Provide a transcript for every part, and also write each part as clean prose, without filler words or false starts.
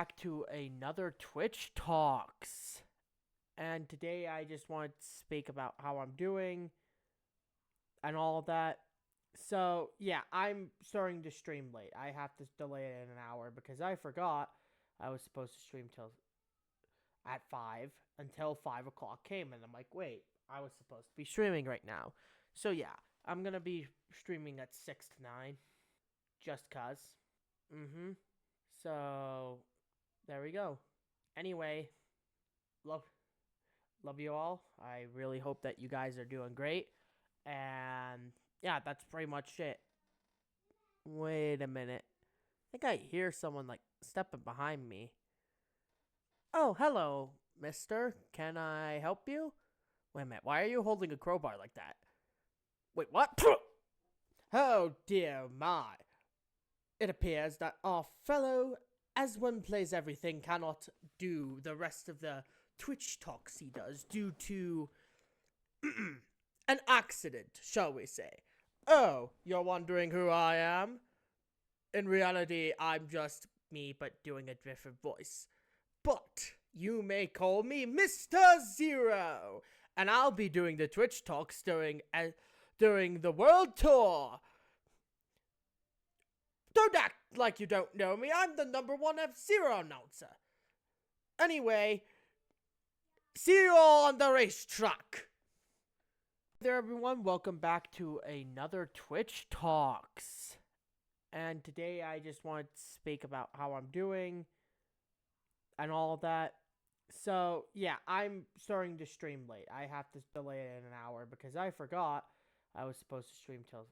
back to another Twitch Talks. And today I just want to speak about how I'm doing and all of that. So, yeah, I'm starting to stream late. I have to delay it in an hour because I forgot I was supposed to stream till at 5 until 5 o'clock came. And I'm like, wait, I was supposed to be streaming right now. So, yeah, I'm going to be streaming at 6 to 9 just cuz. So, there we go. Anyway, love you all. I really hope that you guys are doing great. And yeah, that's pretty much it. Wait a minute. I think I hear someone like stepping behind me. Oh, hello, mister. Can I help you? Wait a minute. Why are you holding a crowbar like that? Wait, what? Oh dear my. It appears that our fellow, as one plays everything, cannot do the rest of the Twitch talks he does due to an accident, shall we say. Oh, you're wondering who I am? In reality, I'm just me, but doing a different voice. But you may call me Mr. Zero, and I'll be doing the Twitch talks during the world tour. Don't act like you don't know me. I'm the #1 F-Zero announcer. Anyway, see you all on the racetrack. Hey there, everyone. Welcome back to another Twitch Talks. And today I just want to speak about how I'm doing and all of that. So, yeah, I'm starting to stream late. I have to delay it in an hour because I forgot I was supposed to stream till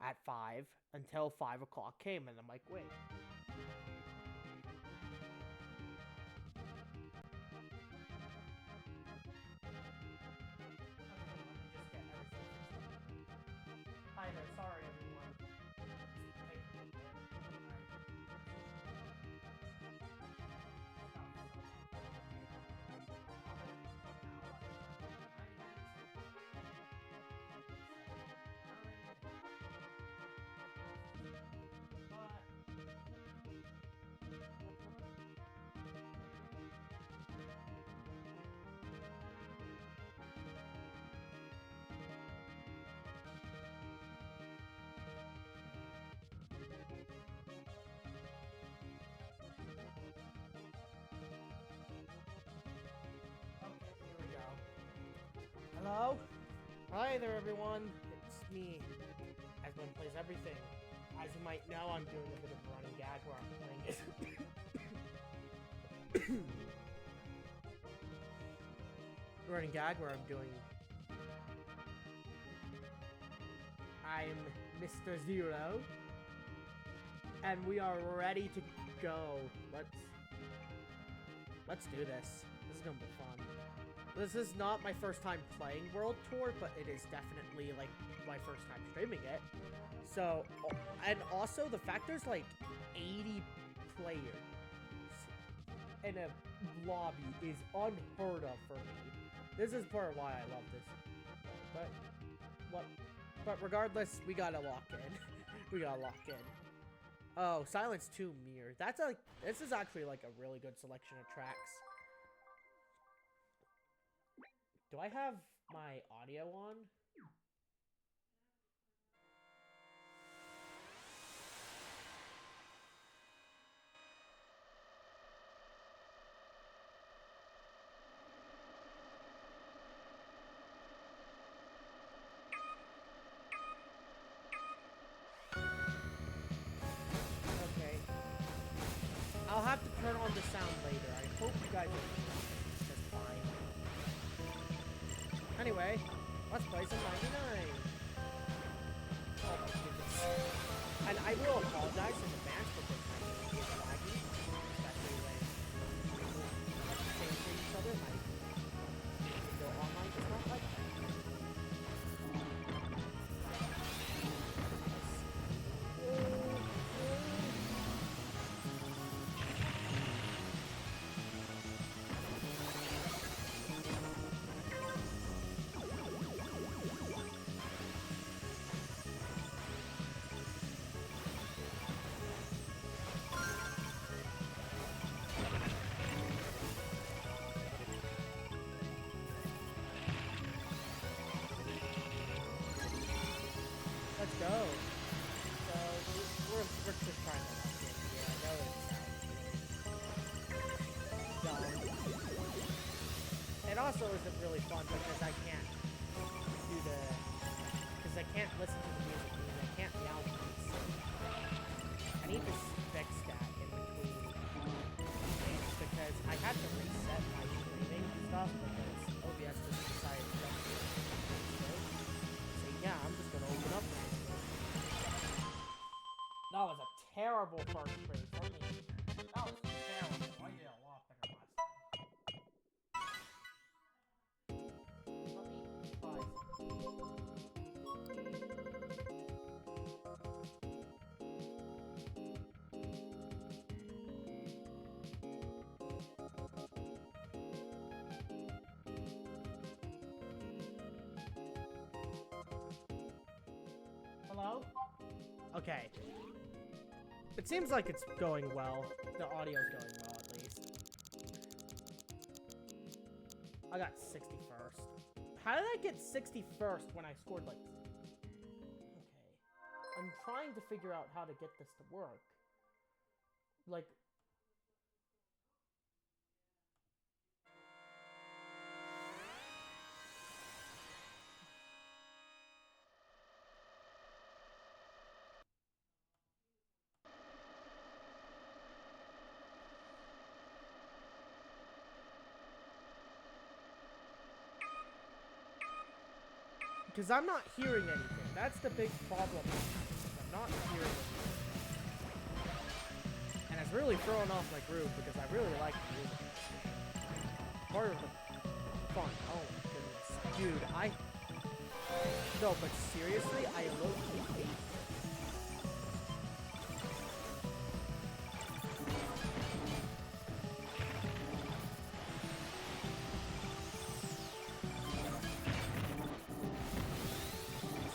at 5 until 5 o'clock came. And I'm like, wait. Hi there, sorry everyone. Hello? Hi there, everyone. It's me, as one plays everything. As you might know, I'm doing a bit of a running gag where I'm playing it. Running gag where I'm doing... I'm Mr. Zero. And we are ready to go. Let's do this. This is gonna be fun. This is not my first time playing World Tour, but it is definitely, like, my first time streaming it. So, and also the fact there's, like, 80 players in a lobby is unheard of for me. This is part of why I love this. But regardless, we gotta lock in. We gotta lock in. Oh, Silence 2 Mirror. This is actually, like, a really good selection of tracks. Do I have my audio on? Okay. I'll have to turn on the sound later. I hope you guys are just fine. Anyway, let's play some 99. Oh my goodness. And I will apologize in advance for this might be laggy, especially when people like to say to each other. My video online is not like that. also isn't really fun because I can't do the... Because I can't listen to the music because I can't meow things. I need to fix that in between games because I had to reset my streaming stuff because OBS just decided to jump to it. So yeah, I'm just gonna open up this. That was a terrible first grade for me. That was terrible. I did a lot better last time. Let me try Hello? Okay. It seems like it's going well. The audio's going well, at least. I got 61st. How did I get 61st when I scored, like... Okay. I'm trying to figure out how to get this to work. Like... Because I'm not hearing anything. That's the big problem. I'm not hearing anything. And it's really throwing off my groove because I really like the music. Part of the fun. Oh my goodness. Dude, No, but seriously, I low-key hate this.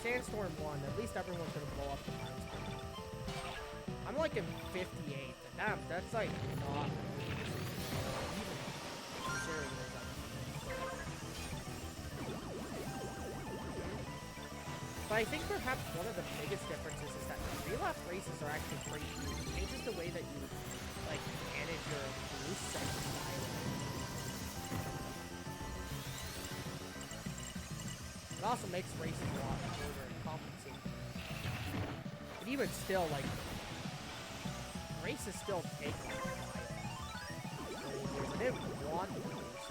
Sandstorm 1, at least everyone's gonna blow up the mountain. I'm like in 58th, and that's like not even considering there's like... But I think perhaps one of the biggest differences is that relap races are actually pretty cool. It changes the way that you like manage your boosts and it also makes racing a lot harder and compensating. But even still, like, races still take like 5 years. I didn't want to race.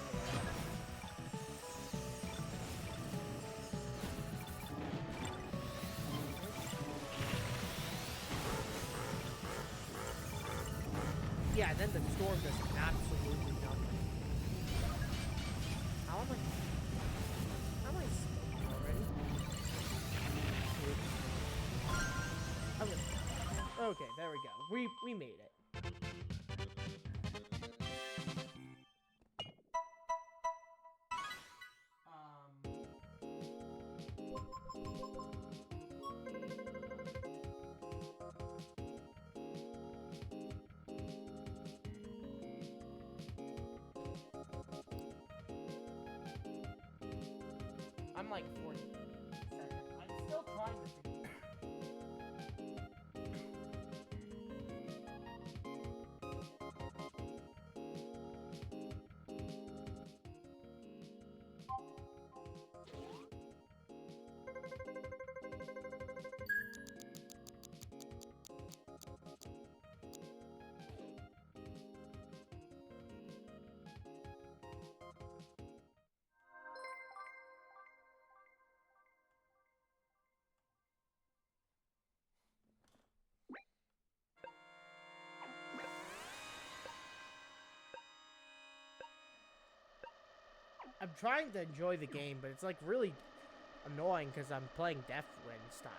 Yeah, and then the storm does absolutely nothing. How am I smoking already? Okay, there we go. We made it. I'm like 40 seconds. I'm still trying to figure I'm trying to enjoy the game, but it's like really annoying because I'm playing Deathwind style.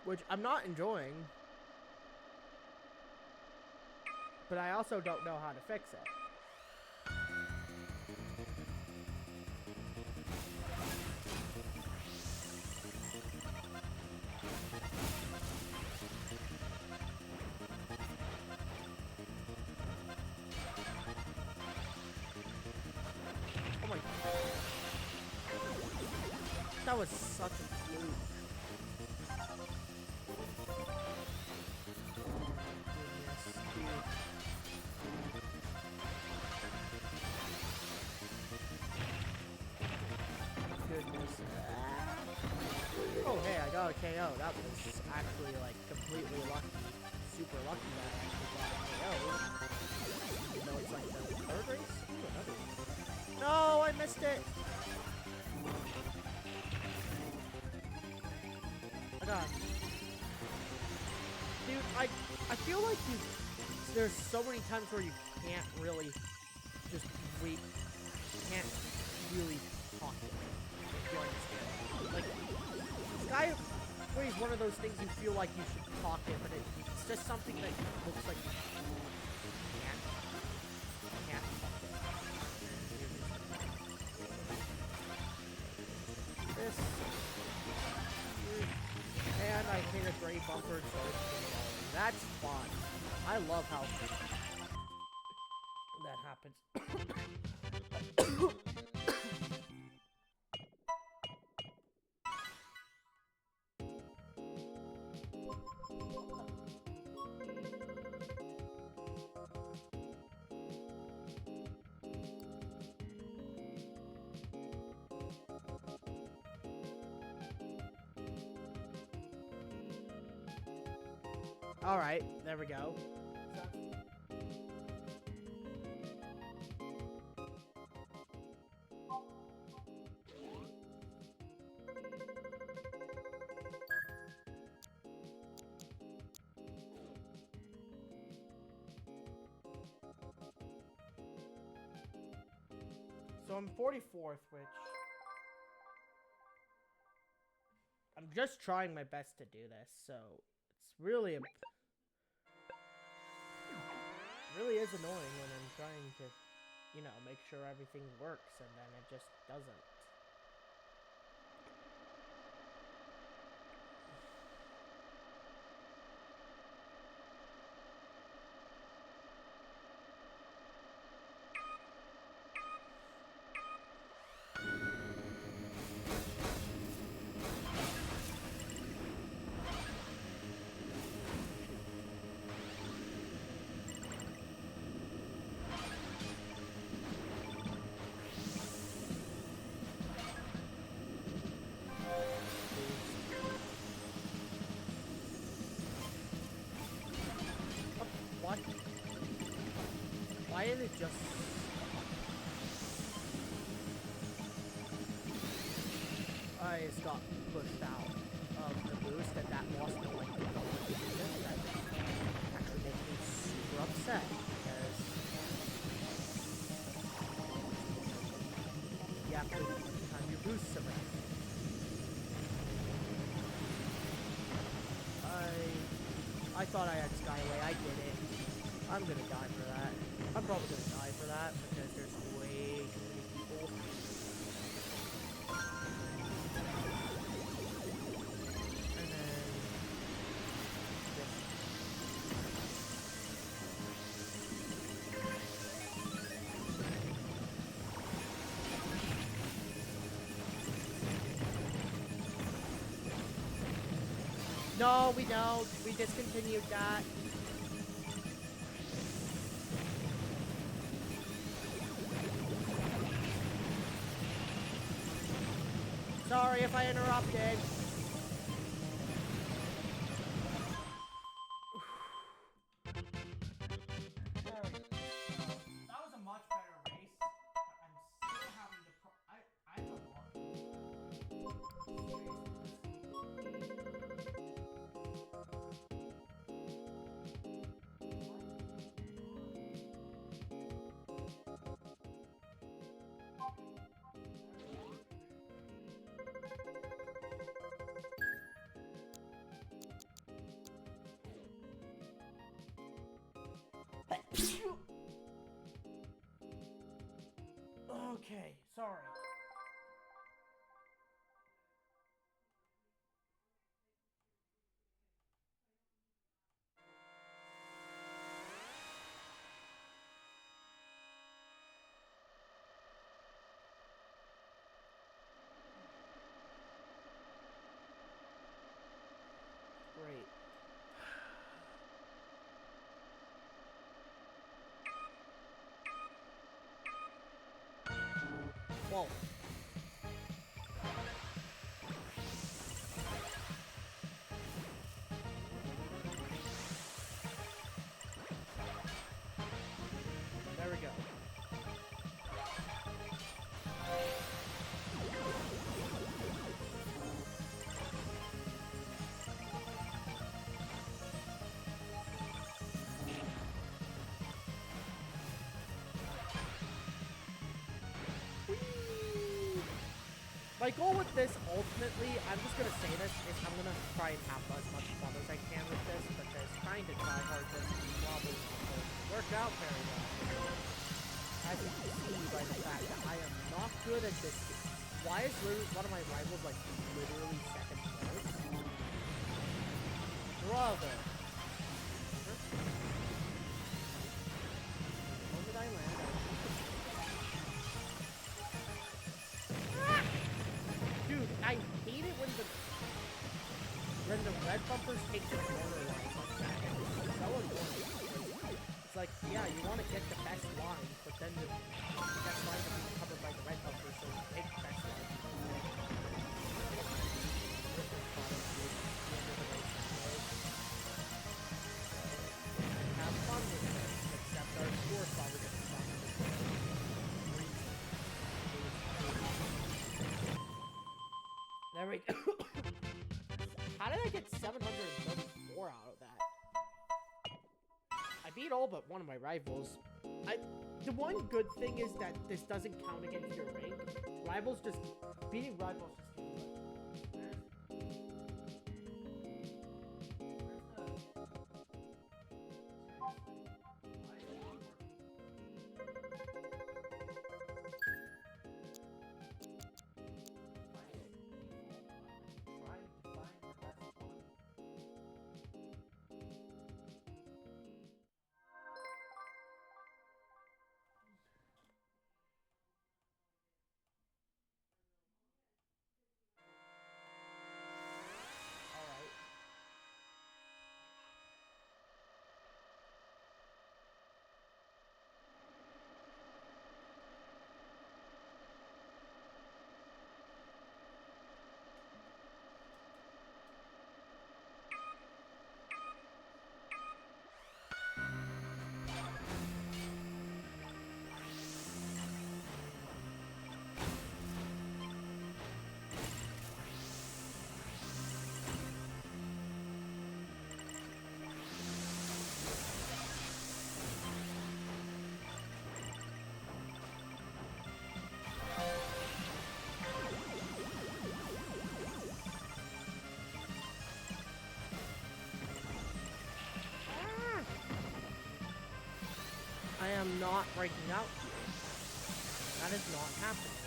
Which I'm not enjoying. But I also don't know how to fix it. That was such a fluke. got a KO. That was actually like completely lucky. Super lucky that I actually got a KO. Even though it's like the third race? Ooh, another one. No, I missed it! I got him. Dude, I feel like there's so many times where you can't really just wait. You can't really talk to him. If you understand. Like, this guy plays one of those things you feel like you should talk to him, but it's just something that looks like you can't talk to him. This. And I hit a gray bumper, so that's fun. I love how that happens. Alright, there we go. So I'm 44th, which I'm just trying my best to do this, so it's really really is annoying when I'm trying to, you know, make sure everything works and then it just doesn't. What? Why did it just... I just got pushed out of the boost and that lost me like that actually makes me super upset because you have to time your boosts around. I thought I had Skyway, I did it. I'm gonna die for that. I'm probably gonna die for that because there's way too many people. And then... No, we don't. We discontinued that. Sorry if I interrupted. That was a much better race, but I'm still having the I'm okay, sorry. Great. Whoa. my goal with this, ultimately, I'm just gonna say this, is I'm gonna try and have as much fun as I can with this, because trying to try hard this is probably not going to work out very well. As you can see by the fact that I am not good at this game. Why is one of my rivals, like, literally second place? Brother. When did I land? Dude, I hate it when the red bumpers take the corner lines like that. It's so annoying. It's like, yeah, you want to get the best line, but then the best line will be covered by the red bumpers, so you take the best line. Have fun with this, except our score's probably going to suck. There we go. How did I get 734 out of that? I beat all but one of my rivals. The one good thing is that this doesn't count against your rank. Beating rivals just gives you I am not breaking out here. That is not happening.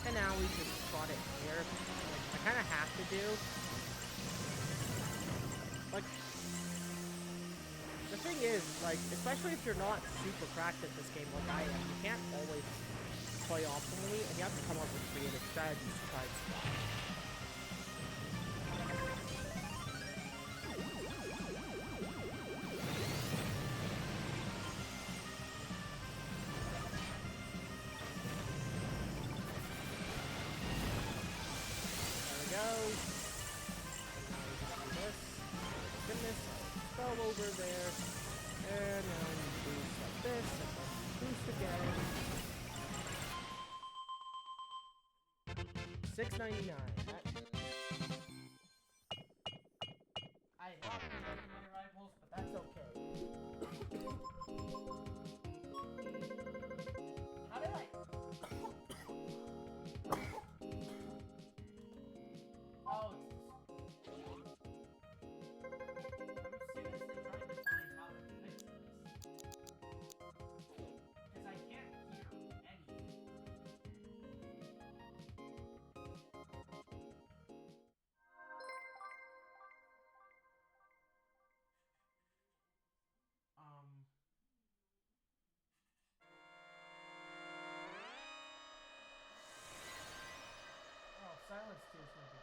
And now we just got it here. I kind of have to do. Like, the thing is, like, especially if you're not super cracked at this game like I am, you can't always play optimally, and you have to come up with creative strategies to try and survive. There we go. And now we just do this. Goodness. Fell over there, and now we boost like this, and then boost again. 699. I hate my rivals, but that's okay. How did I? Oh. Oh, silence too is gonna be.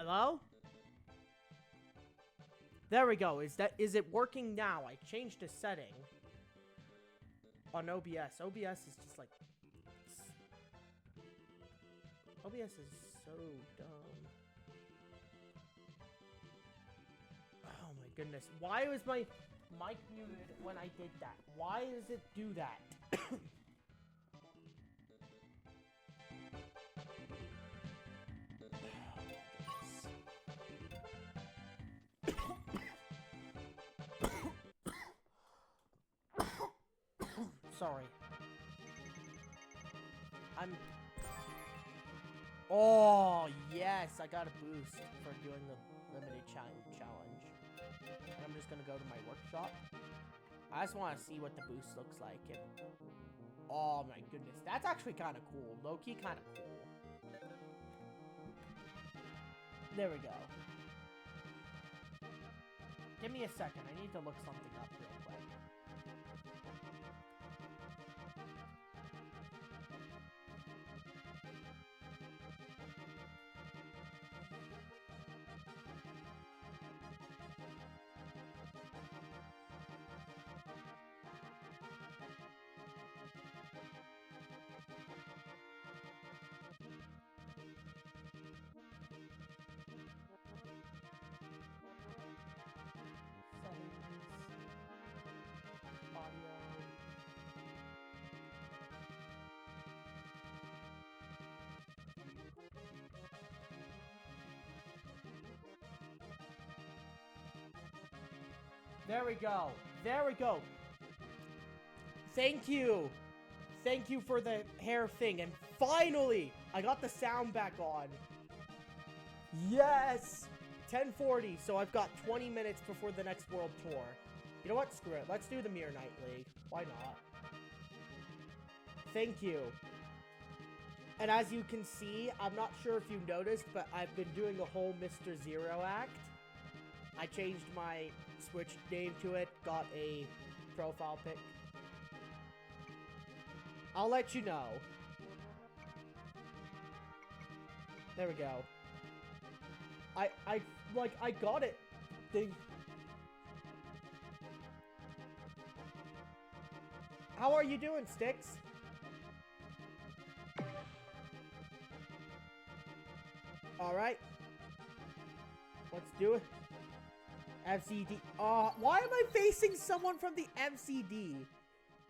Hello? There we go. Is it working now? I changed a setting on OBS. OBS is just like... OBS is so dumb. Oh my goodness. Why was my mic muted when I did that? Why does it do that? Sorry. Oh, yes, I got a boost for doing the limited challenge. And I'm just gonna go to my workshop. I just want to see what the boost looks like. Oh my goodness, that's actually kind of cool. Low-key kind of cool. There we go. Give me a second. I need to look something up real quick. There we go. There we go. Thank you. Thank you for the hair thing. And finally, I got the sound back on. Yes. 10:40. So I've got 20 minutes before the next world tour. You know what? Screw it. Let's do the Mirror Knight League. Why not? Thank you. And as you can see, I'm not sure if you noticed, but I've been doing a whole Mr. Zero act. I changed my Switch name to it, got a profile pic. I'll let you know. There we go. I got it. How are you doing, Sticks? Alright. Let's do it. MCD. Why am I facing someone from the MCD?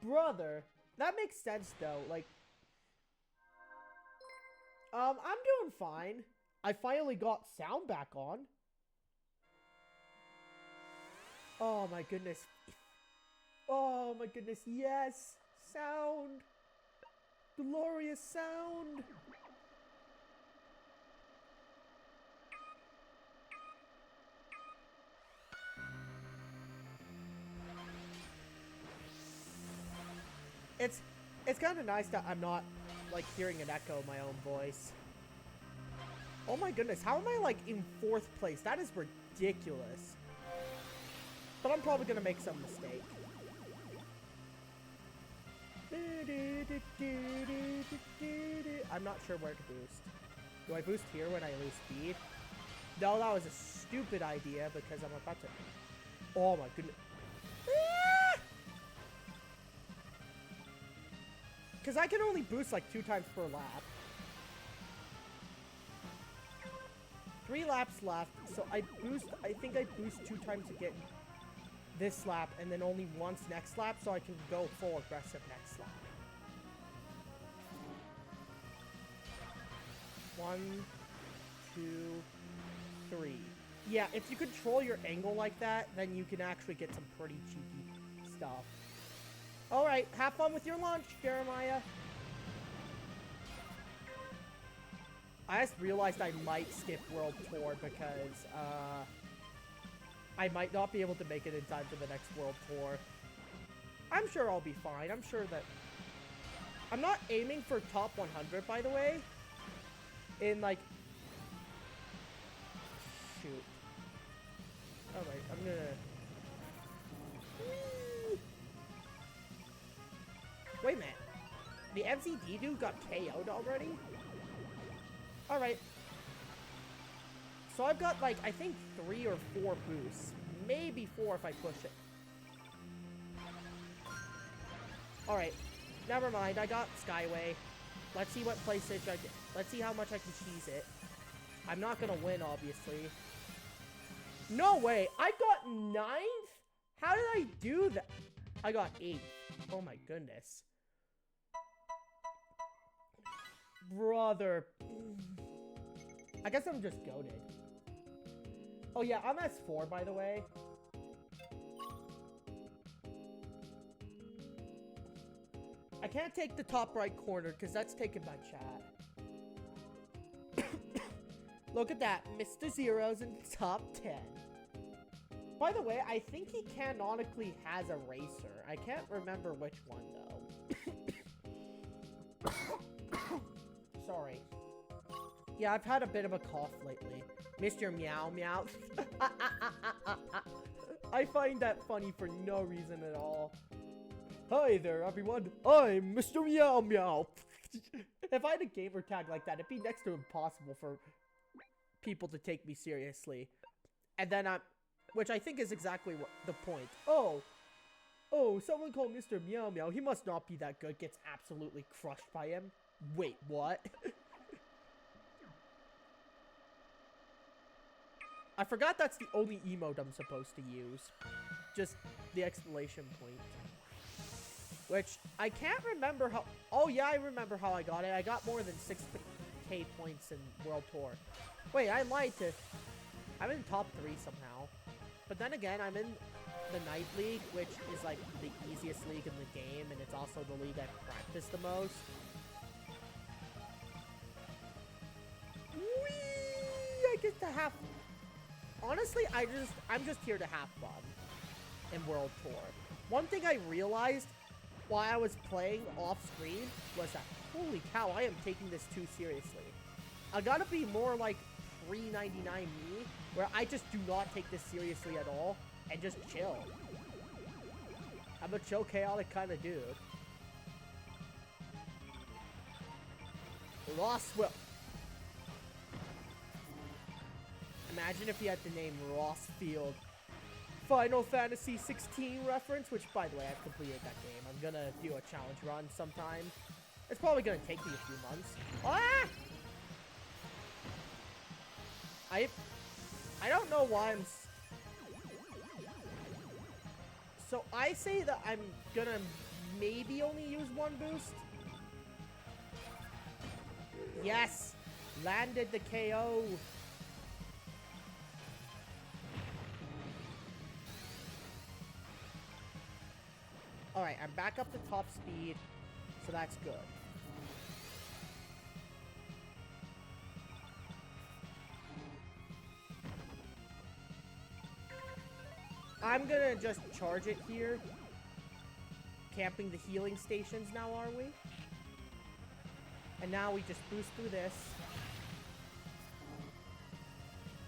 Brother. That makes sense, though. Like, I'm doing fine. I finally got sound back on. Oh, my goodness. Oh, my goodness. Yes. Sound. Glorious sound. It's kind of nice that I'm not, like, hearing an echo of my own voice. Oh my goodness, how am I, like, in 4th place? That is ridiculous. But I'm probably gonna make some mistake. I'm not sure where to boost. Do I boost here when I lose speed? No, that was a stupid idea because I'm about to... Oh my goodness. Because I can only boost like 2 times per lap. 3 laps left, so I think I boost 2 times to get this lap, and then only once next lap, so I can go full aggressive next lap. 1, 2, 3. Yeah, if you control your angle like that, then you can actually get some pretty cheeky stuff. Alright, have fun with your lunch, Jeremiah. I just realized I might skip World Tour because, I might not be able to make it in time for the next World Tour. I'm sure I'll be fine. I'm sure that... I'm not aiming for top 100, by the way. In, like... Shoot. Alright, I'm gonna... Wait a minute. The MCD dude got KO'd already? Alright. So I've got, like, I think 3 or 4 boosts. Maybe 4 if I push it. Alright. Never mind. I got Skyway. Let's see what PlayStation I get. Let's see how much I can cheese it. I'm not gonna win, obviously. No way. I got 9th? How did I do that? I got 8th. Oh my goodness. Brother. I guess I'm just goated. Oh yeah, I'm S4 by the way. I can't take the top right corner because that's taken by chat. Look at that. Mr. Zero's in the top 10. By the way, I think he canonically has a racer. I can't remember which one though. Sorry. Yeah, I've had a bit of a cough lately. Mr. Meow Meow. I find that funny for no reason at all. Hi there, everyone. I'm Mr. Meow Meow. If I had a gamer tag like that, it'd be next to impossible for people to take me seriously. And then which I think is exactly what the point. Oh, someone called Mr. Meow Meow. He must not be that good. Gets absolutely crushed by him. Wait, what? I forgot that's the only emote I'm supposed to use. Just the exclamation point. Which, I can't remember how... Oh, yeah, I remember how I got it. I got more than 6k points in World Tour. Wait, I lied to... I'm in top 3 somehow. But then again, I'm in the Night League, which is, like, the easiest league in the game. And it's also the league I practice the most. Whee! I get to have... Honestly, I'm just here to have fun in World Tour. One thing I realized while I was playing off screen was that, holy cow, I am taking this too seriously. I gotta be more like $3.99 me, where I just do not take this seriously at all and just chill. I'm a chill, chaotic kind of dude. Lost Will. Imagine if he had the name Ross Field. Final Fantasy 16 reference, which, by the way, I've completed that game. I'm gonna do a challenge run sometime. It's probably gonna take me a few months. Ah! I don't know why I'm... So, I say that I'm gonna maybe only use 1 boost. Yes! Landed the KO. Alright, I'm back up to top speed, so that's good. I'm gonna just charge it here. Camping the healing stations now, are we? And now we just boost through this.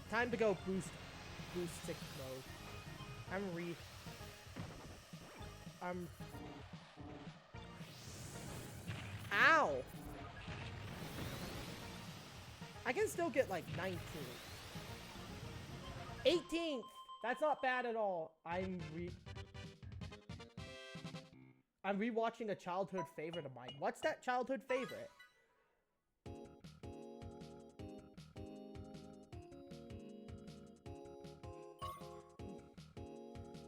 Time to go boost 6 mode. Ow! I can still get like 19th. 18th! That's not bad at all. I'm rewatching a childhood favorite of mine. What's that childhood favorite?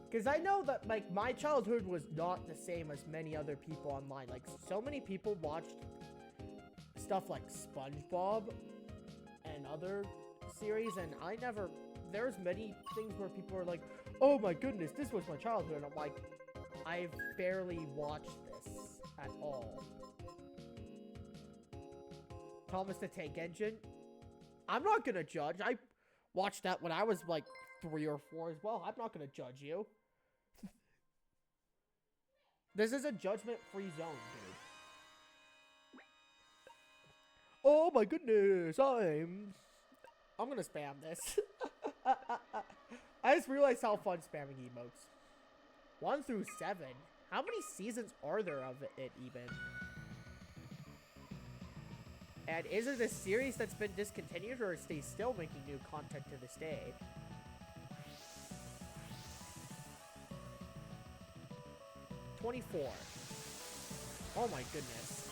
Because I know that, like, my childhood was not the same as many other people online. Like, so many people watched stuff like SpongeBob and other series, and I never... There's many things where people are like, oh my goodness, this was my childhood. And I'm like, I've barely watched this at all. Thomas the Tank Engine? I'm not gonna judge. I watched that when I was, like, 3 or 4 as well. I'm not gonna judge you. This is a judgment-free zone, dude. Oh my goodness, I'm gonna spam this. I just realized how fun spamming emotes. 1 through 7. How many seasons are there of it even? And is it a series that's been discontinued, or is they still making new content to this day? $24. Oh my goodness.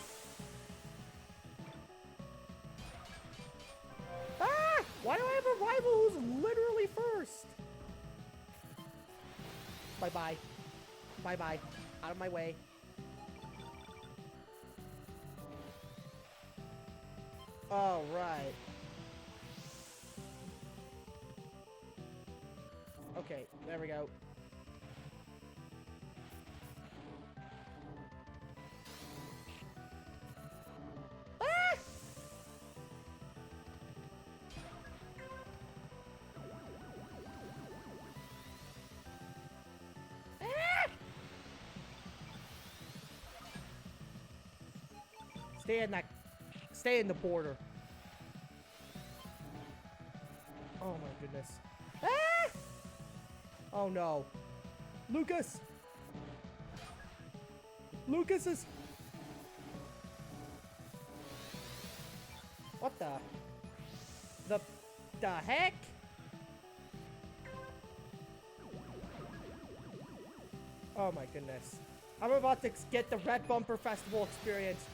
Ah! Why do I have a rival who's literally first? Bye-bye. Bye-bye. Out of my way. Oh, right. Okay, there we go. Ah! Ah! Stay in the border. Oh my goodness. Ah! Oh no. Lucas! Lucas is... What the heck? Oh my goodness. I'm about to get the Red Bumper Festival experience.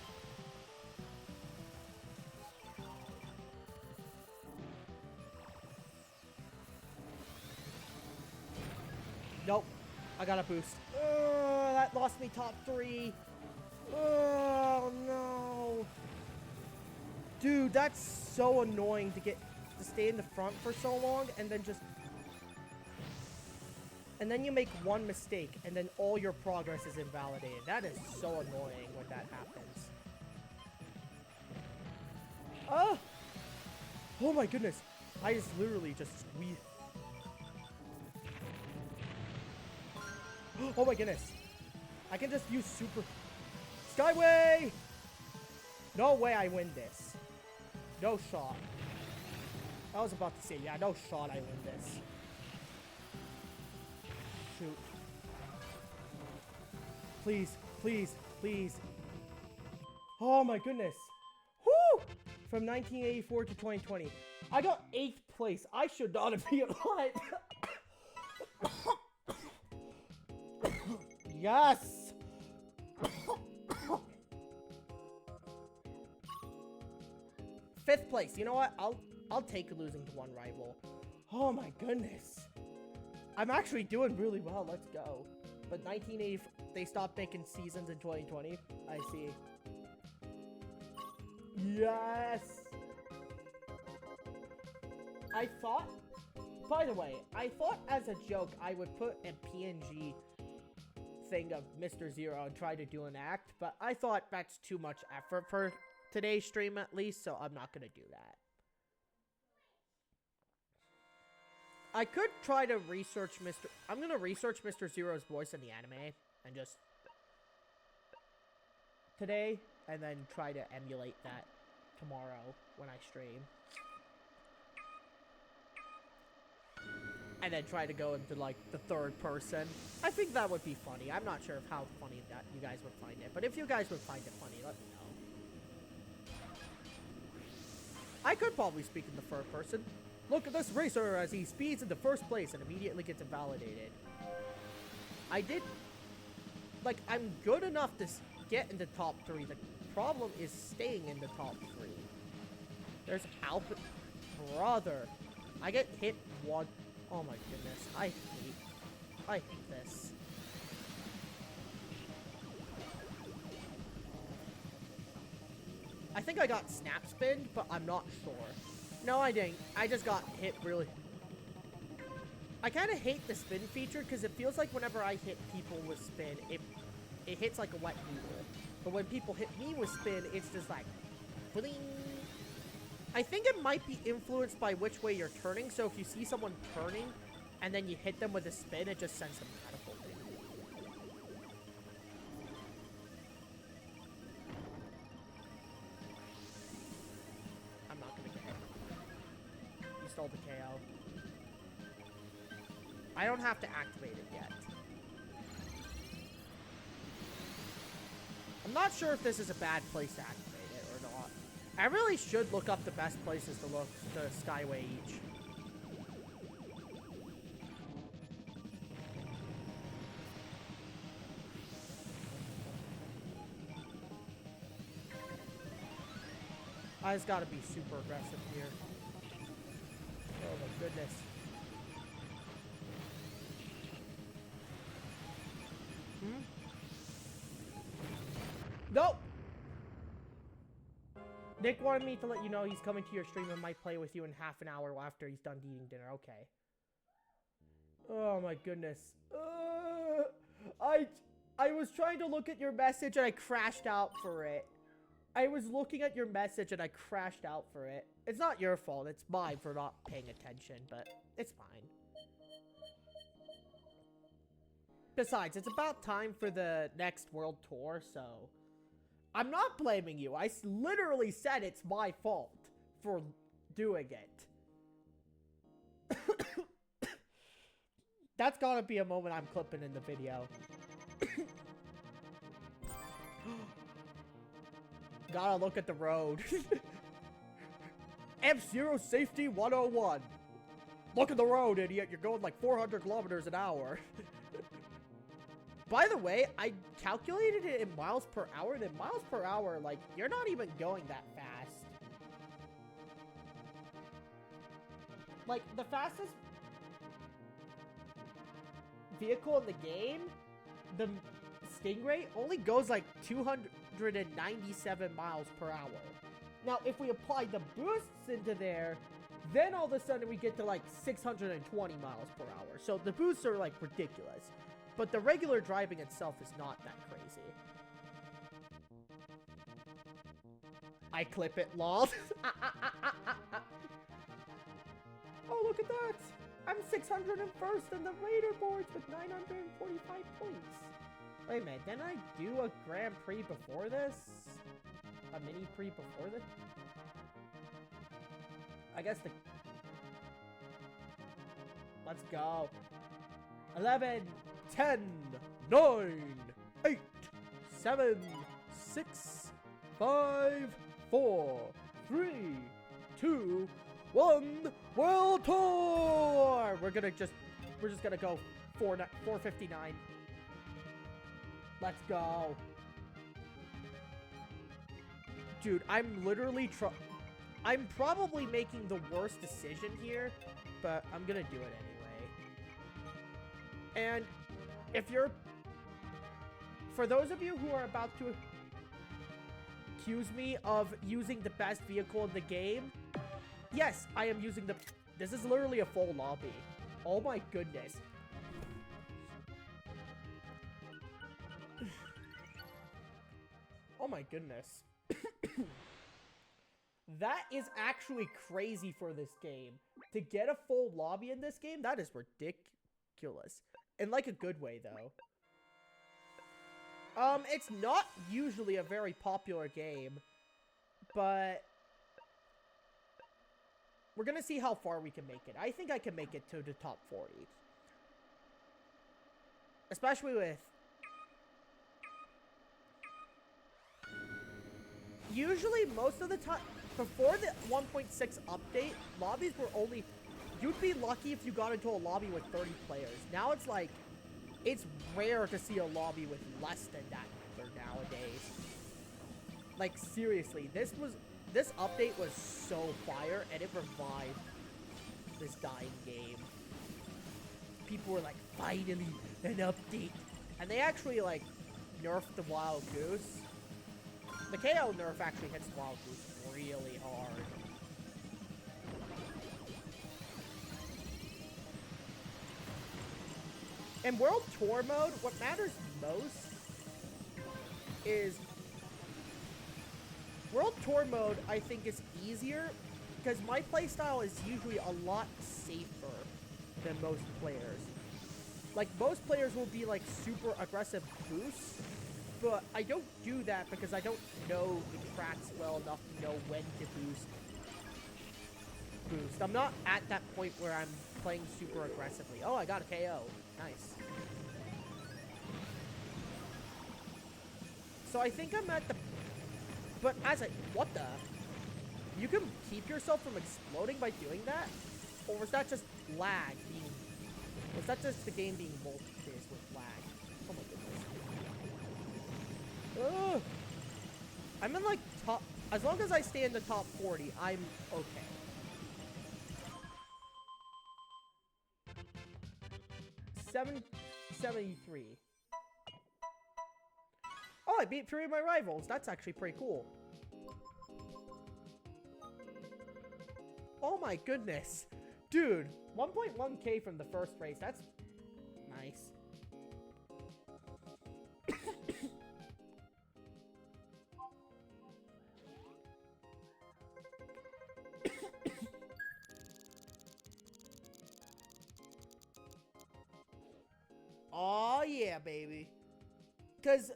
Nope. I got a boost. That lost me top 3. Oh no. Dude, that's so annoying to stay in the front for so long and then just... And then you make one mistake and then all your progress is invalidated. That is so annoying when that happens. Oh! Oh my goodness. I just literally just squeezed. Oh my goodness. I can just use super... Skyway! No way I win this. No shot. I was about to say, yeah, no shot I win this. Shoot. Please, please, please. Oh my goodness. Whoo! From 1984 to 2020. I got 8th place. I should not be alive. Yes! 5th place. You know what? I'll take losing to one rival. Oh my goodness. I'm actually doing really well. Let's go. But 1980, they stopped making seasons in 2020. I see. Yes! I thought, by the way, I thought as a joke I would put a PNG thing of Mr. Zero and try to do an act, but I thought that's too much effort for today's stream at least, so I'm not gonna do that. I could try to research I'm gonna research Mr. Zero's voice in the anime and just today, and then try to emulate that tomorrow when I stream. And then try to go into, like, the 3rd person. I think that would be funny. I'm not sure of how funny that you guys would find it. But if you guys would find it funny, let me know. I could probably speak in the 3rd person. Look at this racer as he speeds into 1st place and immediately gets invalidated. I did... Like, I'm good enough to get in the top 3. The problem is staying in the top 3. There's Alpha... Brother. I get hit one... Oh my goodness, I hate this. I think I got snap spinned, but I'm not sure. No, I didn't. I just got hit really... I kind of hate the spin feature because it feels like whenever I hit people with spin, it hits like a wet noodle. But when people hit me with spin, it's just like... Bling. I think it might be influenced by which way you're turning, so if you see someone turning, and then you hit them with a spin, it just sends them catapulting. I'm not gonna get it. You stole the KO. I don't have to activate it yet. I'm not sure if this is a bad place to activate it or not. I really should look up the best places to look to Skyway each. I just gotta be super aggressive here. Oh my goodness. Nope! Nick wanted me to let you know he's coming to your stream and might play with you in half an hour after he's done eating dinner. Okay. Oh my goodness. I was trying to look at your message and I crashed out for it. I was looking at your message and I crashed out for it. It's not your fault. It's mine for not paying attention, but it's fine. Besides, it's about time for the next world tour, so... I'm not blaming you. I literally said it's my fault for doing it. That's gotta be a moment I'm clipping in the video. Gotta look at the road. F-Zero Safety 101. Look at the road, idiot. You're going like 400 kilometers an hour. By the way, I calculated it in miles per hour, and in miles per hour, like, you're not even going that fast. Like, the fastest vehicle in the game, the Stingray, only goes like 297 miles per hour. Now, if we apply the boosts into there, then all of a sudden we get to like 620 miles per hour. So the boosts are like ridiculous. But the regular driving itself is not that crazy. I clip it, lol. Oh, look at that! I'm 601st in the Raider boards with 945 points. Wait a minute, didn't I do a Grand Prix before this? A mini Prix before this? I guess the... Let's go. 11, 10, 9, 8, 7, 6, 5, 4, 3, 2, 1, World Tour! We're just gonna go 459. Let's go. Dude, I'm literally I'm probably making the worst decision here, but I'm gonna do it anyway. And if you're... For those of you who are about to accuse me of using the best vehicle in the game, yes, I am using the... This is literally a full lobby. Oh my goodness. Oh my goodness. That is actually crazy for this game. To get a full lobby in this game, that is ridiculous. In like a good way, though. It's not usually a very popular game, but we're gonna see how far we can make it. I think I can make it to the top 40. Especially with... Usually, most of the time, before the 1.6 update, lobbies were only... You'd be lucky if you got into a lobby with 30 players. Now it's like... It's rare to see a lobby with less than that number nowadays. Like, seriously, this update was so fire, and it revived this dying game. People were like, finally, an update. And they actually, like, nerfed the Wild Goose. The KO nerf actually hits Wild Goose really hard. In World Tour mode, what matters most is... World Tour mode, I think, is easier because my playstyle is usually a lot safer than most players. Like, most players will be, like, super aggressive boosts, but I don't do that because I don't know the tracks well enough to know when to boost. I'm not at that point where I'm playing super aggressively. Oh, I got a KO. Nice. So I think I'm at the... But as I... What the... you can keep yourself from exploding by doing that? Or was that just lag being... Was that just the game being multi-phase with lag? Oh my goodness. Ugh. I'm in like top... As long as I stay in the top 40, I'm okay. $773. Oh, I beat 3 of my rivals. That's actually pretty cool. Oh my goodness. Dude, 1.1k from the first race. That's nice. Oh yeah, baby. Because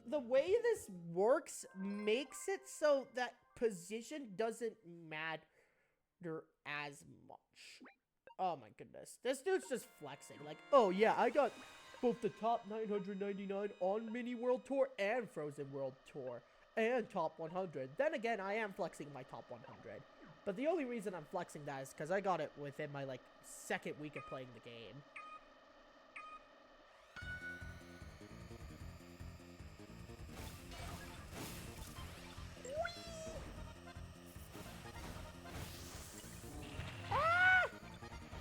the way this works makes it so that position doesn't matter as much. Oh my goodness. This dude's just flexing. Like, oh yeah, I got both the top 999 on Mini World Tour and Frozen World Tour. And top 100. Then again, I am flexing my top 100. But the only reason I'm flexing that is because I got it within my, like, second week of playing the game.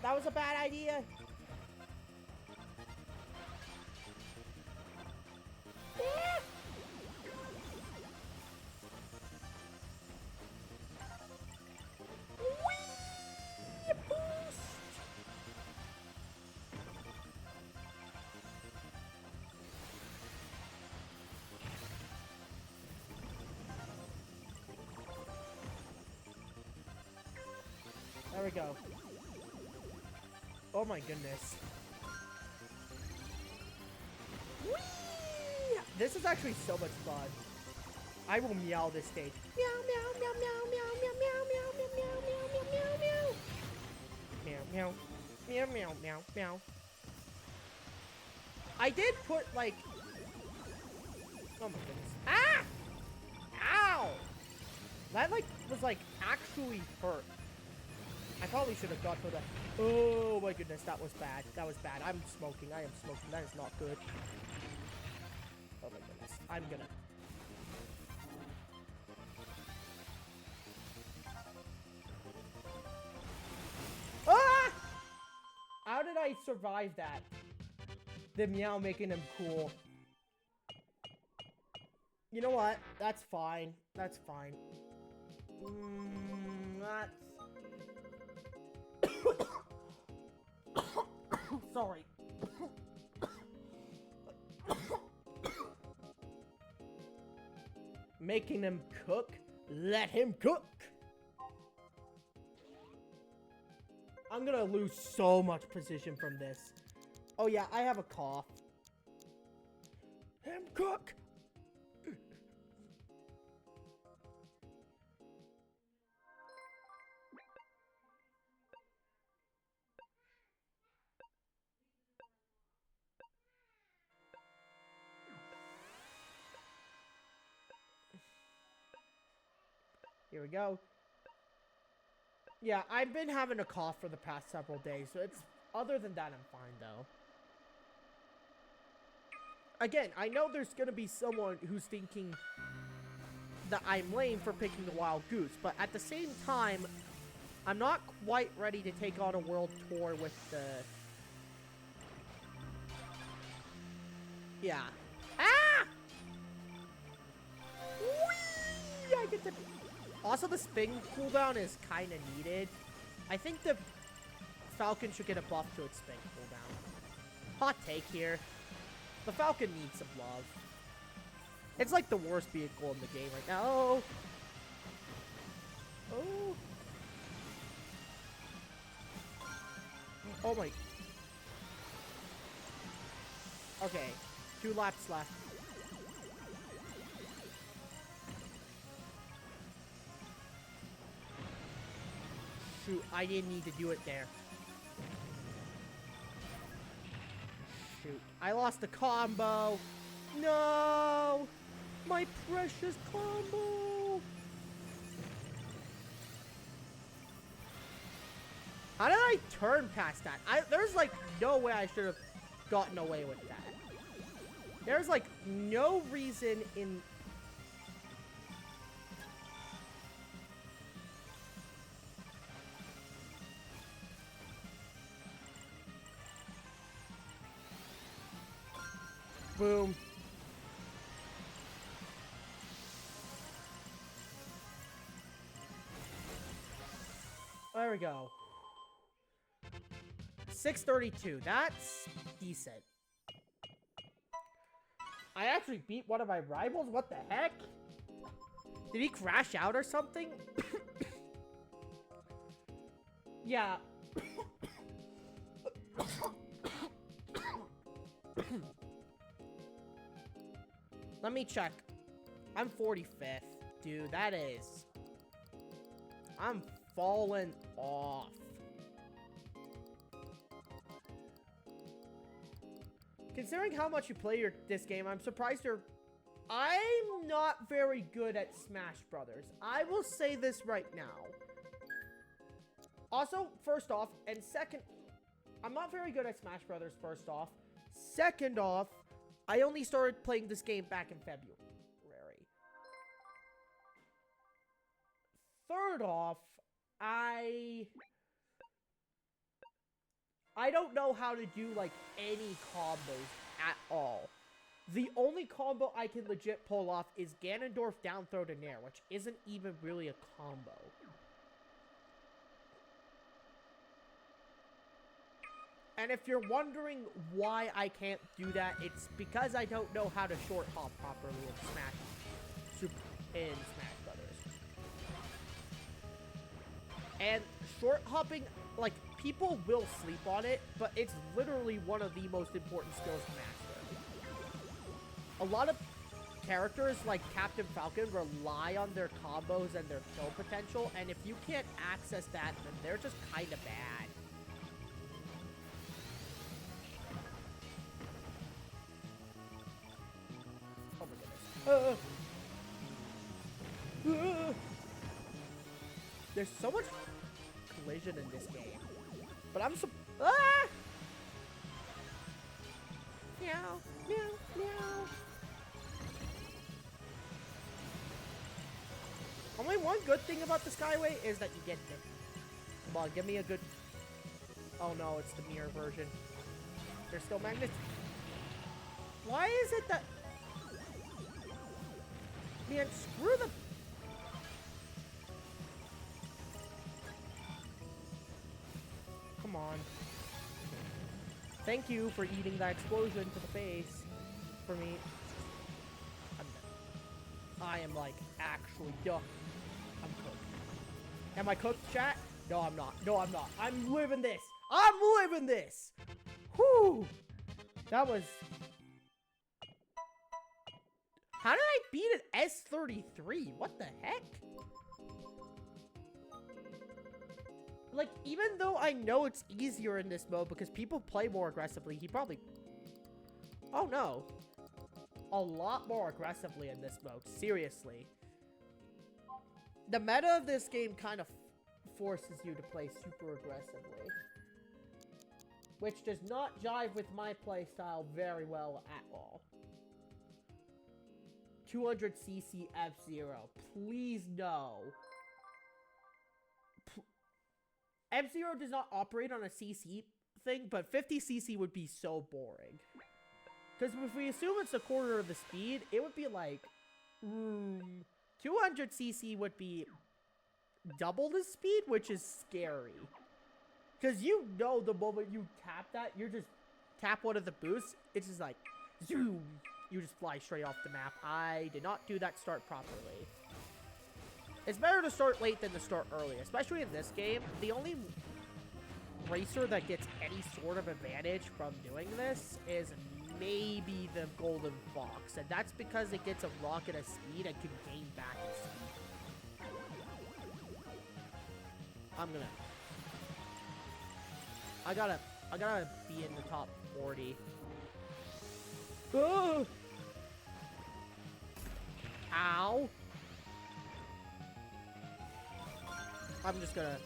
That was a bad idea. There we go. Oh my goodness. Whee! This is actually so much fun. I will meow this stage. Meow, meow, meow, meow, meow, meow, meow, meow, meow, meow, meow, meow, meow. Meow, meow, meow, meow, meow. I did put, like... Oh my goodness. Ah! Ow! That, like, was, like, actually hurt. I probably should have gone for that. Oh my goodness, that was bad. That was bad. I'm smoking. I am smoking. That is not good. Oh my goodness. I'm gonna... Ah! How did I survive that? The meow making him cool. You know what? That's fine. That's fine. That's... Sorry. Making him cook? Let him cook! I'm gonna lose so much position from this. Oh yeah, I have a cough. Him cook! Here we go. Yeah, I've been having a cough for the past several days, so it's... Other than that, I'm fine, though. Again, I know there's gonna be someone who's thinking that I'm lame for picking the Wild Goose, but at the same time, I'm not quite ready to take on a world tour with the... Yeah. Ah! Whee! I get to... Also, the spin cooldown is kind of needed. I think the Falcon should get a buff to its spin cooldown. Hot take here. The Falcon needs some love. It's like the worst vehicle in the game right now. Oh! Oh! Oh my... Okay. 2 laps left. Shoot, I didn't need to do it there. Shoot, I lost the combo. No! My precious combo! I turn past that? There's like no way I should have gotten away with that. There's like no reason in... Boom. There we go. 632. That's decent. I actually beat one of my rivals? What the heck? Did he crash out or something? Yeah. Let me check. I'm 45th. Dude, that is... I'm falling off. Considering how much you play this game, I'm surprised you're... I'm not very good at Smash Brothers. I will say this right now. Also, first off, and second... I'm not very good at Smash Brothers, first off. Second off, I only started playing this game back in February. Third off, I don't know how to do, like, any combos at all. The only combo I can legit pull off is Ganondorf down throw to Nair, which isn't even really a combo. And if you're wondering why I can't do that, it's because I don't know how to short hop properly in Smash Brothers. And short hopping, like, people will sleep on it, but it's literally one of the most important skills to master. A lot of characters, like Captain Falcon, rely on their combos and their kill potential, and if you can't access that, then they're just kind of bad. Oh my goodness. There's so much collision in this game. But I'm so... Ah! Meow, meow, meow. Only one good thing about the Skyway is that you get it. Come on, give me a good... Oh no, it's the mirror version. There's still magnets. Why is it that... Man, screw the... Come on. Thank you for eating that explosion to the face. For me. I am like actually done. I'm cooked. Am I cooked, chat? No, I'm not. No, I'm not. I'm living this. I'm living this. Whew. That was... How did I beat an S33? What the heck? Like, even though I know it's easier in this mode because people play more aggressively, he probably... Oh, no. A lot more aggressively in this mode. Seriously. The meta of this game kind of forces you to play super aggressively. Which does not jive with my playstyle very well at all. 200cc F-Zero. Please no. F-Zero does not operate on a CC thing, but 50cc would be so boring. Because if we assume it's a quarter of the speed, it would be like... 200cc would be double the speed, which is scary. Because you know the moment you tap that, you're just... Tap one of the boosts, it's just like... Zoom! You just fly straight off the map. I did not do that start properly. It's better to start late than to start early, especially in this game. The only racer that gets any sort of advantage from doing this is maybe the Golden Fox, and that's because it gets a rocket of speed and can gain back its speed. I'm gonna... I gotta be in the top 40. Oh! Ow! I'm just gonna...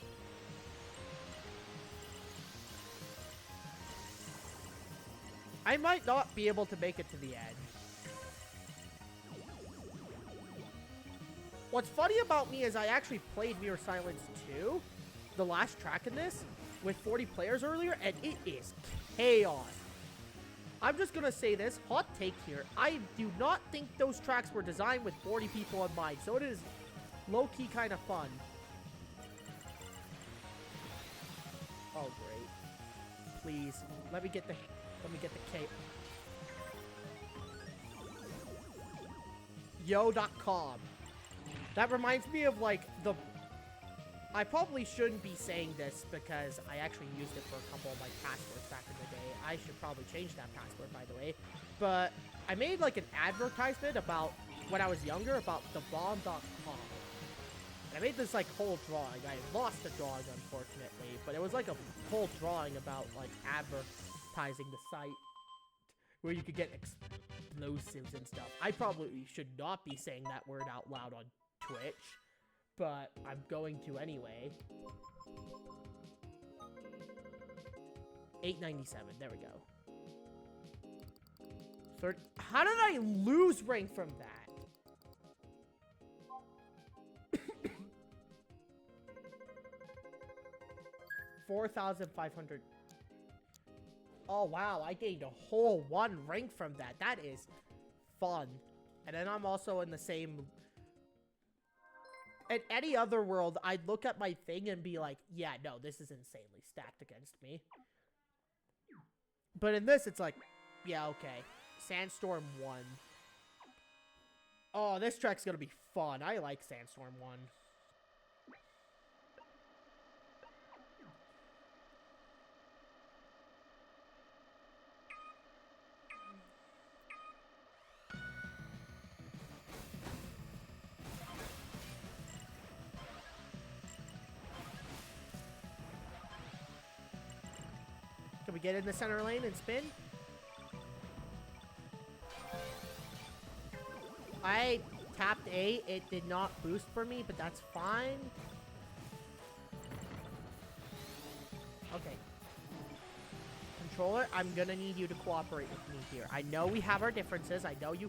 I might not be able to make it to the end. What's funny about me is I actually played Mirror Silence 2, the last track in this, with 40 players earlier, and it is chaos. I'm just gonna say this, hot take here. I do not think those tracks were designed with 40 people in mind, so it is low-key kind of fun. Oh, great. Please, let me get the cape. Yo.com. That reminds me of, like, I probably shouldn't be saying this because I actually used it for a couple of my passwords back in the day. I should probably change that password, by the way. But I made, like, an advertisement about, when I was younger, about thebomb.com. I made this, like, whole drawing. I lost the drawing, unfortunately. But it was, like, a whole drawing about, like, advertising the site where you could get explosives and stuff. I probably should not be saying that word out loud on Twitch, but I'm going to anyway. 897. There we go. How did I lose rank from that? 4,500. Oh, wow. I gained a whole 1 rank from that. That is fun. And then I'm also in the same... In any other world, I'd look at my thing and be like, yeah, no, this is insanely stacked against me. But in this, it's like, yeah, okay. Sandstorm 1. Oh, this track's gonna be fun. I like Sandstorm 1. Can we get in the center lane and spin? I tapped A. It did not boost for me, but that's fine. Okay. Controller, I'm gonna need you to cooperate with me here. I know we have our differences. I know you...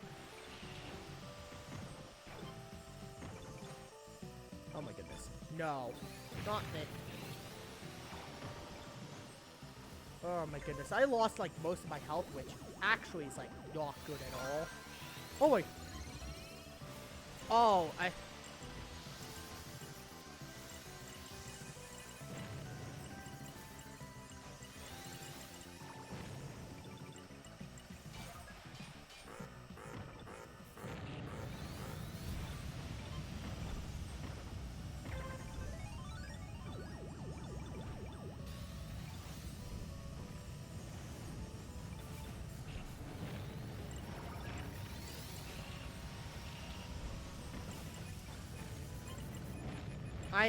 Oh my goodness. No. Not that... Oh my goodness, I lost like most of my health, which actually is like not good at all. Oh wait. Oh, I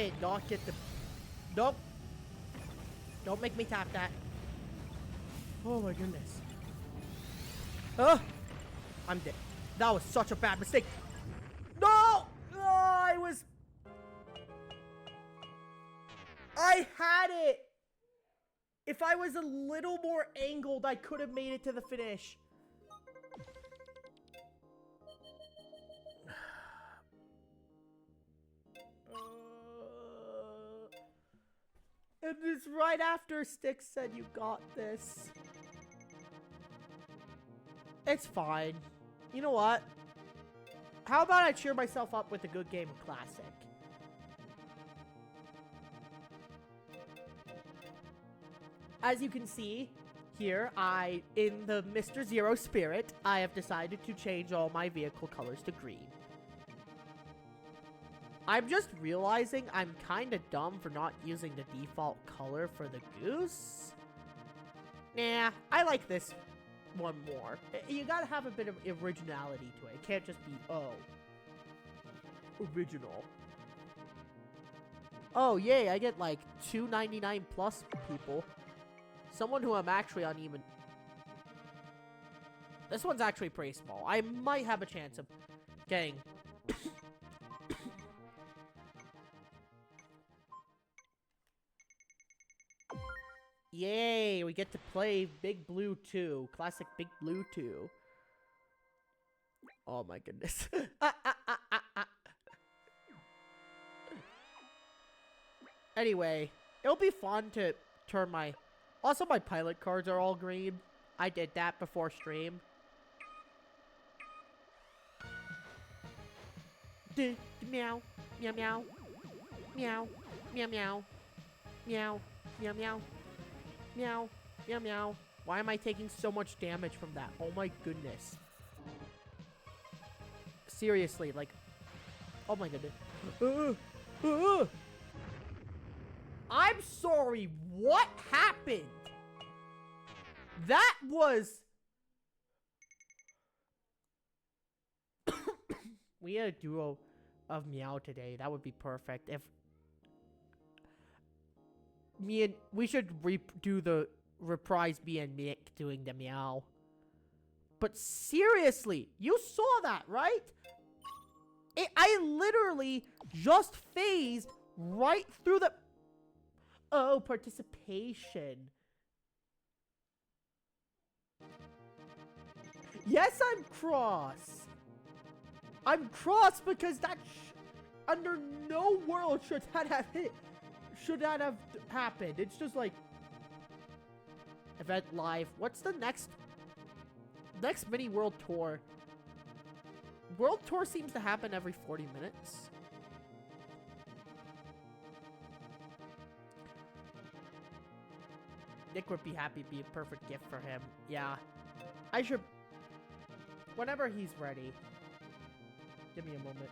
did not get the... Nope. Don't make me tap that. Oh my goodness. I'm dead. That was such a bad mistake. No! Oh, I had it! If I was a little more angled, I could have made it to the finish. And it's right after Styx said you got this. It's fine. You know what? How about I cheer myself up with a good game of Classic? As you can see here, in the Mr. Zero spirit, I have decided to change all my vehicle colors to green. I'm just realizing I'm kind of dumb for not using the default color for the goose. Nah, I like this one more. You gotta have a bit of originality to it. It can't just be, oh, original. Oh, yay, I get like 299 plus people. Someone who I'm actually uneven. This one's actually pretty small. I might have a chance of getting... Yay, we get to play Big Blue 2. Classic Big Blue 2. Oh my goodness. Anyway, it'll be fun to turn my... Also, my pilot cards are all green. I did that before stream. Meow. Meow meow. Meow. Meow meow. Meow. Meow meow. Meow. Meow meow. Why am I taking so much damage from that? Oh my goodness. Seriously, like... Oh my goodness. I'm sorry, what happened? That was... We had a duo of Meow today. That would be perfect. If... We should do the reprise me and Nick doing the Meow. But seriously, you saw that, right? I literally just phased right through the... Oh, participation. Yes, I'm cross. I'm cross because that under no world should that have hit. Should that have happened? It's just like event live. What's the next mini world tour? World tour seems to happen every 40 minutes. Nick would be happy, be a perfect gift for him. Yeah. I should... Whenever he's ready. Give me a moment.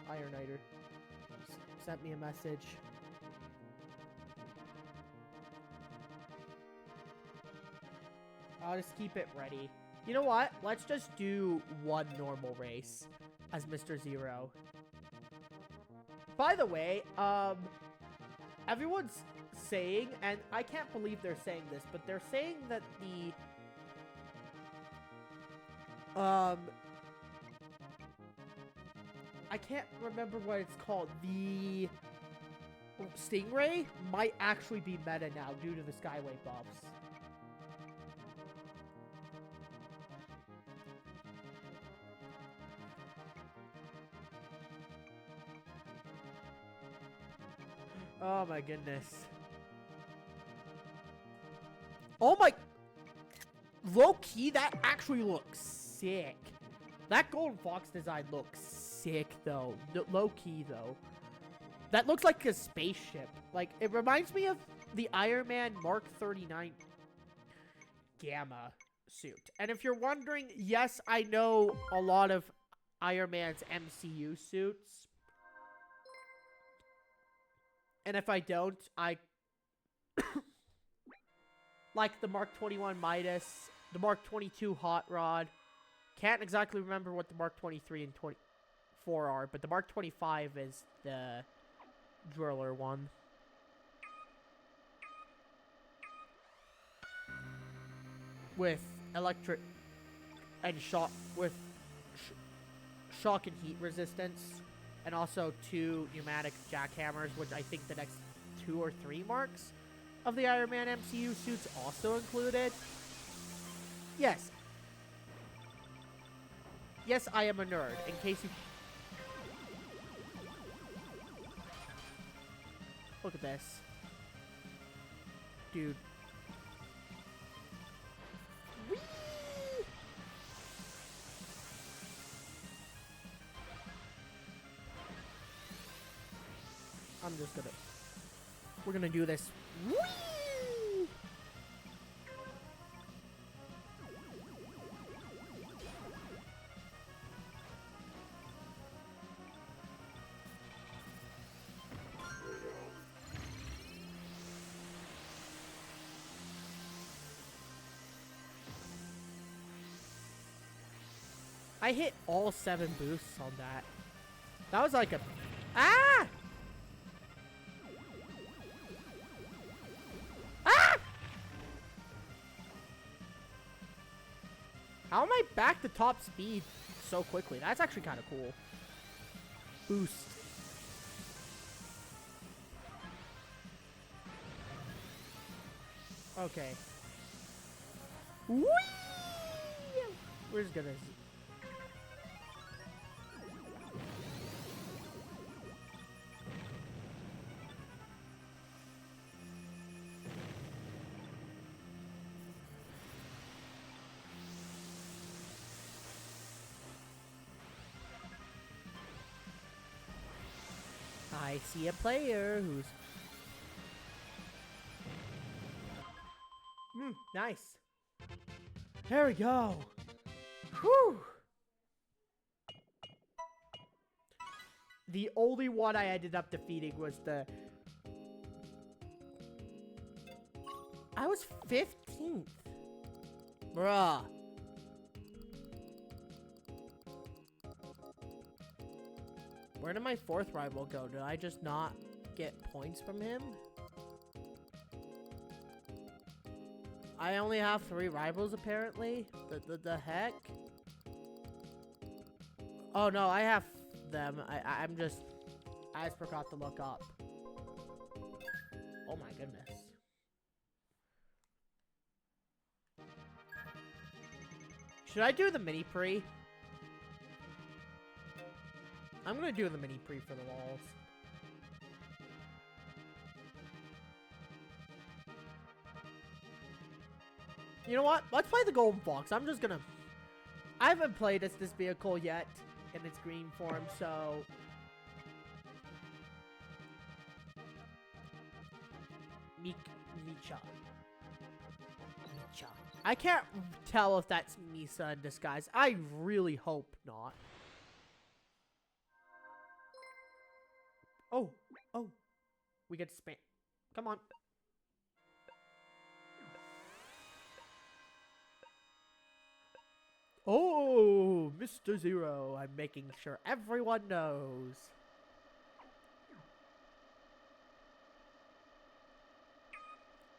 Ironiter sent me a message. I'll just keep it ready. You know what? Let's just do one normal race as Mr. Zero. By the way, everyone's saying, and I can't believe they're saying this, but they're saying that the I can't remember what it's called. The Stingray might actually be meta now due to the Skyway buffs. Oh my goodness. Oh my... Low-key, that actually looks sick. That Golden Fox design looks sick, though. Low-key, though. That looks like a spaceship. Like, it reminds me of the Iron Man Mark 39 Gamma suit. And if you're wondering, yes, I know a lot of Iron Man's MCU suits. And if I don't, I... like the Mark 21 Midas, the Mark 22 Hot Rod. Can't exactly remember what the Mark 23 and 24 are, but the Mark 25 is the driller one. With electric and shock, with shock and heat resistance. And also 2 pneumatic jackhammers, which I think the next 2 or 3 marks of the Iron Man MCU suits also included. Yes. Yes, I am a nerd, in case you... Look at this. Dude. Whee! I'm just gonna... We're gonna do this. Whee! I hit all 7 boosts on that. That was like a... Ah! Ah! How am I back to top speed so quickly? That's actually kind of cool. Boost. Okay. Whee! We're just gonna... I see a player who's... nice. There we go. Whew. The only one I ended up defeating was the... I was 15th. Bruh. Where did my 4th rival go? Did I just not get points from him? I only have 3 rivals, apparently. The heck? Oh, no, I have them. I just forgot to look up. Oh, my goodness. Should I do the mini pre? I'm gonna do the mini pre for the walls. You know what? Let's play the Golden Fox. I'm just gonna... I haven't played as this vehicle yet in its green form, so... Micha. I can't tell if that's Misa in disguise. I really hope not. Oh, oh. We get to spam. Come on. Oh, Mr. Zero. I'm making sure everyone knows.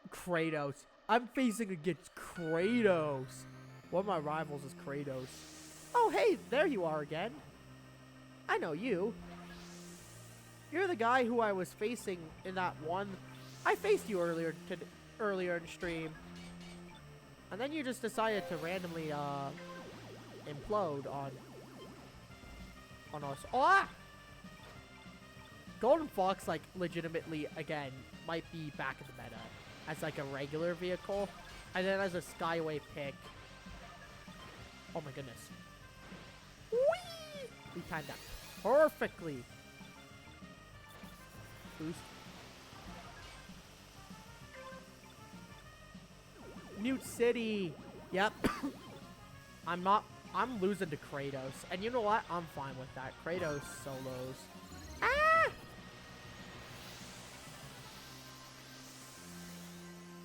Kratos. I'm facing against Kratos. One of my rivals is Kratos. Oh, hey, there you are again. I know you. You're the guy who I was facing in that one. I faced you earlier in stream. And then you just decided to randomly implode on us. Ah! Golden Fox, like, legitimately, again, might be back in the meta as, like, a regular vehicle. And then as a Skyway pick. Oh, my goodness. Whee! We timed that perfectly. Boost. Mute City. Yep. I'm losing to Kratos. And you know what? I'm fine with that. Kratos solos. Ah!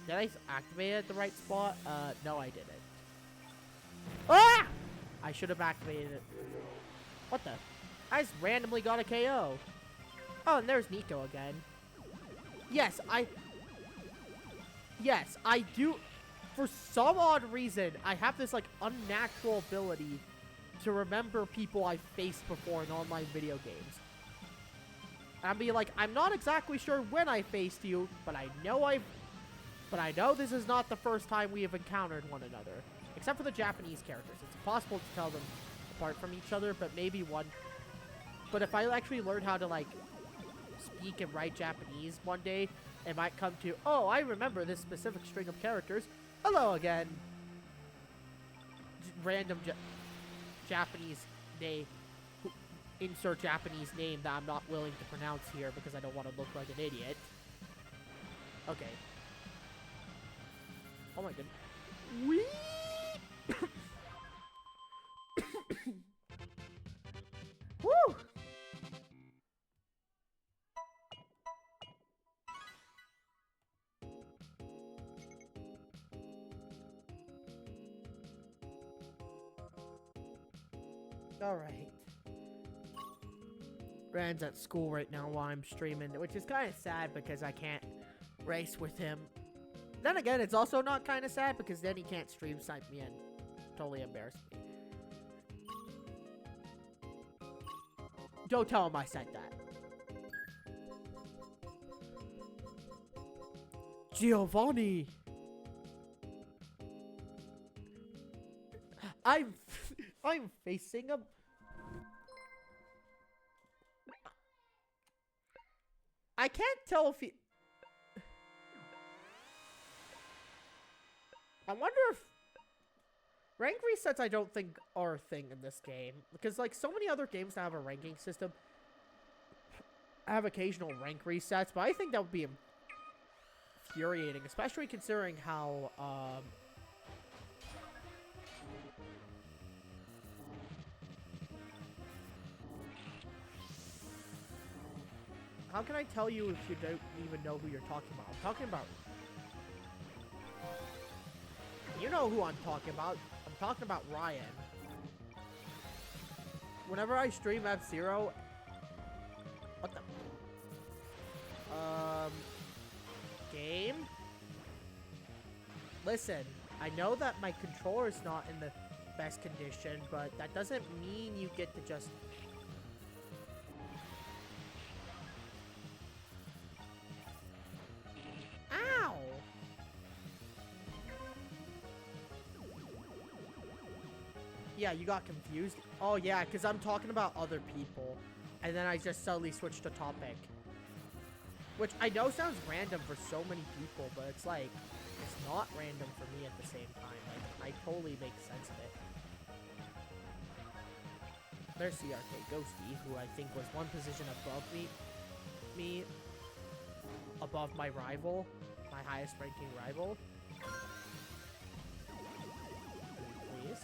Did I activate it at the right spot? No, I didn't. Ah! I should have activated it. What the? I just randomly got a KO. Oh, and there's Nico again. Yes, I do. For some odd reason, I have this, like, unnatural ability to remember people I've faced before in online video games. And I'll be like, I'm not exactly sure when I faced you, but I know this is not the first time we have encountered one another. Except for the Japanese characters. It's impossible to tell them apart from each other, but maybe one. But if I actually learn how to, like, speak and write Japanese one day, it might come to, oh, I remember this specific string of characters. Hello again. Random Japanese name. Insert Japanese name that I'm not willing to pronounce here because I don't want to look like an idiot. Okay. Oh my goodness. Whee! Woo! Alright. Rand's at school right now while I'm streaming, which is kind of sad because I can't race with him. Then again, it's also not kind of sad because then he can't stream snipe me and totally embarrass me. Don't tell him I said that. Giovanni! I'm I'm facing a. I can't tell if he. I wonder if rank resets I don't think are a thing in this game, because like so many other games that have a ranking system have occasional rank resets, but I think that would be infuriating, especially considering how can I tell you if you don't even know who you're talking about? I'm talking about... You know who I'm talking about. I'm talking about Ryan. Whenever I stream F-Zero... What the... Game? Listen, I know that my controller is not in the best condition, but that doesn't mean you get to just... Ow! Yeah, you got confused? Oh yeah, because I'm talking about other people. And then I just suddenly switched the topic. Which I know sounds random for so many people, but it's like, it's not random for me at the same time. Like, I totally make sense of it. There's CRK Ghosty, who I think was one position above me, above my rival, my highest ranking rival. Please.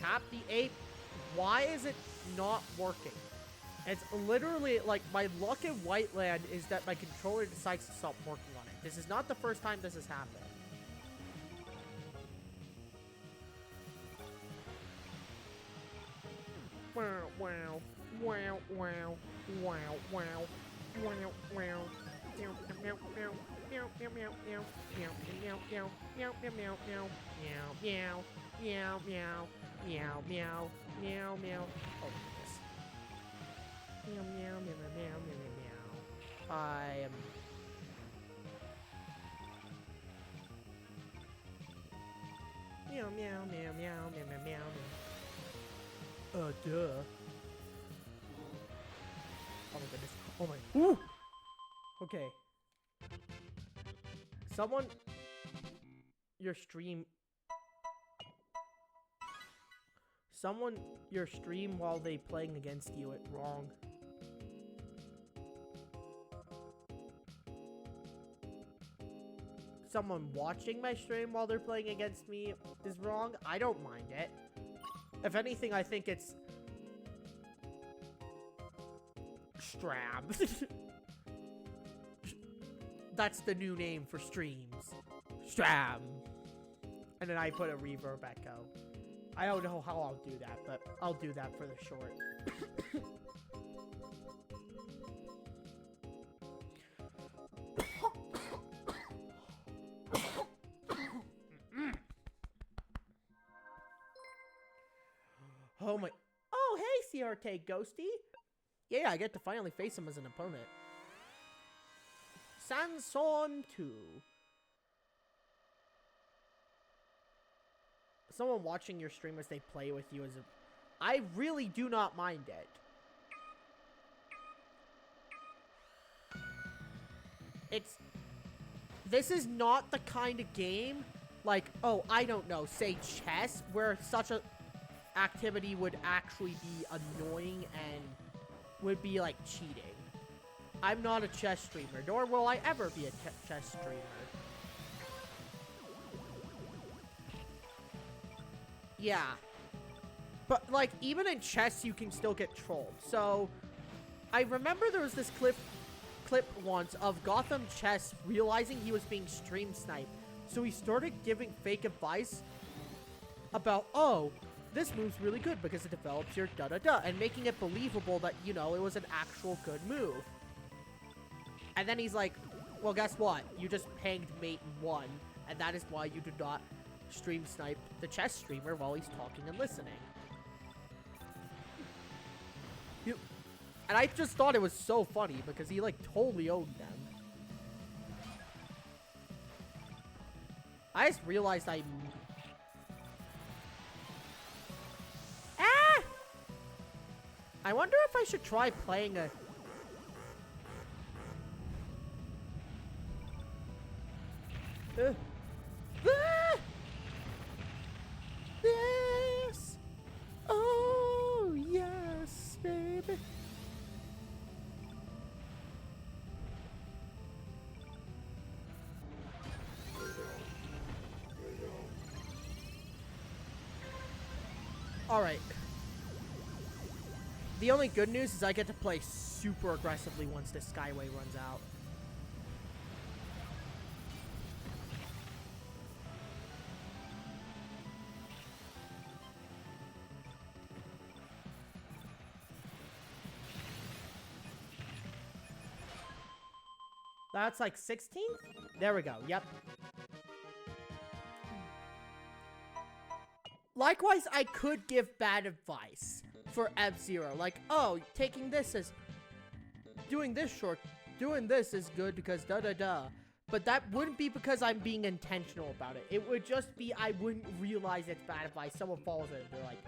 Tap the ape. Why is it not working? It's literally like my luck in Whiteland is that my controller decides to stop working on it. This is not the first time this has happened. Wow, wow, wow, wow, wow, wow, wow, wow. Meow, meow, meow, meow, meow, meow, meow, meow, meow, meow, meow, meow, meow, meow, meow, meow, meow, meow, meow, meow. Oh, goodness. Meow, meow, meow, meow, meow, meow, meow. I am... Meow, meow, meow, meow, meow, meow, meow. Duh. Oh my goodness. Oh my... Ooh! Okay. Someone... Your stream... Someone... Your stream while they playing against you it wrong. Someone watching my stream while they're playing against me is wrong. I don't mind it. If anything, I think it's... Strab. That's the new name for streams. Strab. And then I put a reverb echo. I don't know how I'll do that, but I'll do that for the short. Oh my... Oh, hey, CRT Ghosty. Yeah, I get to finally face him as an opponent. Sanson 2. Someone watching your stream as they play with you is a... I really do not mind it. It's... This is not the kind of game, like, oh, I don't know, say chess, where such a activity would actually be annoying and would be, like, cheating. I'm not a chess streamer, nor will I ever be a chess streamer. Yeah. But, like, even in chess, you can still get trolled. So, I remember there was this clip once of Gotham Chess realizing he was being stream sniped. So he started giving fake advice about, oh, this move's really good because it develops your da-da-da, and making it believable that, you know, it was an actual good move. And then he's like, well, guess what? You just panged mate and won, and that is why you do not stream snipe the chess streamer while he's talking and listening. And I just thought it was so funny because he, like, totally owned them. I just realized I wonder if I should try playing a... Yes! Oh, yes, baby. Alright. The only good news is I get to play super aggressively once this Skyway runs out. That's like 16? There we go. Yep. Likewise, I could give bad advice for F-Zero. Like, oh, taking this as... Doing this is good because da-da-da. But that wouldn't be because I'm being intentional about it. It would just be I wouldn't realize it's bad advice. Someone follows it and they're like,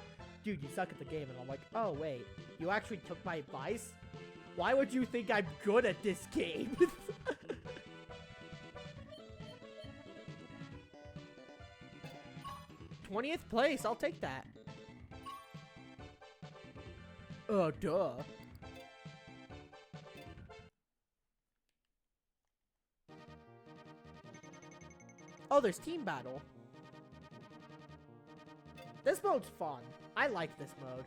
dude, you suck at the game. And I'm like, oh, wait. You actually took my advice? Why would you think I'm good at this game? 20th place, I'll take that. Oh, duh. Oh, there's team battle. This mode's fun. I like this mode.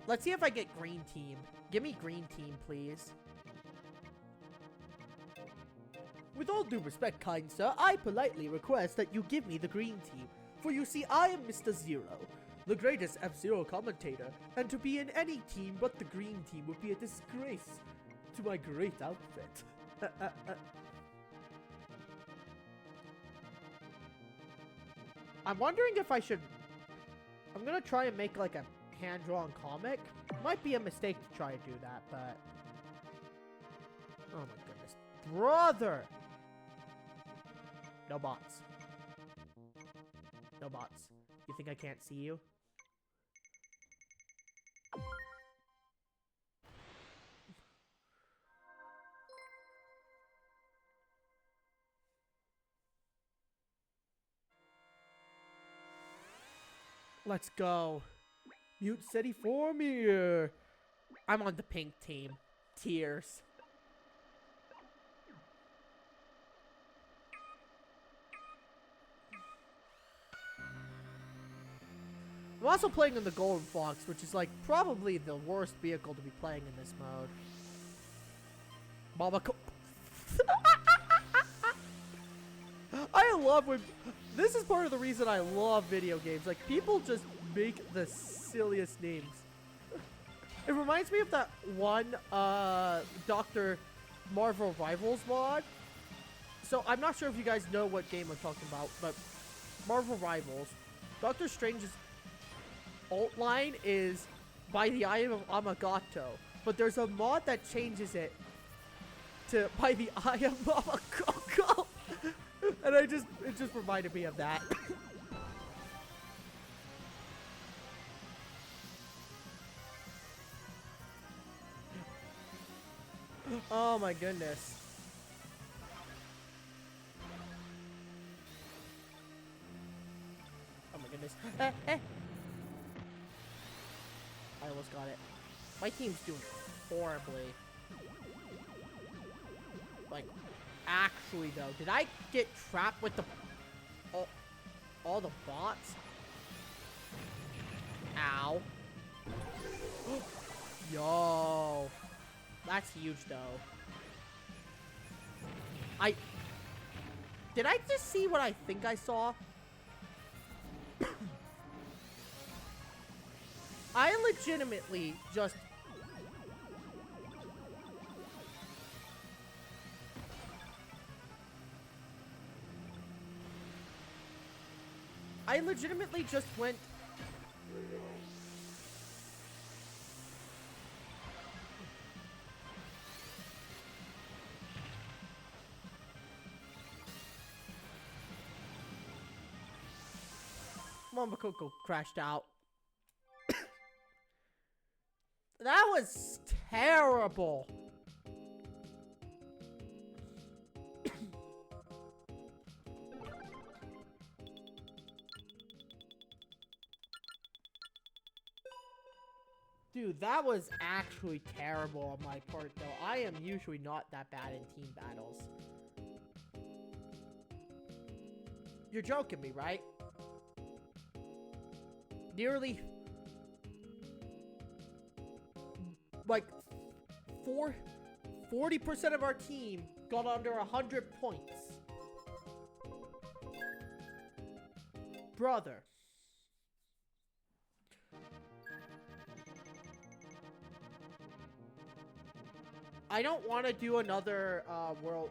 Let's see if I get green team. Give me green team, please. With all due respect, kind sir, I politely request that you give me the green team. For you see, I am Mr. Zero, the greatest F-Zero commentator, and to be in any team but the green team would be a disgrace to my great outfit. I'm wondering if I should... I'm gonna try and make like a hand-drawn comic. Might be a mistake to try to do that, but... Oh my goodness. Brother! No bots. No bots. You think I can't see you? Let's go. Mute City for me. I'm on the pink team. Tears. I'm also playing in the Golden Fox, which is like probably the worst vehicle to be playing in this mode. Mama I love when... This is part of the reason I love video games. Like, people just make the silliest names. It reminds me of that one, Dr. Marvel Rivals mod. So, I'm not sure if you guys know what game I'm talking about, but Marvel Rivals. Doctor Strange's alt line is by the eye of Amagato. But there's a mod that changes it to by the eye of Amagato. And it just reminded me of that. Oh my goodness. Oh my goodness. I almost got it. My team's doing horribly. Like, actually though, did I get trapped with the all the bots? Ow. Yo. That's huge though. Did I just see what I think I saw? I legitimately just... went... Mama Coco crashed out. was terrible. Dude, that was actually terrible on my part, though. I am usually not that bad in team battles. You're joking me, right? Nearly... like... 40% of our team got under 100 points. Brother. I don't want to do another world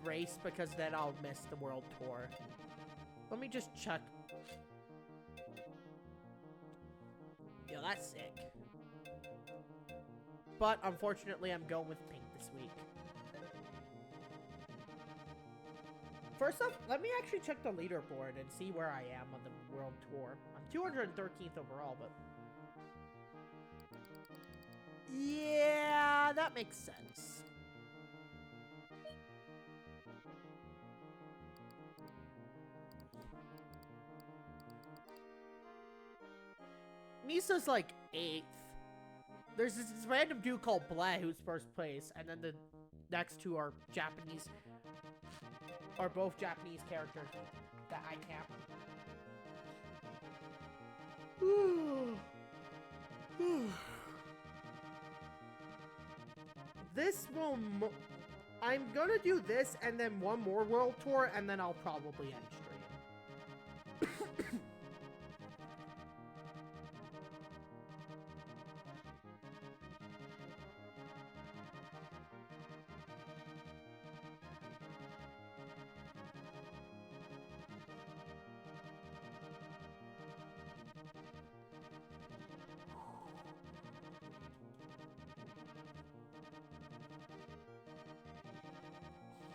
race because then I'll miss the world tour. Let me just check. Yeah, that's sick. But unfortunately, I'm going with pink this week. First up, let me actually check the leaderboard and see where I am on the world tour. I'm 213th overall, but... yeah, that makes sense. Misa's like 8th. There's this random dude called Bleh who's first place, and then the next two are Japanese, are both Japanese characters that I can't. This will... I'm gonna do this and then one more world tour, and then I'll probably end stream.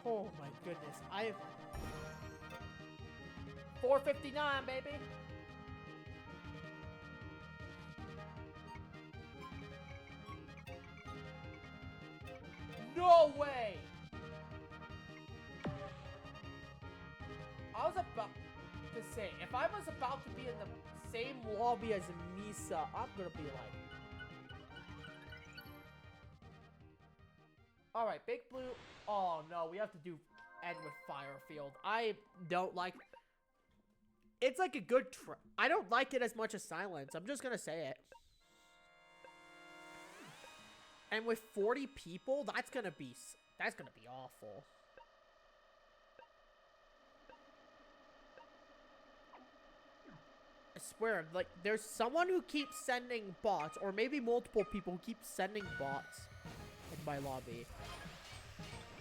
Oh my goodness, I have 459, baby. No way. I was about to say, if I was about to be in the same lobby as Misa, I'm gonna be like, all right, Big Blue. Oh no, we have to do end with Firefield. I don't like. It's like a good. I don't like it as much as Silence. I'm just gonna say it. And with 40 people, that's gonna be awful. I swear, like, there's someone who keeps sending bots, or maybe multiple people who keep sending bots in my lobby.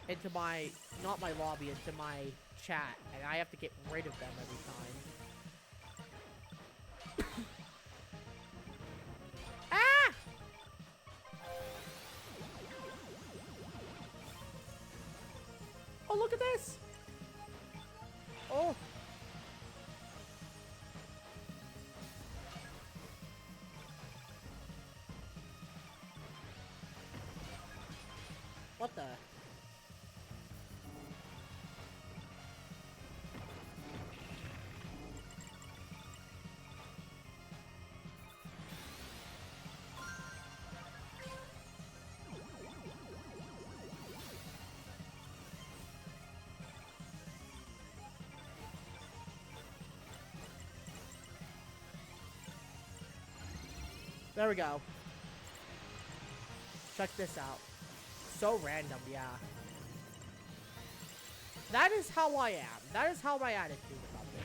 Into my, not my lobby, into my chat, and I have to get rid of them every time. Ah! Oh, look at this! Oh! What the? There we go. Check this out. So random, yeah. That is how I am. That is how my attitude about it.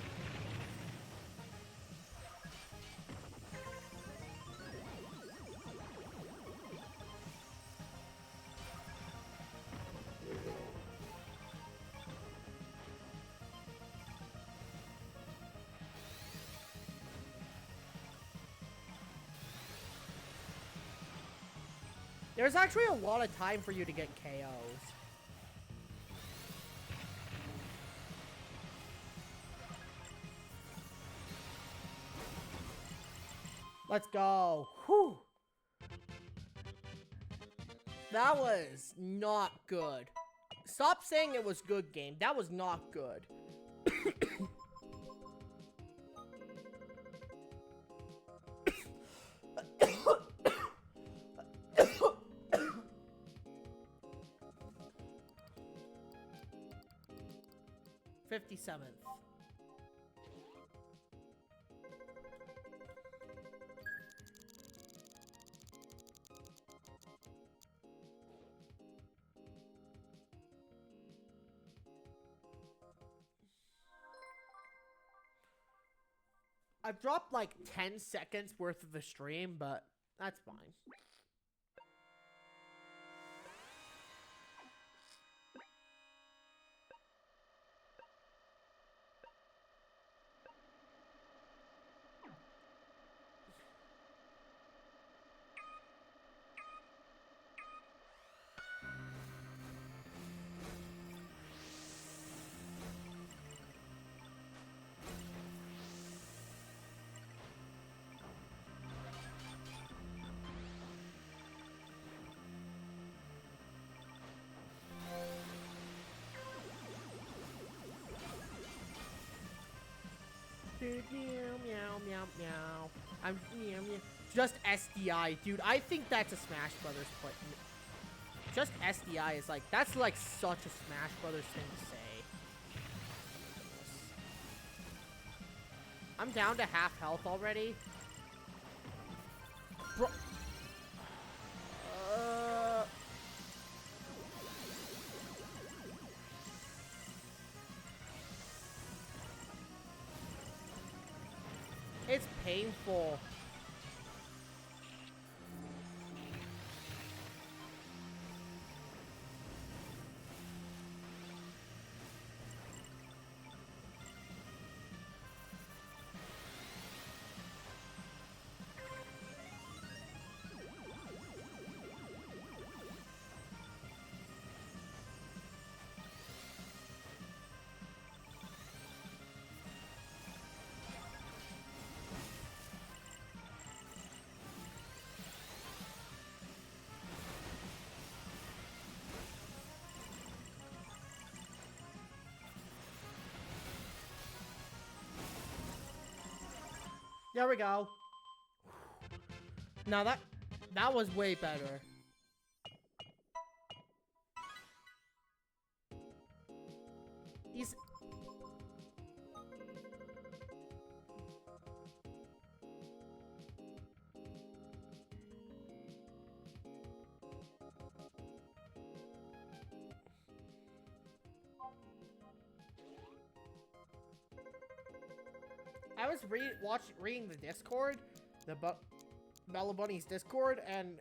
There's actually a lot of time for you to get KOs. Let's go. Whew. That was not good. Stop saying it was good game. That was not good. 57th. I've dropped like 10 seconds worth of the stream, but that's fine. Meow, meow, meow. I'm meow, meow. Just SDI, dude. I think that's a Smash Brothers play. Just SDI is like, that's like such a Smash Brothers thing to say. I'm down to half health already. Bro. It's painful. There we go. Now that was way better. These I was reading the Discord, the Mellow Bunny's Discord, and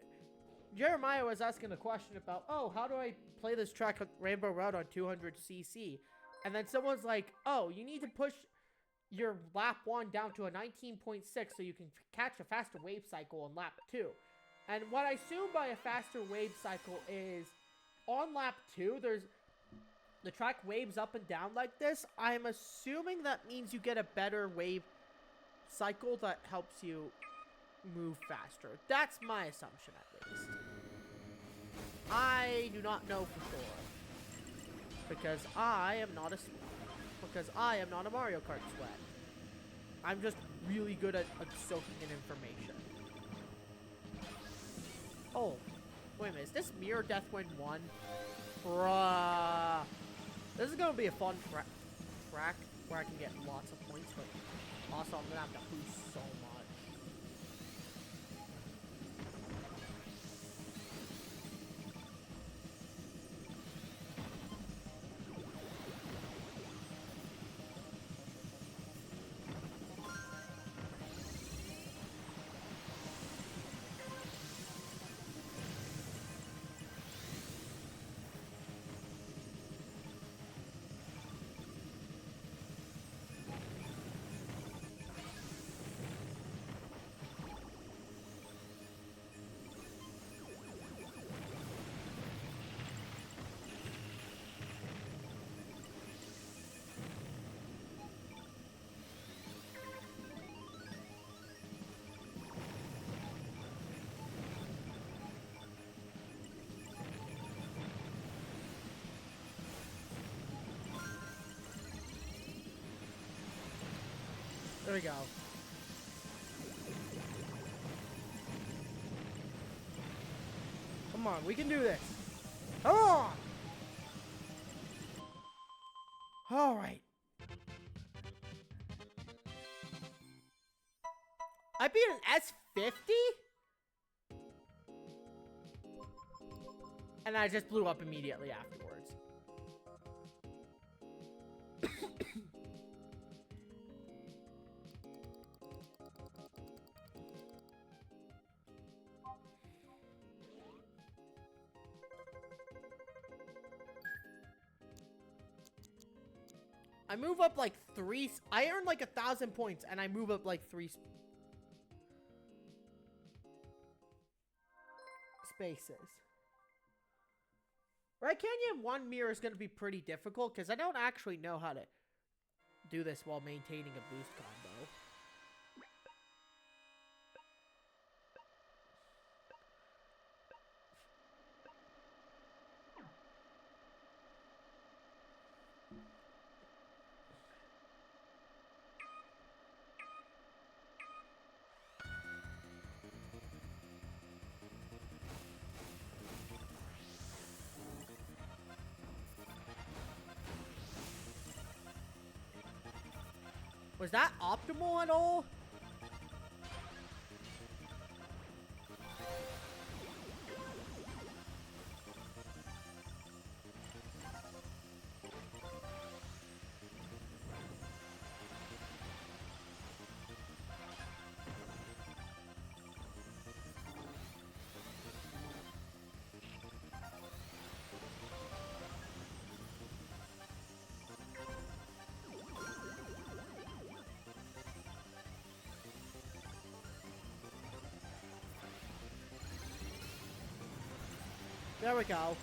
Jeremiah was asking a question about, oh, how do I play this track on Rainbow Road on 200cc? And then someone's like, oh, you need to push your lap 1 down to a 19.6 so you can catch a faster wave cycle on lap 2. And what I assume by a faster wave cycle is, on lap 2, the track waves up and down like this. I'm assuming that means you get a better wave cycle that helps you move faster. That's my assumption, at least. I do not know for sure. Because I am not a Mario Kart sweat. I'm just really good at soaking in information. Oh, wait a minute. Is this Mirror Deathwind 1? Bruh. This is gonna be a fun track where I can get lots of points, but also I'm gonna have to boost so much. There we go. Come on, we can do this. Come on! Alright. I beat an S50? And I just blew up immediately afterwards. I move up like 3. I earned like 1,000 points, and I move up like 3 spaces. Right Canyon 1 mirror is going to be pretty difficult because I don't actually know how to do this while maintaining a boost combo. Was that optimal at all? There we go.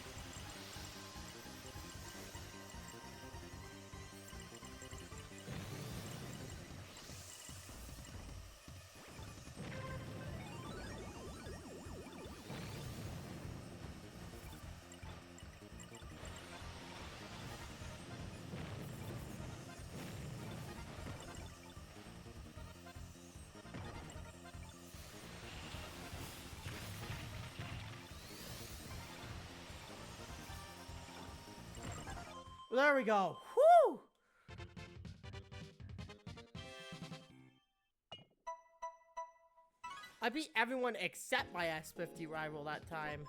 There we go. Whoo! I beat everyone except my S50 rival that time.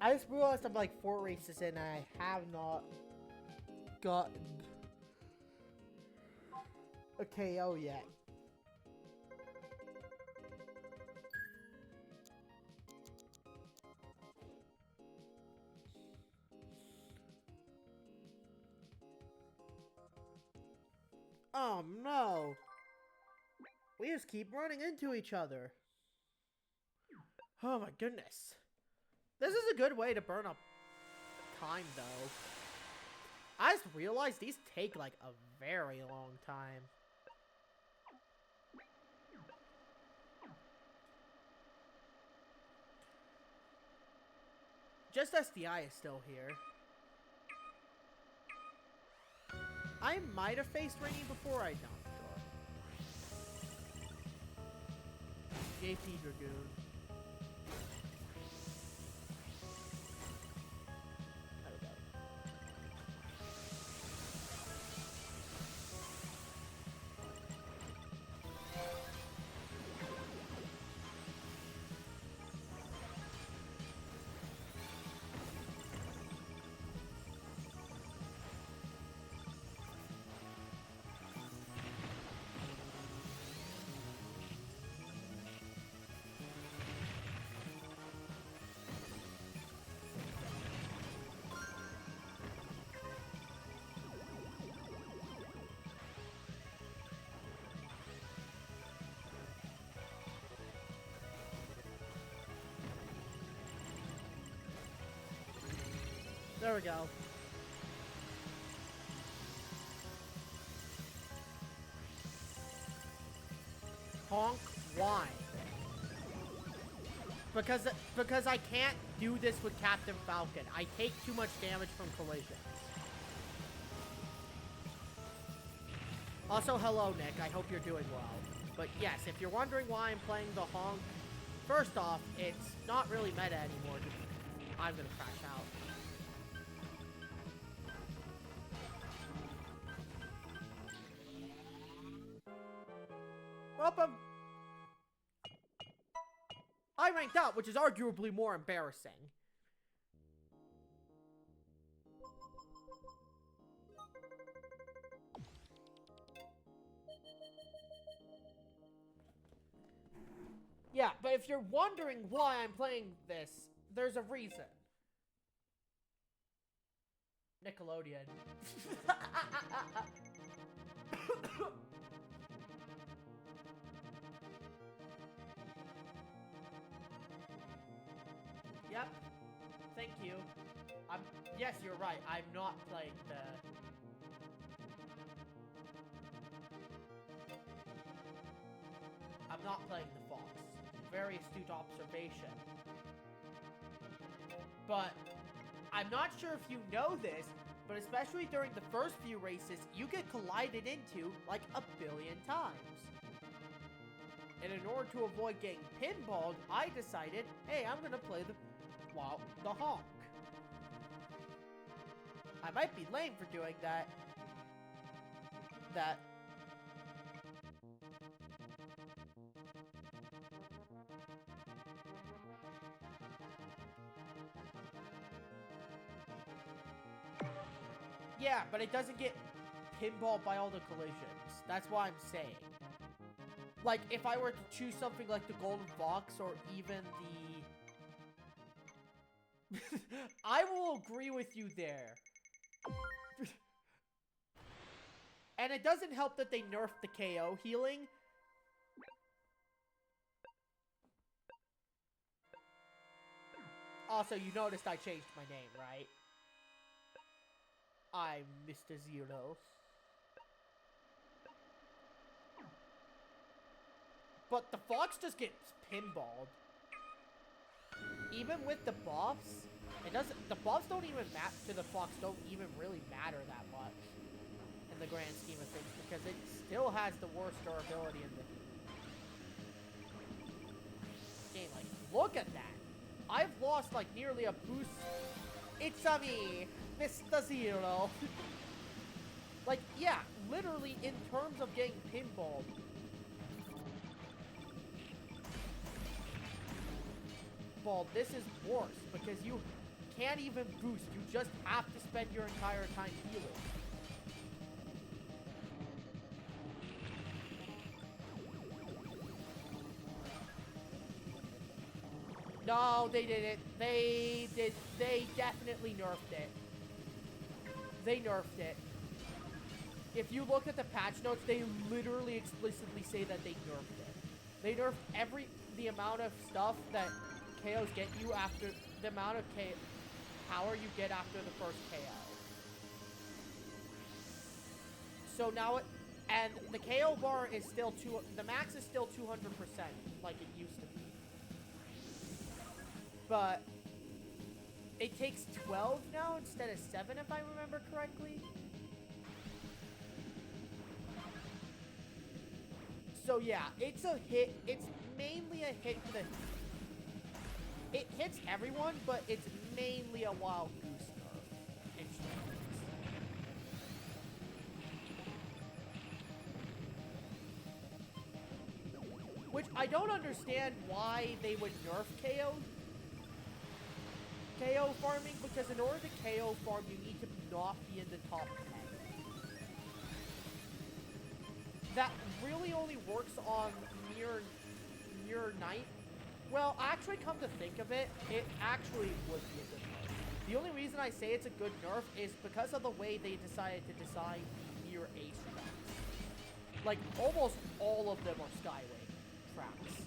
I just realized I'm like 4 races in and I have not gotten a KO yet. Oh no! We just keep running into each other. Oh my goodness. This is a good way to burn up time though. I just realized these take like a very long time. Just SDI is still here. I might have faced Rainy before, I'm not sure. JP Dragoon. There we go. There we go. Honk, why? Because I can't do this with Captain Falcon. I take too much damage from collisions. Also, hello, Nick. I hope you're doing well. But yes, if you're wondering why I'm playing the Honk, first off, it's not really meta anymore. I'm gonna crash out. Welcome. I ranked up, which is arguably more embarrassing. Yeah, but if you're wondering why I'm playing this, there's a reason. Nickelodeon. Yep. Thank you. Yes, you're right. I'm not playing the... I'm not playing the Fox. Very astute observation. But I'm not sure if you know this, but especially during the first few races, you get collided into like a billion times. And in order to avoid getting pinballed, I decided, hey, I'm gonna play the Honk. I might be lame for doing that. Yeah, but it doesn't get pinballed by all the collisions. That's why I'm saying. Like, if I were to choose something like the Golden Fox or even the... I will agree with you there. And it doesn't help that they nerfed the KO healing. Also, you noticed I changed my name, right? I'm Mr. Zero. But the Fox just gets pinballed. Even with the buffs, it doesn't. The buffs don't even map to the Fox. Don't even really matter that much in the grand scheme of things because it still has the worst durability in the game. Like, look at that! I've lost like nearly a boost. It's a me, Mr. Zero. Like, yeah, literally in terms of getting pinballed. This is worse because you can't even boost. You just have to spend your entire time healing. No, they didn't. They definitely nerfed it. They nerfed it. If you look at the patch notes, they literally explicitly say that they nerfed it. They nerfed the amount of stuff that KOs get you after the amount of power you get after the first KO. So now and the KO bar is still the max is still 200% like it used to be. But it takes 12 now instead of 7 if I remember correctly. So yeah, it's a hit. It's mainly a hit to the... It hits everyone, but it's mainly a wild goose nerf. Which I don't understand why they would nerf KO farming, because in order to KO farm, you need to not be in the top 10. That really only works on Mirror Knight. Well, actually, come to think of it, it actually would be a good nerf. The only reason I say it's a good nerf is because of the way they decided to design Mirror Ace tracks. Like, almost all of them are Skyway tracks.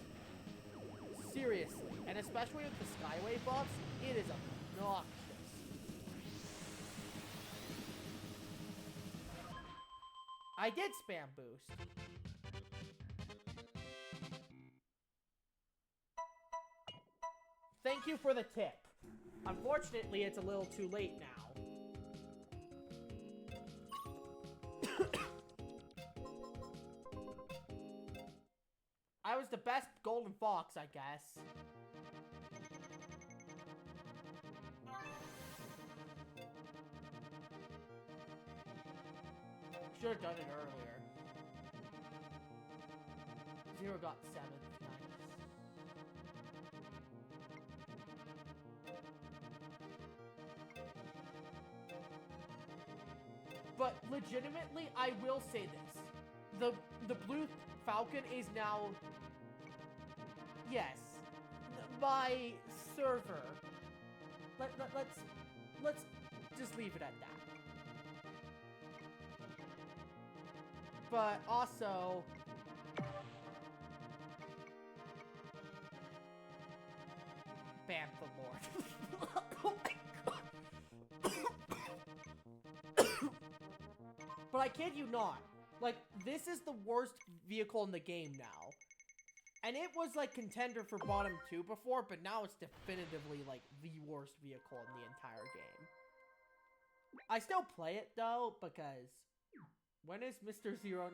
Seriously. And especially with the Skyway buffs, it is obnoxious. I did spam boost. Thank you for the tip. Unfortunately, it's a little too late now. I was the best golden fox, I guess. Should have done it earlier. Zero got 7th. Nice. But legitimately, I will say this. The blue falcon is now... Yes. My server. Let's just leave it at that. But also... Bantha Lord. Oh my god. But I kid you not. Like, this is the worst vehicle in the game now. And it was, like, contender for bottom 2 before, but now it's definitively, like, the worst vehicle in the entire game. I still play it, though, because... When is Mr. 099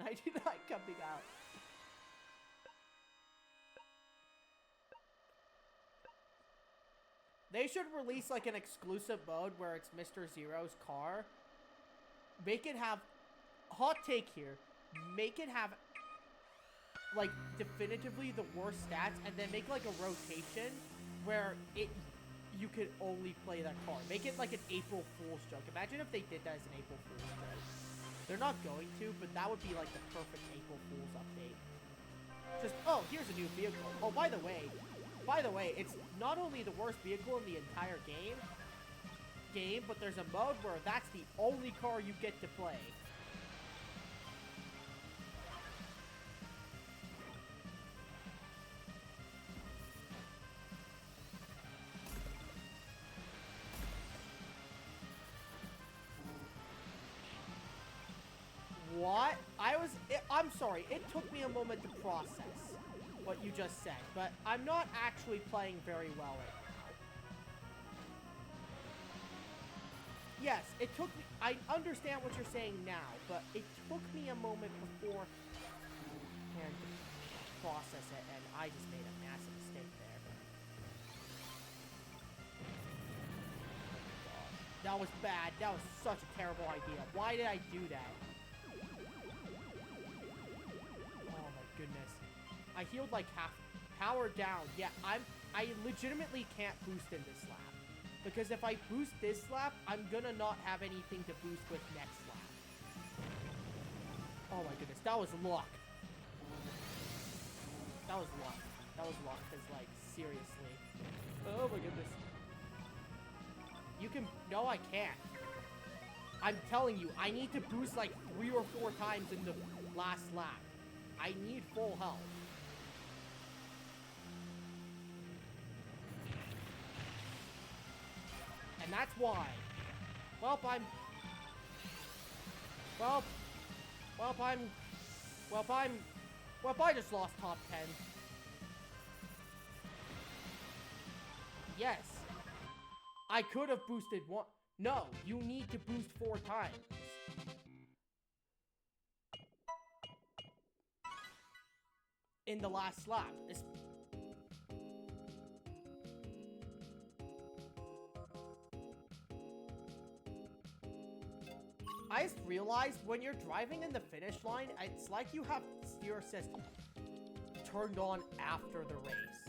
coming out? They should release, like, an exclusive mode where it's Mr. Zero's car. Make it have... Hot take here. Make it have... like, definitively the worst stats, and then make, like, a rotation where you could only play that car. Make it, like, an April Fool's joke. Imagine if they did that as an April Fool's joke. They're not going to, but that would be, like, the perfect April Fool's update. Just, oh, here's a new vehicle. Oh, by the way, it's not only the worst vehicle in the entire game, but there's a mode where that's the only car you get to play. What? I'm sorry, it took me a moment to process what you just said, but I'm not actually playing very well right now. Yes, it took me, I understand what you're saying now, but it took me a moment before and process it, and I just made a massive mistake there. Oh my God. That was bad. That was such a terrible idea. Why did I do that? Goodness. I healed like half. Power down. Yeah, I legitimately can't boost in this lap. Because if I boost this lap, I'm gonna not have anything to boost with next lap. Oh my goodness, that was luck. That was luck. That was luck, because like, seriously. Oh my goodness. You can, no I can't. I'm telling you, I need to boost like 3 or 4 times in the last lap. I need full health. And that's why. Well, I just lost top 10. Yes. I could have boosted 1. No, you need to boost 4 times. In the last lap. I just realized when you're driving in the finish line, it's like you have steer assist turned on after the race.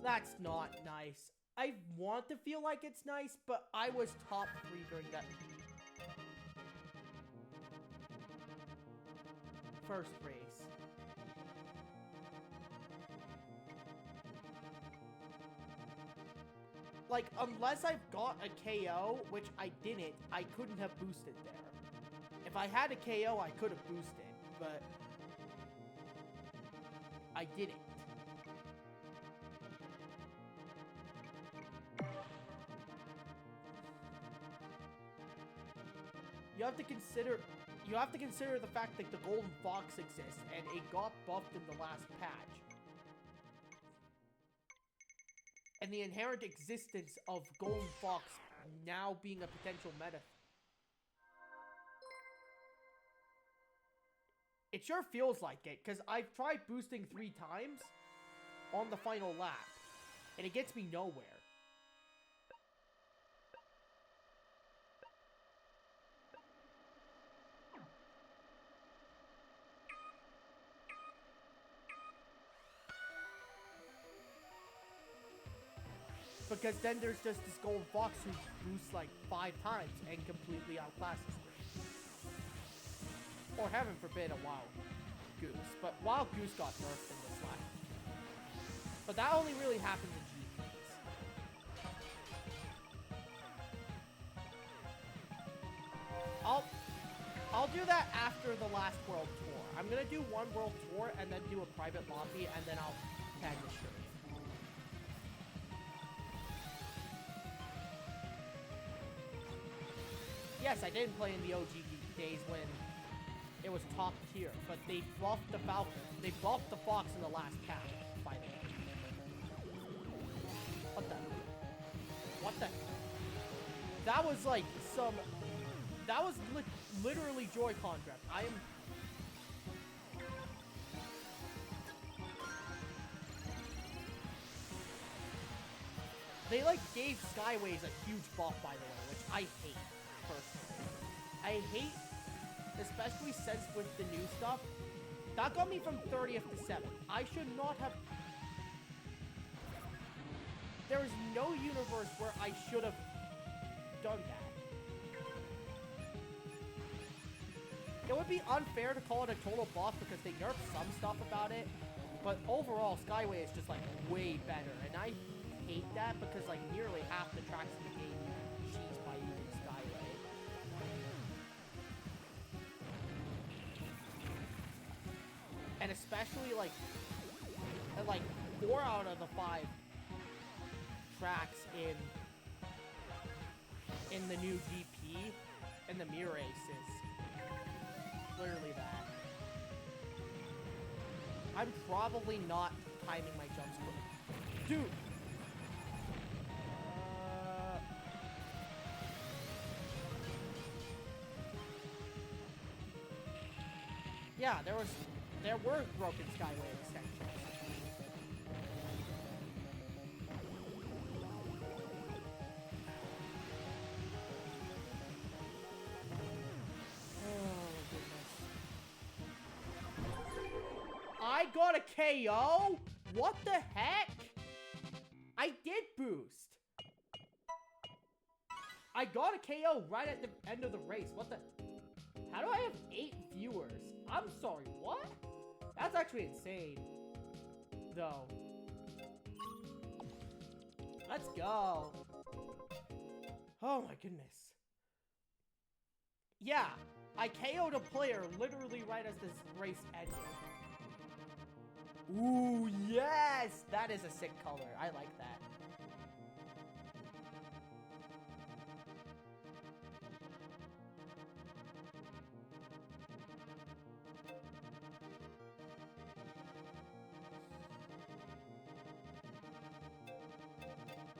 That's not nice. I want to feel like it's nice, but I was top 3 during that first race. Like, unless I've got a KO, which I didn't, I couldn't have boosted there. If I had a KO, I could have boosted, but I didn't. You have to consider the fact that the Golden Fox exists, and it got buffed in the last patch. And and the inherent existence of Golden Fox now being a potential meta. It sure feels like it, because I've tried boosting 3 times on the final lap, and it gets me nowhere. Because then there's just this Golden Fox who boosts like 5 times and completely outclasses me. Or heaven forbid a Wild Goose. But Wild Goose got nerfed in this lap. But that only really happens in GPs. I'll do that after the last World Tour. I'm gonna do one World Tour and then do a private lobby and then I'll tag the stream. Yes, I didn't play in the OG days when it was top tier, but they buffed the Falcon. They buffed the Fox in the last cap, by the way. What the? What the? That was like some... That was literally Joy-Con drift. I am... They like gave Skyways a huge buff, by the way, which I hate. Personally. I hate, especially since with the new stuff, that got me from 30th to 7th. I should not have... There is no universe where I should have done that. It would be unfair to call it a total buff because they nerfed some stuff about it, but overall, Skyway is just like way better, and I hate that because like nearly half the tracks in the game you cheese by using Skyway. And especially like 4 out of the 5 tracks in the new GP and the mirror race is literally that. I'm probably not timing my jumps quick. Dude! Yeah, there were broken Skyway extensions. I got a KO? What the heck? I did boost. I got a KO right at the end of the race. What the? How do I have 8 viewers? I'm sorry, what? That's actually insane. Though. Let's go. Oh my goodness. Yeah, I KO'd a player literally right as this race ended. Ooh, yes! That is a sick color. I like that.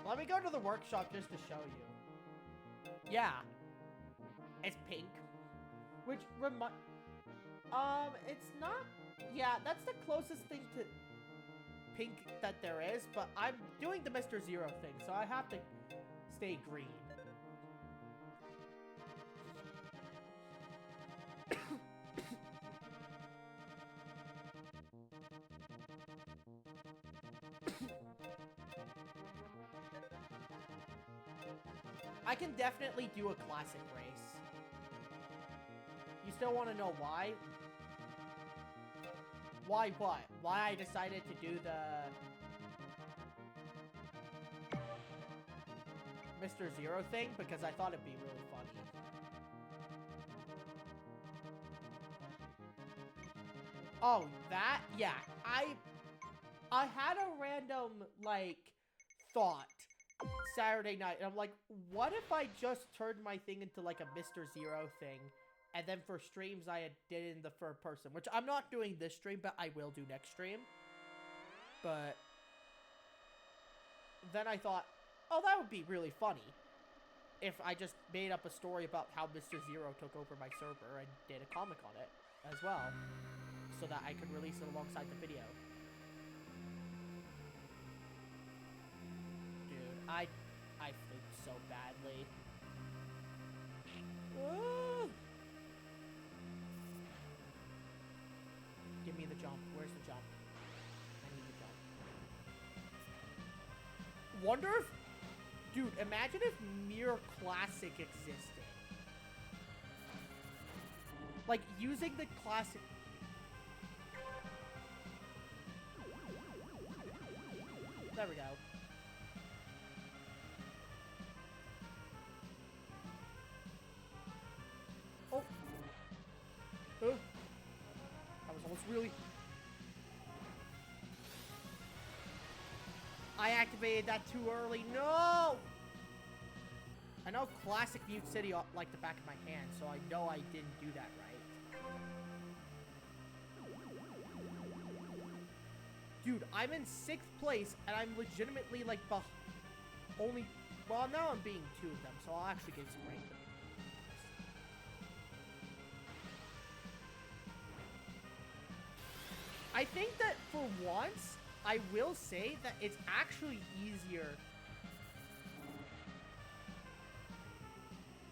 Let me go to the workshop just to show you. Yeah. It's pink. Which it's not... Yeah, that's the closest thing to pink that there is, but I'm doing the Mr. Zero thing, so I have to stay green. I can definitely do a classic race. You still want to know why? Why what? Why I decided to do the Mr. Zero thing? Because I thought it'd be really funny. Oh, that? Yeah. I had a random, like, thought Saturday night, and I'm like, what if I just turned my thing into like a Mr. Zero thing, and then for streams I did it in the third person, which I'm not doing this stream, but I will do next stream. But then I thought, oh, that would be really funny if I just made up a story about how Mr. Zero took over my server and did a comic on it as well, so that I could release it alongside the video. Dude, I fluked so badly. Give me the jump. Where's the jump? I need the jump. Wonder if... Dude, imagine if Mirror Classic existed. Like, using the classic... There we go. Oh. That was almost really... I activated that too early. No! I know Classic Mute City like the back of my hand, so I know I didn't do that right. Dude, I'm in 6th place, and I'm legitimately, like, only... Well, now I'm being 2 of them, so I'll actually get some rank. I think that, for once, I will say that it's actually easier...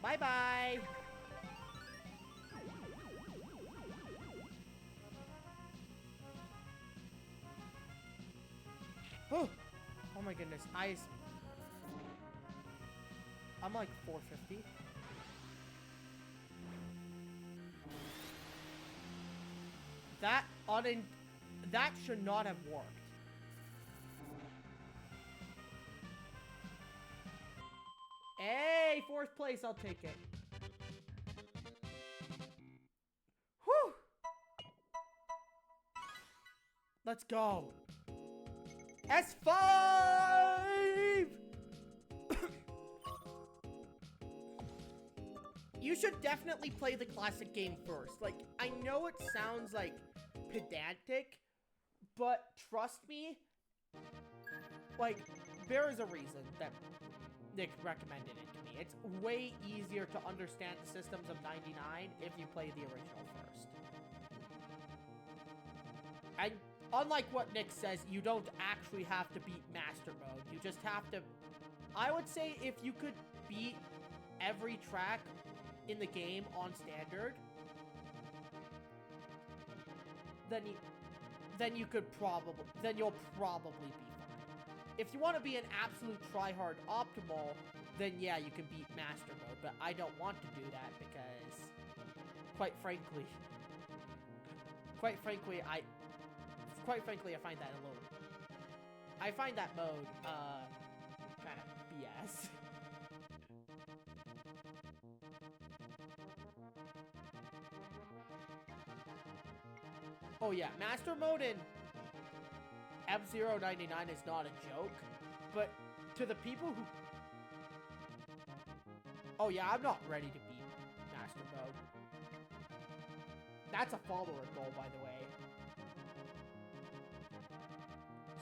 Bye-bye! Oh my goodness, I'm like 450. That should not have worked. Hey, 4th place, I'll take it. Whew! Let's go. S5! You should definitely play the classic game first. Like, I know it sounds, like, pedantic, but trust me, like, there is a reason that Nick recommended it to me. It's way easier to understand the systems of 99 if you play the original first. And unlike what Nick says, you don't actually have to beat Master Mode. You just have to... I would say if you could beat every track in the game on Standard, then you'll probably be fine. If you want to be an absolute tryhard optimal, then yeah, you can beat Master Mode, but I don't want to do that because, quite frankly, I find that mode, kind of BS. Oh yeah, Master Mode in F-Zero 99 is not a joke, but to the people who... Oh yeah, I'm not ready to beat Master Mode. That's a follower goal, by the way.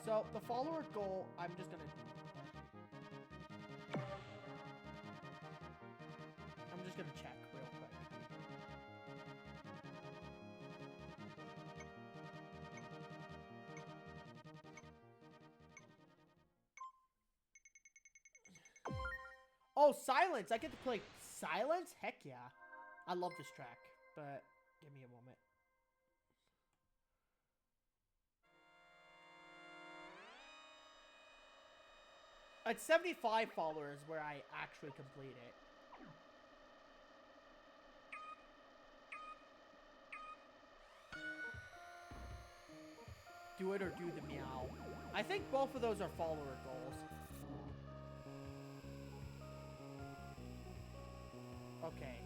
So, the follower goal, I'm just gonna check real quick. Oh, Silence! I get to play Silence? Heck yeah. I love this track, but give me a moment. At 75 followers where I actually complete it. Do it or do the meow. I think both of those are follower goals. Okay.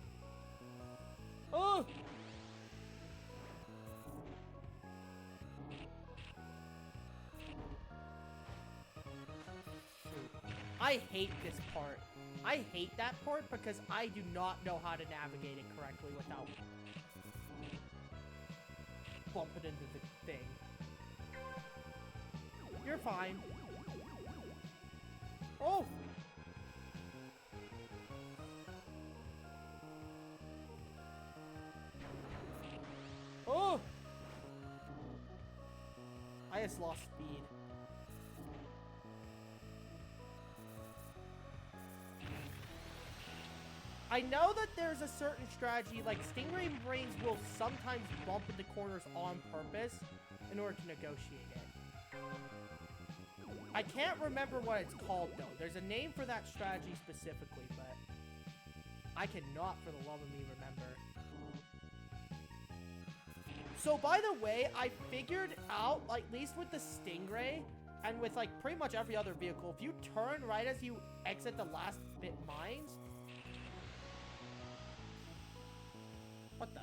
Oh! I hate this part. I hate that part because I do not know how to navigate it correctly without bumping into the thing. You're fine. Oh! Oh! I just lost speed. I know that there's a certain strategy, like Stingray Brains will sometimes bump into corners on purpose in order to negotiate it. I can't remember what it's called, though. There's a name for that strategy specifically, but I cannot for the love of me remember. So, by the way, I figured out, like, at least with the Stingray, and with, like, pretty much every other vehicle, if you turn right as you exit the last bit mines... What the?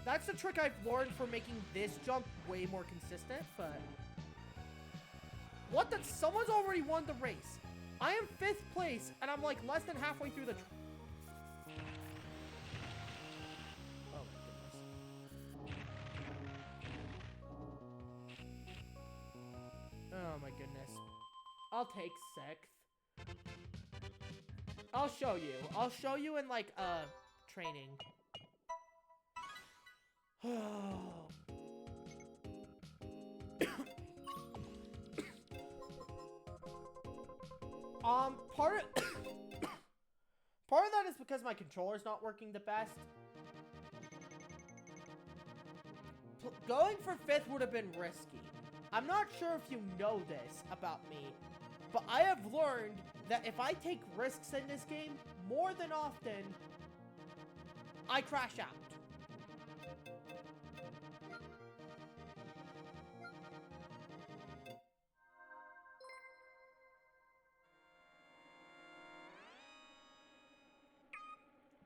That's the trick I've learned for making this jump way more consistent, but... What the? Someone's already won the race. I am 5th place, and I'm like less than halfway through the... Oh my goodness. Oh my goodness. I'll take 6th. I'll show you. I'll show you in like, training. Part of part of that is because my controller's not working the best. Going for 5th would have been risky. I'm not sure if you know this about me, but I have learned that if I take risks in this game, more than often, I crash out.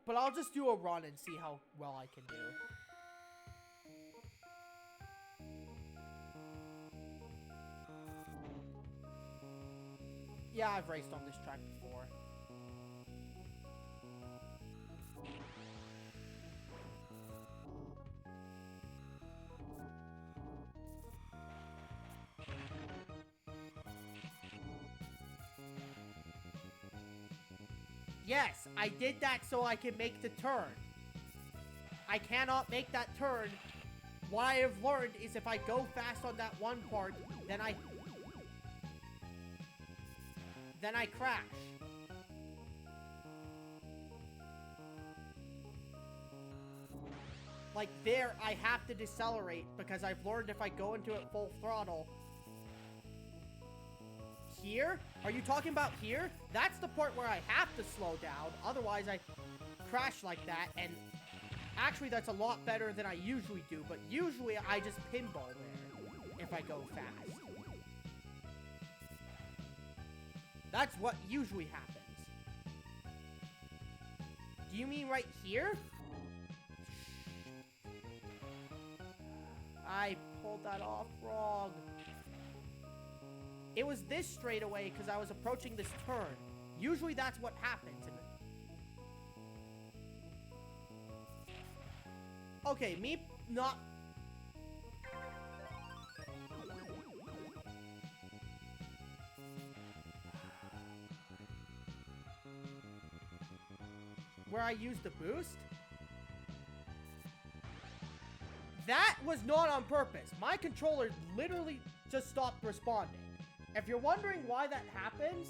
But I'll just do a run and see how well I can do. Yeah, I've raced on this track before. Yes, I did that so I can make the turn. I cannot make that turn. What I have learned is if I go fast on that one part, then I crash. Like there, I have to decelerate because I've learned if I go into it full throttle. Here? Are you talking about here? That's the part where I have to slow down. Otherwise, I crash like that. And actually, that's a lot better than I usually do. But usually, I just pinball there if I go fast. That's what usually happens. Do you mean right here? I pulled that off wrong. It was this straightaway because I was approaching this turn. Usually that's what happens. Okay, me not... Where I used the boost? That was not on purpose. My controller literally just stopped responding. If you're wondering why that happens,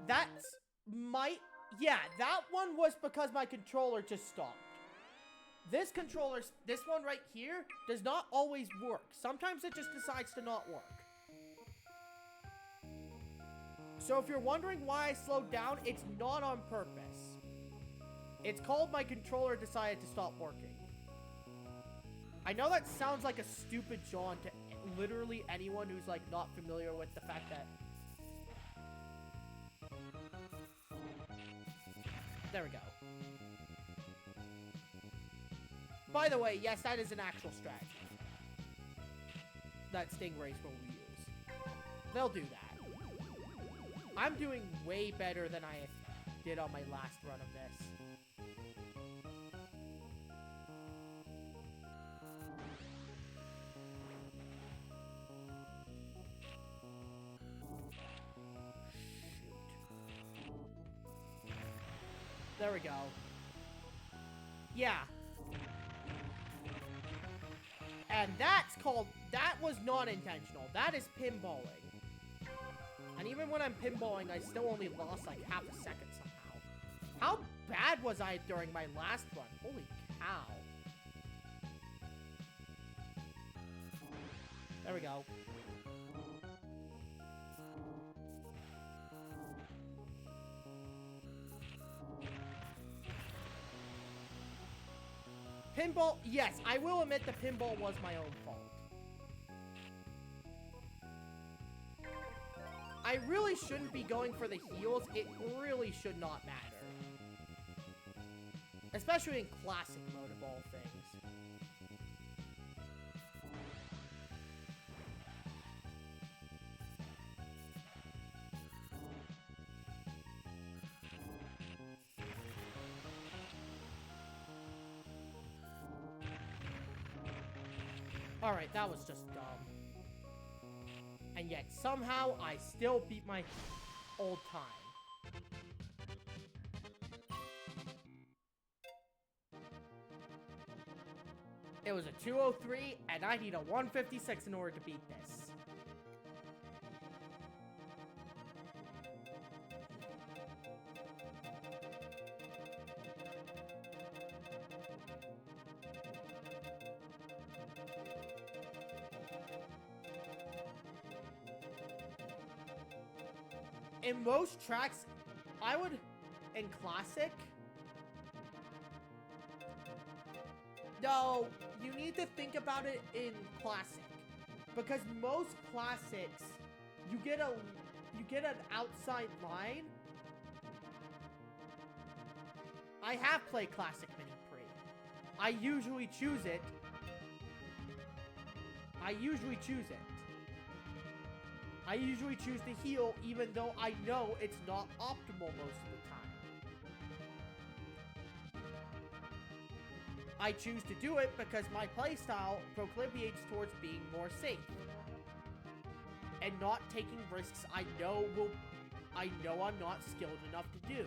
that's might... Yeah, that one was because my controller just stopped. This controller, this one right here, does not always work. Sometimes it just decides to not work. So if you're wondering why I slowed down, it's not on purpose. It's called my controller decided to stop working. I know that sounds like a stupid jaunt to literally anyone who's like not familiar with the fact that... There we go. By the way, yes, that is an actual strategy that Stingrays will use. They'll do that. I'm doing way better than I did on my last run of this. There we go. Yeah. And that's called... That was not intentional. That is pinballing. And even when I'm pinballing, I still only lost like half a second somehow. How bad was I during my last run? Holy cow. There we go. Pinball, yes, I will admit the pinball was my own fault. I really shouldn't be going for the heels. It really should not matter. Especially in classic mode of all things. Alright, that was just dumb. And yet, somehow, I still beat my old time. It was a 203, and I need a 156 in order to beat this. In most tracks, I would, in classic, no, you need to think about it in classic, because most classics, you get an outside line. I have played classic mini pre. I usually choose it. I usually choose the heel, even though I know it's not optimal most of the time. I choose to do it because my playstyle procliviates towards being more safe. And not taking risks I know I'm not skilled enough to do.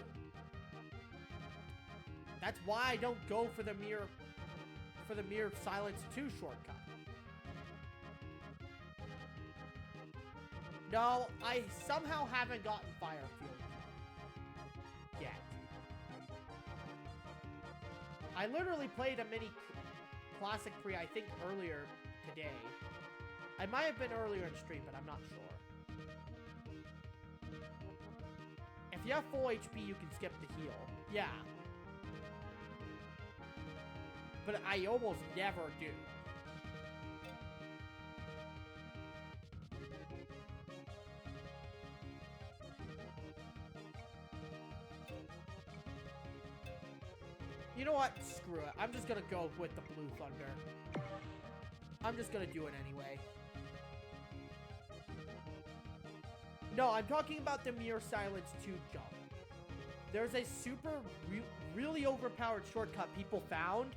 That's why I don't go for the Mirror Silence 2 shortcut. No, I somehow haven't gotten Firefield yet. I literally played a mini classic pre, I think, earlier today. I might have been earlier in stream, but I'm not sure. If you have full HP, you can skip the heal. Yeah. But I almost never do. You know what? Screw it. I'm just gonna go with the Blue Thunder. I'm just gonna do it anyway. No, I'm talking about the Mirror Silence 2 jump. There's a really overpowered shortcut people found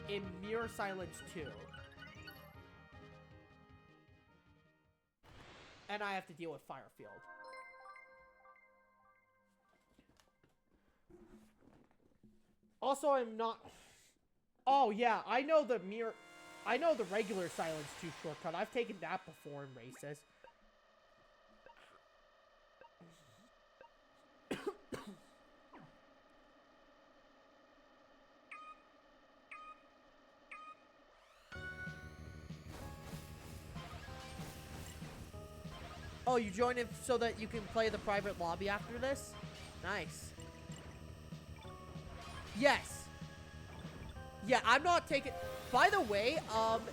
in Mirror Silence 2. And I have to deal with Firefield. Also, I'm not... Oh, yeah, I know the regular Silence 2 shortcut. I've taken that before in races. Oh, you joined it so that you can play the private lobby after this? Nice. Yes. Yeah, I'm not taking... By the way,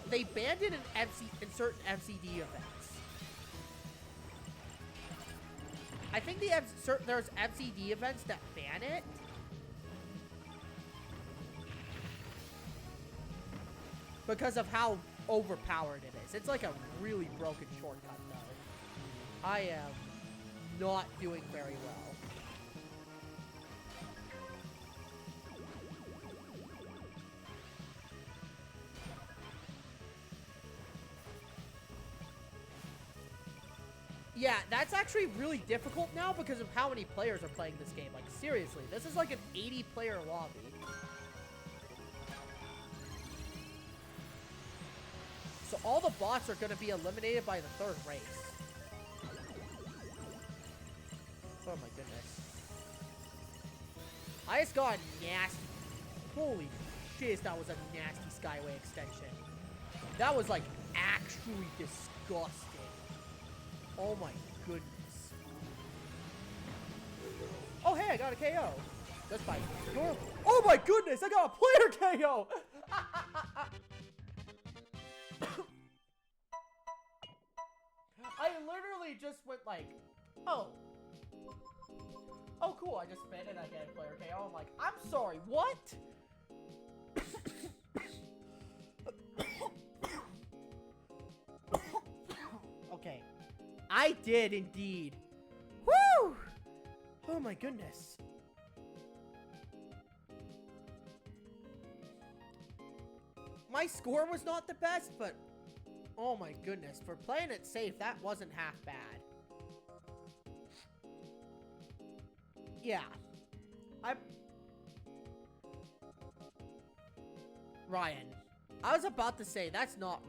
they banned it in certain MCD events. I think there's MCD events that ban it. Because of how overpowered it is. It's like a really broken shortcut, though. I am not doing very well. Yeah, that's actually really difficult now because of how many players are playing this game. Like, seriously, this is like an 80-player lobby. So all the bots are going to be eliminated by the third race. Oh my goodness. I just got a nasty... Holy shit, that was a nasty Skyway extension. That was, like, actually disgusting. Oh my goodness. Oh, hey, I got a KO. Just by... Oh my goodness, I got a player KO! I literally just went like, oh. Oh, cool, I just spin and I get a player KO. I'm like, I'm sorry, what? Okay. I did indeed. Woo! Oh my goodness. My score was not the best, but oh my goodness. For playing it safe, that wasn't half bad. Yeah. Ryan. I was about to say, that's not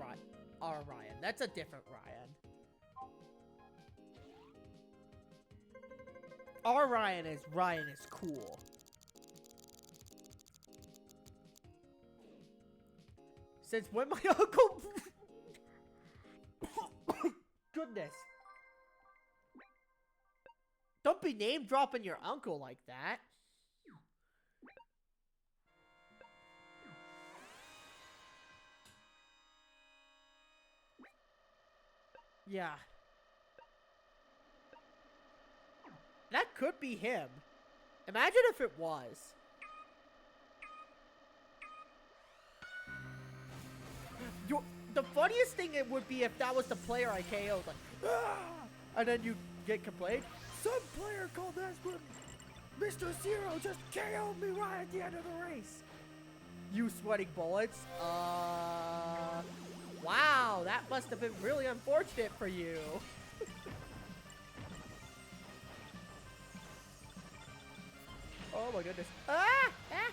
our Ryan. That's a different Ryan. Our Ryan is cool. Since when my uncle... Goodness. Don't be name dropping your uncle like that. Yeah. That could be him. Imagine if it was. The funniest thing it would be if that was the player I KO'd, like, ah! And then you get complained. Some player called us when Mr. Zero just KO'd me right at the end of the race. You sweating bullets? Wow, that must have been really unfortunate for you. Oh my goodness. Ah! Ah!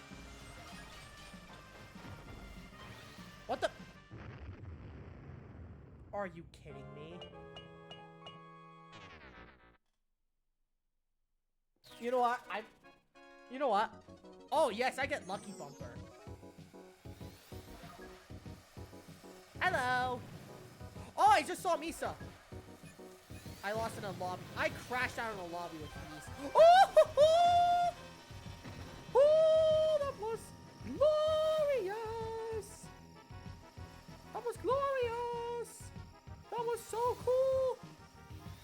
What the? Are you kidding me? You know what? You know what? Oh yes, I get Lucky Bumper. Hello. Oh, I just saw Misa. I lost in a lobby. I crashed out in a lobby with Misa. Oh! Oh, that was glorious. That was glorious. That was so cool.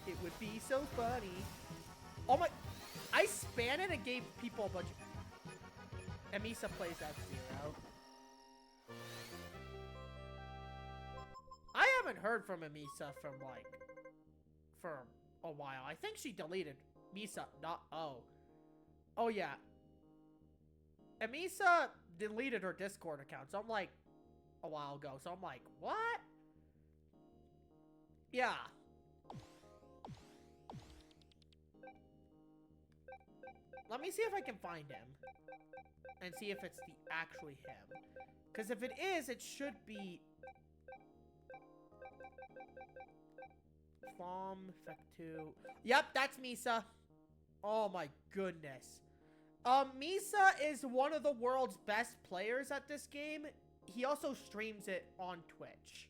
It would be so funny. Oh my. I span it and gave people a bunch of... Amisa plays F-Zero. I haven't heard from Amisa for a while. I think she deleted Misa. Not... Oh. Oh, yeah. Amisa deleted her Discord account. So I'm like... A while ago. So I'm like, what? Yeah. Let me see if I can find him. And see if it's actually him. Because if it is, it should be... Fom, Fectu... Yep, that's Misa. Oh my goodness. Misa is one of the world's best players at this game. He also streams it on Twitch.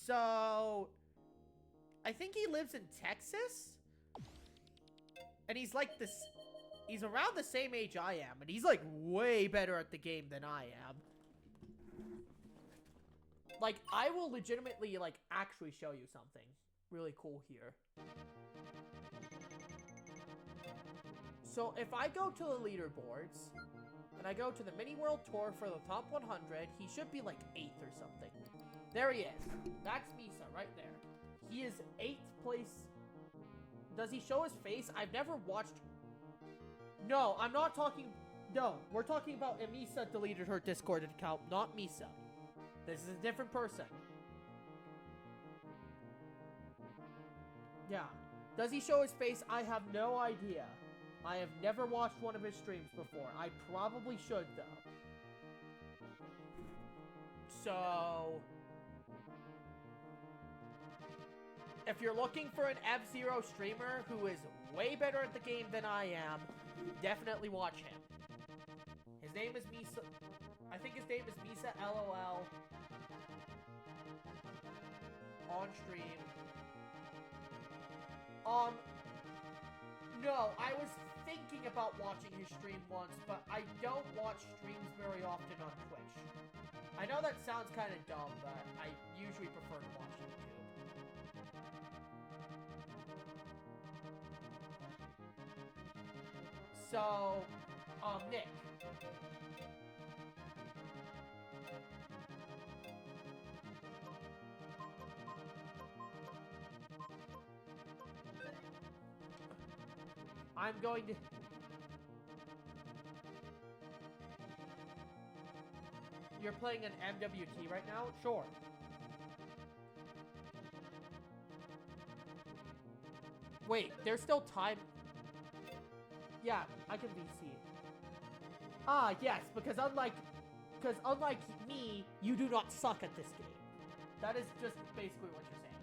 So... I think he lives in Texas? And he's like this... He's around the same age I am. And he's like way better at the game than I am. Like, I will legitimately, like, actually show you something really cool here. So, if I go to the leaderboards, and I go to the mini world tour for the top 100, he should be, like, 8th or something. There he is. That's Misa right there. He is 8th place. Does he show his face? I've never watched... No, I'm not talking... No, we're talking about Emisa deleted her Discord account, not Misa. This is a different person. Yeah. Does he show his face? I have no idea. I have never watched one of his streams before. I probably should, though. So... if you're looking for an F-Zero streamer who is way better at the game than I am, definitely watch him. His name is Misa. I think his name is Misa LOL. On stream. No, I was thinking about watching his stream once, but I don't watch streams very often on Twitch. I know that sounds kind of dumb, but I usually prefer to watch YouTube. So, Nick. I'm going to... You're playing an MWT right now? Sure. Wait, there's still time... Yeah, I can VC. Ah, yes, because unlike me, you do not suck at this game. That is just basically what you're saying.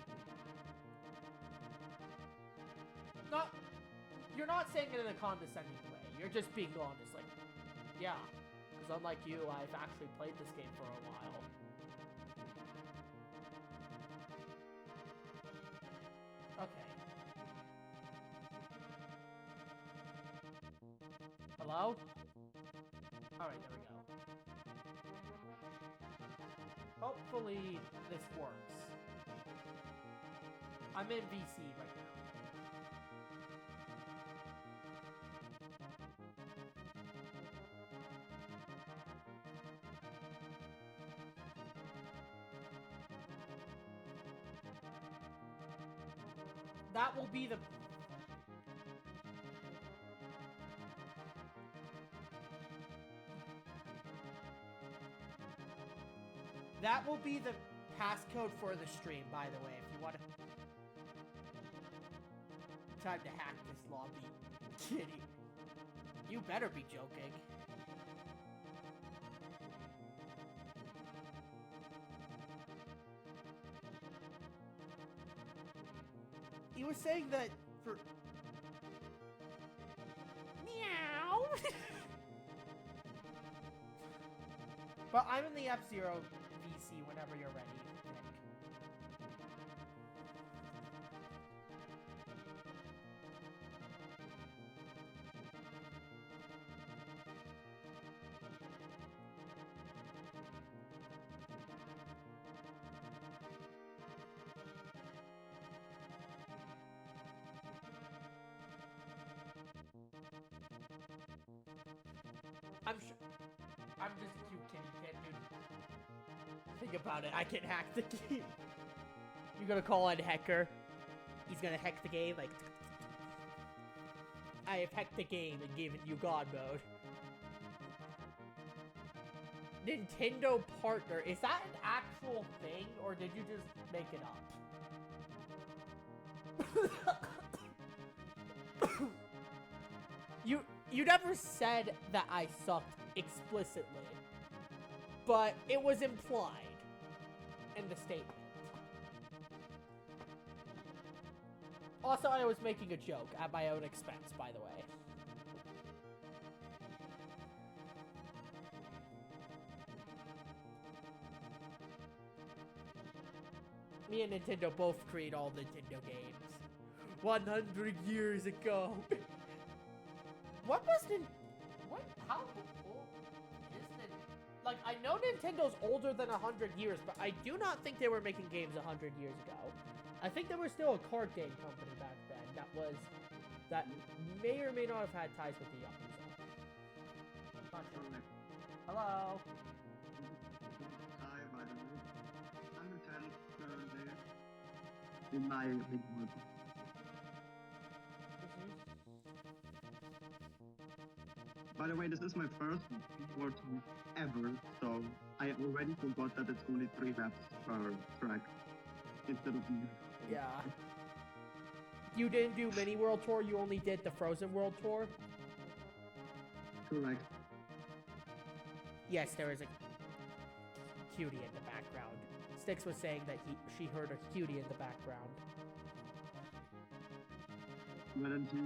You're not saying it in a condescending way. You're just being honest. Like, yeah, because unlike you, I've actually played this game for a while. Okay. Hello? Alright, there we go. Hopefully, this works. I'm in VC right now. That will be the... That will be the passcode for the stream, by the way, if you want to... Time to hack this lobby. Kitty. You better be joking. He was saying that for... Meow! But I'm in the F-Zero VC whenever you're ready, Nick. I'm just a cute kid, you can't do... Think about it, I can hack the game. You're gonna call in Hacker? He's gonna hack the game, like... I have hacked the game and given you God mode. Nintendo partner, is that an actual thing, or did you just make it up? You never said that I sucked explicitly, but it was implied in the statement. Also, I was making a joke at my own expense, by the way. Me and Nintendo both create all Nintendo games. 100 years ago. What was what? How old is it? Like, I know Nintendo's older than 100 years, but I do not think they were making games 100 years ago. I think they were still a card game company back then that may or may not have had ties with the Yakuza. Not sure. Hello. Hi, by the way. I'm Lieutenant there. in my report. By the way, this is my first World Tour ever, so I already forgot that it's only 3 laps per track instead of. Yeah. You didn't do Mini World Tour, you only did the Frozen World Tour? Correct. Yes, there is a cutie in the background. Styx was saying that she heard a cutie in the background. But then she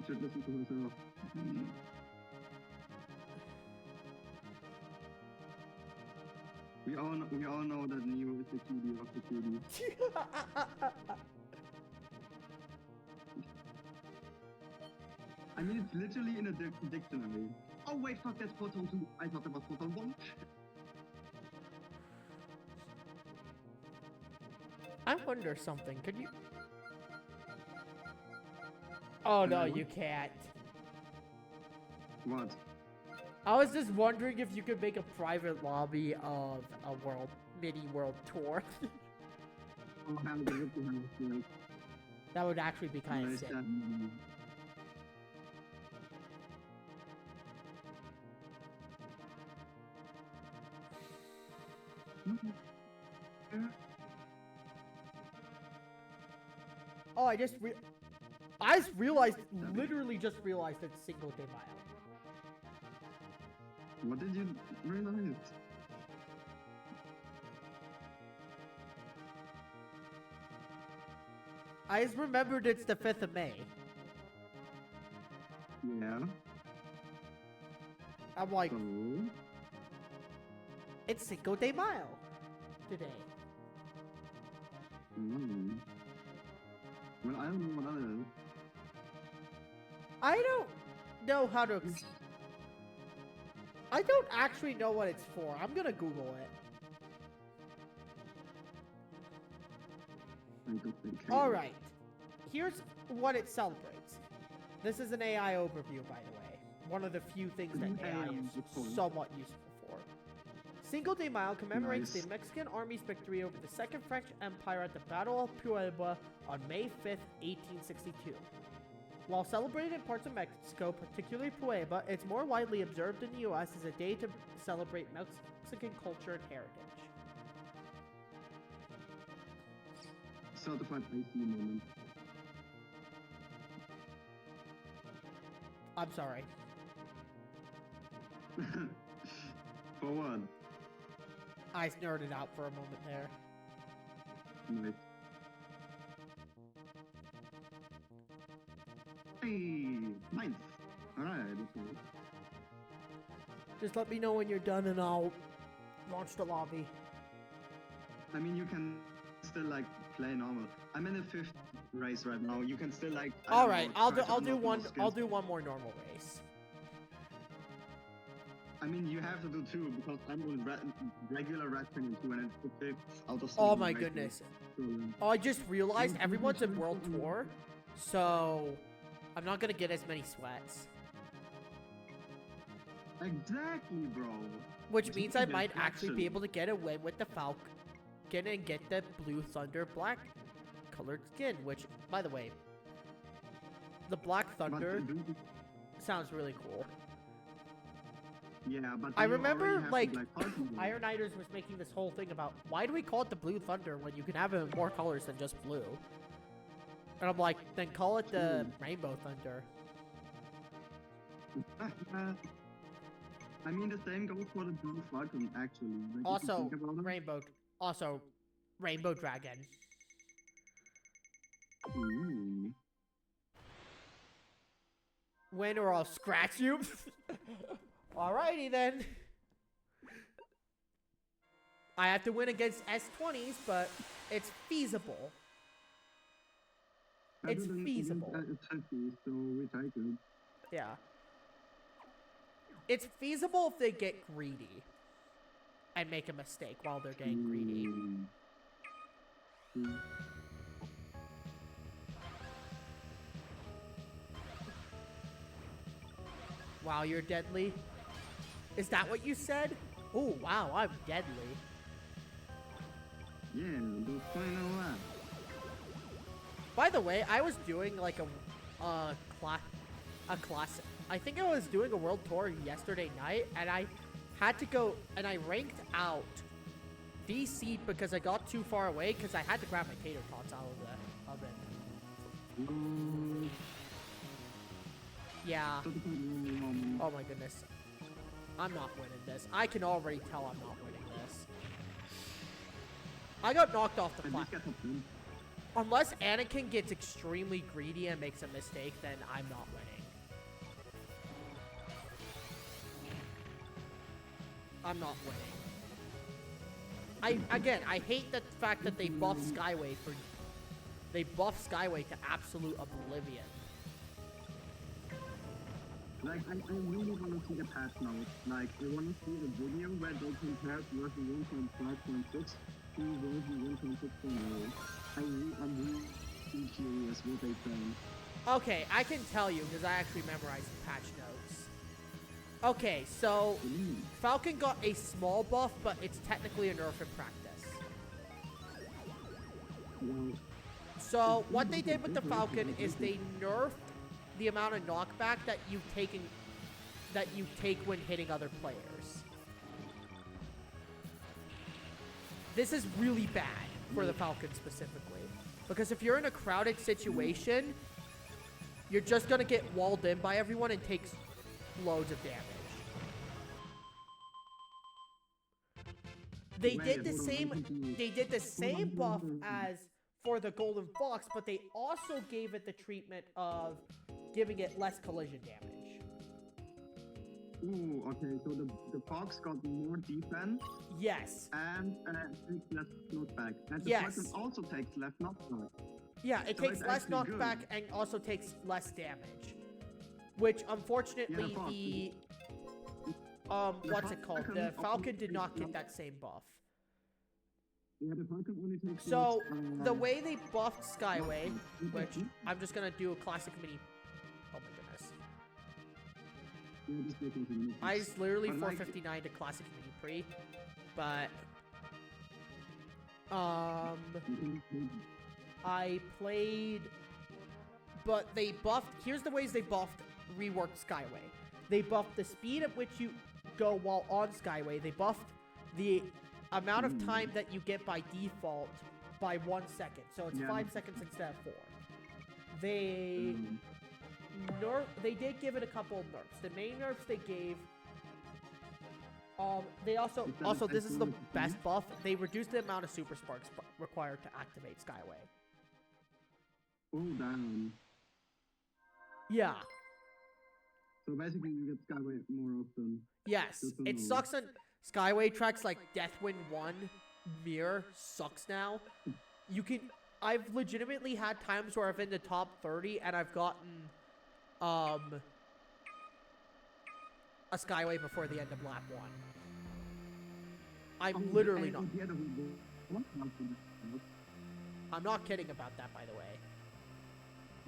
should listen to herself. We all know that Neo is the cutie of the cutie. I mean, it's literally in a dictionary. Oh wait, fuck, that's Photon 2. I thought that was Photon 1. I wonder something. Could you? Oh no, you can't. What? I was just wondering if you could make a private lobby of a mini world tour. Oh, how good to have. That would actually be kind of sick. Oh, I just realized, literally just realized it's Cinco de Mayo. What did you realize? I just remembered it's the 5th of May. Yeah. I'm like, So? it's Cinco de Mayo today. Well, I don't know what that is. I don't know how to. I don't actually know what it's for. I'm gonna Google it. Alright. Here's what it celebrates. This is an AI overview, by the way. One of the few things that AI is somewhat useful for. Cinco de Mayo commemorates the Mexican Army's victory over the Second French Empire at the Battle of Puebla on May 5th, 1862. While celebrated in parts of Mexico, particularly Puebla, it's more widely observed in the U.S. as a day to celebrate Mexican culture and heritage. Certified IC moment. I'm sorry. For what? I nerded out for a moment there. Nice. Hey, nice. Alright, okay. Just let me know when you're done and I'll launch the lobby. I mean, you can still like play normal. I'm in the 5th race right now. You can still like. All right, I'll do one more normal race. I mean, you have to do 2 because I'm on regular red penny 2 and it's the 5th out of 7. Oh my goodness! Oh, I just realized everyone's in World Tour, so I'm not gonna get as many sweats. Exactly, bro. Which means I might actually be able to get away with the Falcon and get the Blue Thunder black colored skin, which, by the way, the Black Thunder sounds really cool. Yeah, but I remember, like, Ironiders was making this whole thing about, why do we call it the Blue Thunder when you can have it in more colors than just blue? And I'm like, then call it the Rainbow Thunder. I mean, the same goes for the Blue Falcon, actually. Like, also, Rainbow Dragon. Ooh. Win or I'll scratch you. Alrighty then. I have to win against S20s, but it's feasible. It's feasible. So we take it. Yeah. It's feasible if they get greedy and make a mistake while they're getting greedy. Wow, you're deadly? Is that what you said? Oh, wow, I'm deadly. Yeah, Yeah, the final lap. By the way, I was doing like a class. I think I was doing a world tour yesterday night, and I had to go and I ranked out VC because I got too far away because I had to grab my tater tots out of the oven. Yeah. Oh my goodness. I'm not winning this. I can already tell I'm not winning this. I got knocked off the platform. Unless Anakin gets extremely greedy and makes a mistake, then I'm not winning. I'm not winning. I hate the fact that they buff Skyway to absolute oblivion. Like, I really want to see the patch notes. Like, I want to see the video where they compare version 1.5.6 to version 1.6.0. I'm really curious what they think. Okay, I can tell you because I actually memorized the patch notes. Okay, so Falcon got a small buff, but it's technically a nerf in practice. Well, So what they did with the Falcon is they nerfed the amount of knockback that you take when hitting other players. This is really bad for the Falcon specifically. Because if you're in a crowded situation, you're just gonna get walled in by everyone and take loads of damage. They did the same buff as for the Golden Fox, but they also gave it the treatment of giving it less collision damage. ooh, okay, so the Fox got more defense. Yes. And takes less knockback. And the Yes. person also takes less knockback. Yeah, it So takes it's less actually knockback good. and also takes less damage. Which, unfortunately, what's it called? The Falcon did not get that same buff. Yeah, the Falcon only takes So, less, the way they buffed Skyway, which I'm just gonna do a classic mini... Oh my goodness. I just literally But, like, 459 to classic mini pre, but I played, but they buffed. Here's the ways they buffed reworked Skyway. They buffed the speed at which you go while on Skyway. They buffed the amount of time that you get by default by 1 second, so it's 5 seconds instead of 4. They they did give it a couple of nerfs. The main nerfs they gave, they also this is the best buff. They reduced the amount of super sparks required to activate Skyway. Oh, damn. Yeah. So basically, you get Skyway more often. Yes. Good to It know. sucks on Skyway tracks like Deathwind 1 Mirror sucks now. I've legitimately had times where I've been in the top 30 and I've gotten a Skyway before the end of lap 1. I'm literally not. I'm not kidding about that, by the way.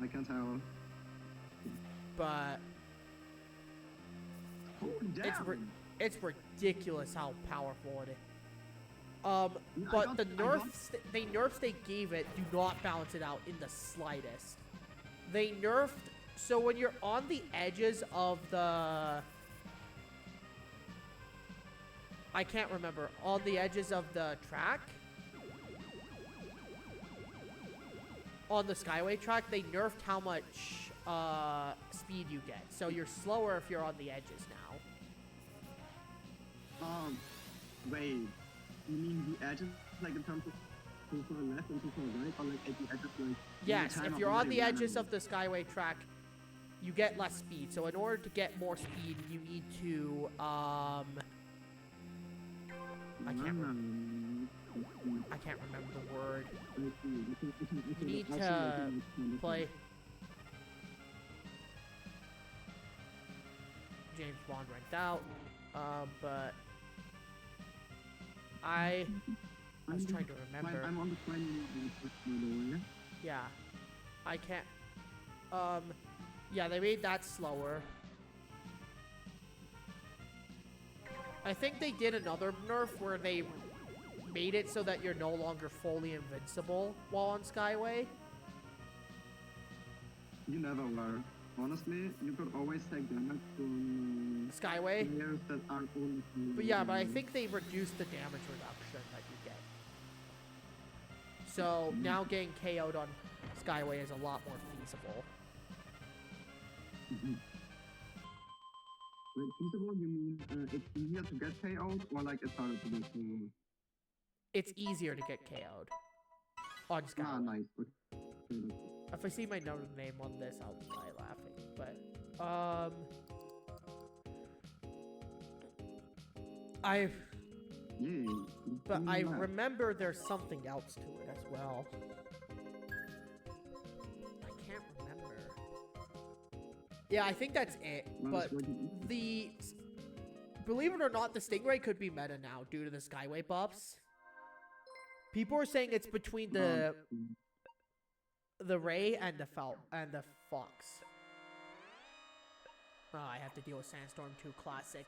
I can tell. But it's ridiculous how powerful it is. But the nerfs they gave it do not balance it out in the slightest. They nerfed, so when you're on the edges of the... I can't remember. On the edges of the track? On the Skyway track, they nerfed how much speed you get. So you're slower if you're on the edges now. Wait. You mean the edges, like in terms of too far left and too far right, or like at the edges, like... Yes, if you're on the edges of the Skyway track, you get less speed. So in order to get more speed, you need to, I can't remember the word. You need to play... James Bond ranked out, but... I was trying to remember. I'm on the final one. Yeah. I can't... yeah, they made that slower. I think they did another nerf where they made it so that you're no longer fully invincible while on Skyway. You never were. Honestly, you could always take damage from Skyway? players that aren't only. But yeah, but I think they reduced the damage reduction that you get. So now getting KO'd on Skyway is a lot more feasible. Wait, feasible, you mean it's easier to get KO'd or like it's harder to get KO'd? It's easier to get KO'd on Skyway. Ah, nice. Okay. If I see my name on this, I'll die laughing. But, I remember there's something else to it as well. I can't remember. Yeah, I think that's it. But believe it or not, the Stingray could be meta now due to the Skyway buffs. People are saying it's between the Ray and the Fox. Oh, I have to deal with Sandstorm 2 Classic.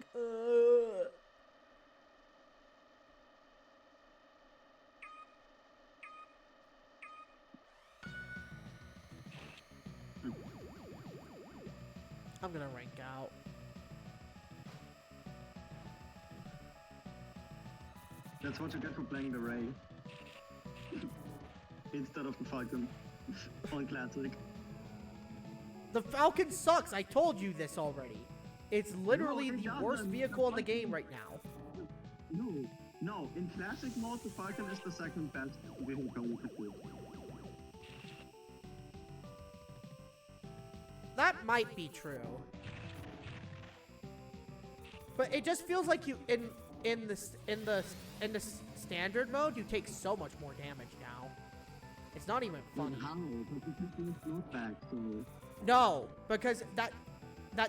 I'm gonna rank out. That's what you get for playing the Ray. Instead of the Falcon. On Classic. The Falcon sucks. I told you this already. It's literally the worst vehicle in the game right now. No. In Classic mode, the Falcon is the second best vehicle you could do. That might be true. But it just feels like you in the standard mode, you take so much more damage now. It's not even funny. How? Because you knockback, so... No, because that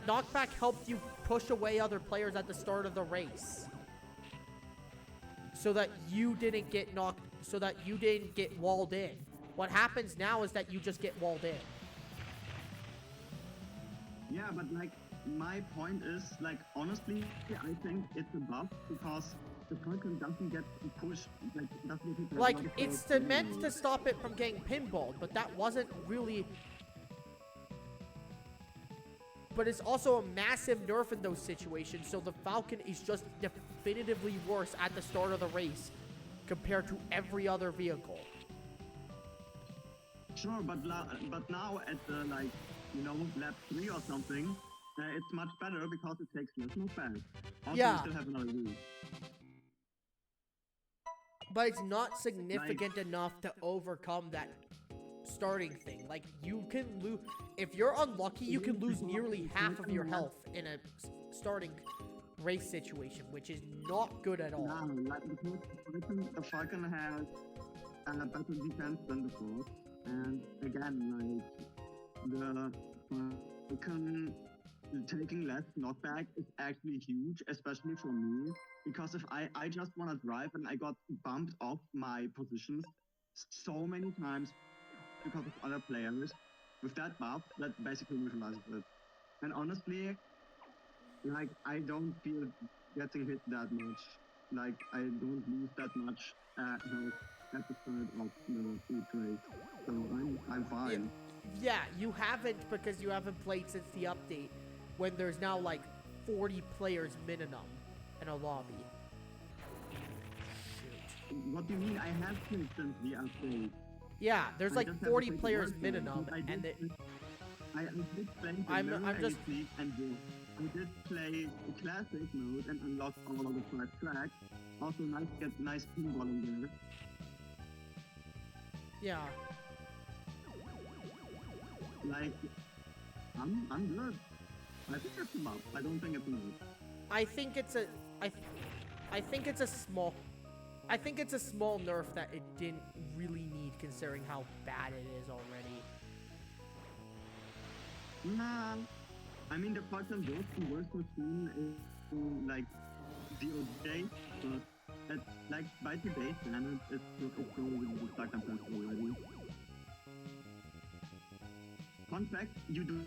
knockback helped you push away other players at the start of the race. So that you didn't get walled in. What happens now is that you just get walled in. Yeah, but like, my point is, like, honestly, I think it's a buff because the Falcon doesn't get pushed, like, it's meant to stop it from getting pinballed, but that wasn't really... But it's also a massive nerf in those situations, so the Falcon is just definitively worse at the start of the race compared to every other vehicle. Sure, but now at the, like, you know, lap 3 or something, it's much better because it takes less knockback. Also, Yeah. you still have another wheel. But it's not significant enough to overcome that starting thing. Like, you can lose... If you're unlucky, you can lose nearly half of your health in a starting race situation, which is not good at all. Yeah, like, because the Falcon has a better defense than the Fox. And again, like, the Falcon taking less knockback is actually huge, especially for me. Because if I just want to drive and I got bumped off my positions so many times because of other players, with that buff, that basically neutralizes it. And honestly, like, I don't feel getting hit that much. Like, I don't lose that much health at the start of the each race. So I'm fine. Yeah, you haven't because you haven't played since the update, when there's now like 40 players minimum in a lobby. Shoot. What do you mean? I have played since the update. Yeah, there's like 40 players minimum, and I did play the I'm just League and I did play the classic mode and unlocked all of the 5 tracks. Also, nice to get nice pinball in there. yeah. Like, I'm good. I think it's a buff. I don't think it's a move. I think it's a small nerf that it didn't really need, considering how bad it is already. Nah. I mean, the Falcon was the worst machine in, like, DOJ, but at, like, by today's standards, it's probably the second best already. Fun fact, you do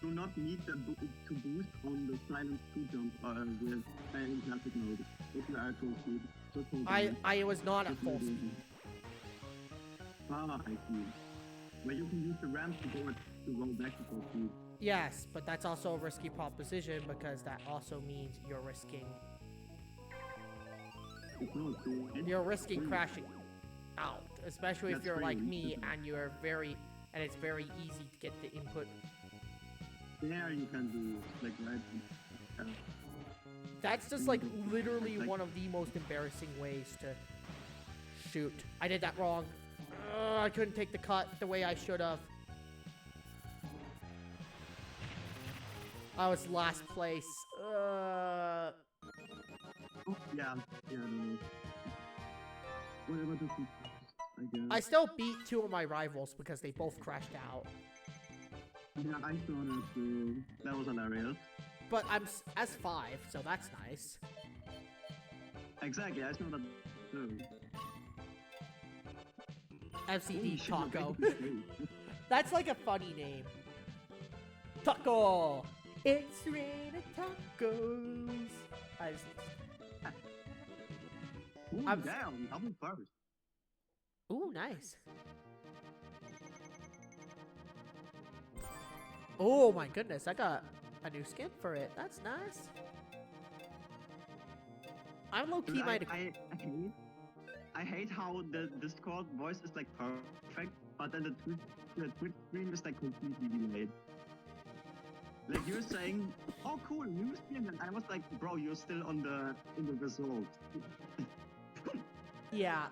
not need to boost on the silent 2 jump with in classic mode if you are full speed. just hold I on. was not at Just full hold speed. on. Ah, I see. But you can use the ramp to go back to full speed. Yes, but that's also a risky proposition because that also means you're risking It's not cool. crashing out, especially if That's you're like free, me isn't it? and it's very easy to get the input. There you can do like right. That's just like literally Like- one of the most embarrassing ways to shoot. I did that wrong. I couldn't take the cut the way I should have. I was last place. Oh, yeah. No. What about this? I guess. I still beat two of my rivals because they both crashed out. Yeah, I saw that too. That was hilarious. But I'm S5, so that's nice. Exactly, I saw that too. Holy FCD shit, Taco. you're making me That's like a funny name. Taco! It's rated tacos. I just... Ooh, I'm- damn, double first. Ooh, nice. Oh my goodness, I got a new skin for it. That's nice. I'm low-key Dude, might... I hate how the Discord voice is like perfect, but then the Twitch stream is like completely delayed. Like you're saying, oh cool, new skin, and I was like, bro, you're still in the result. Yeah,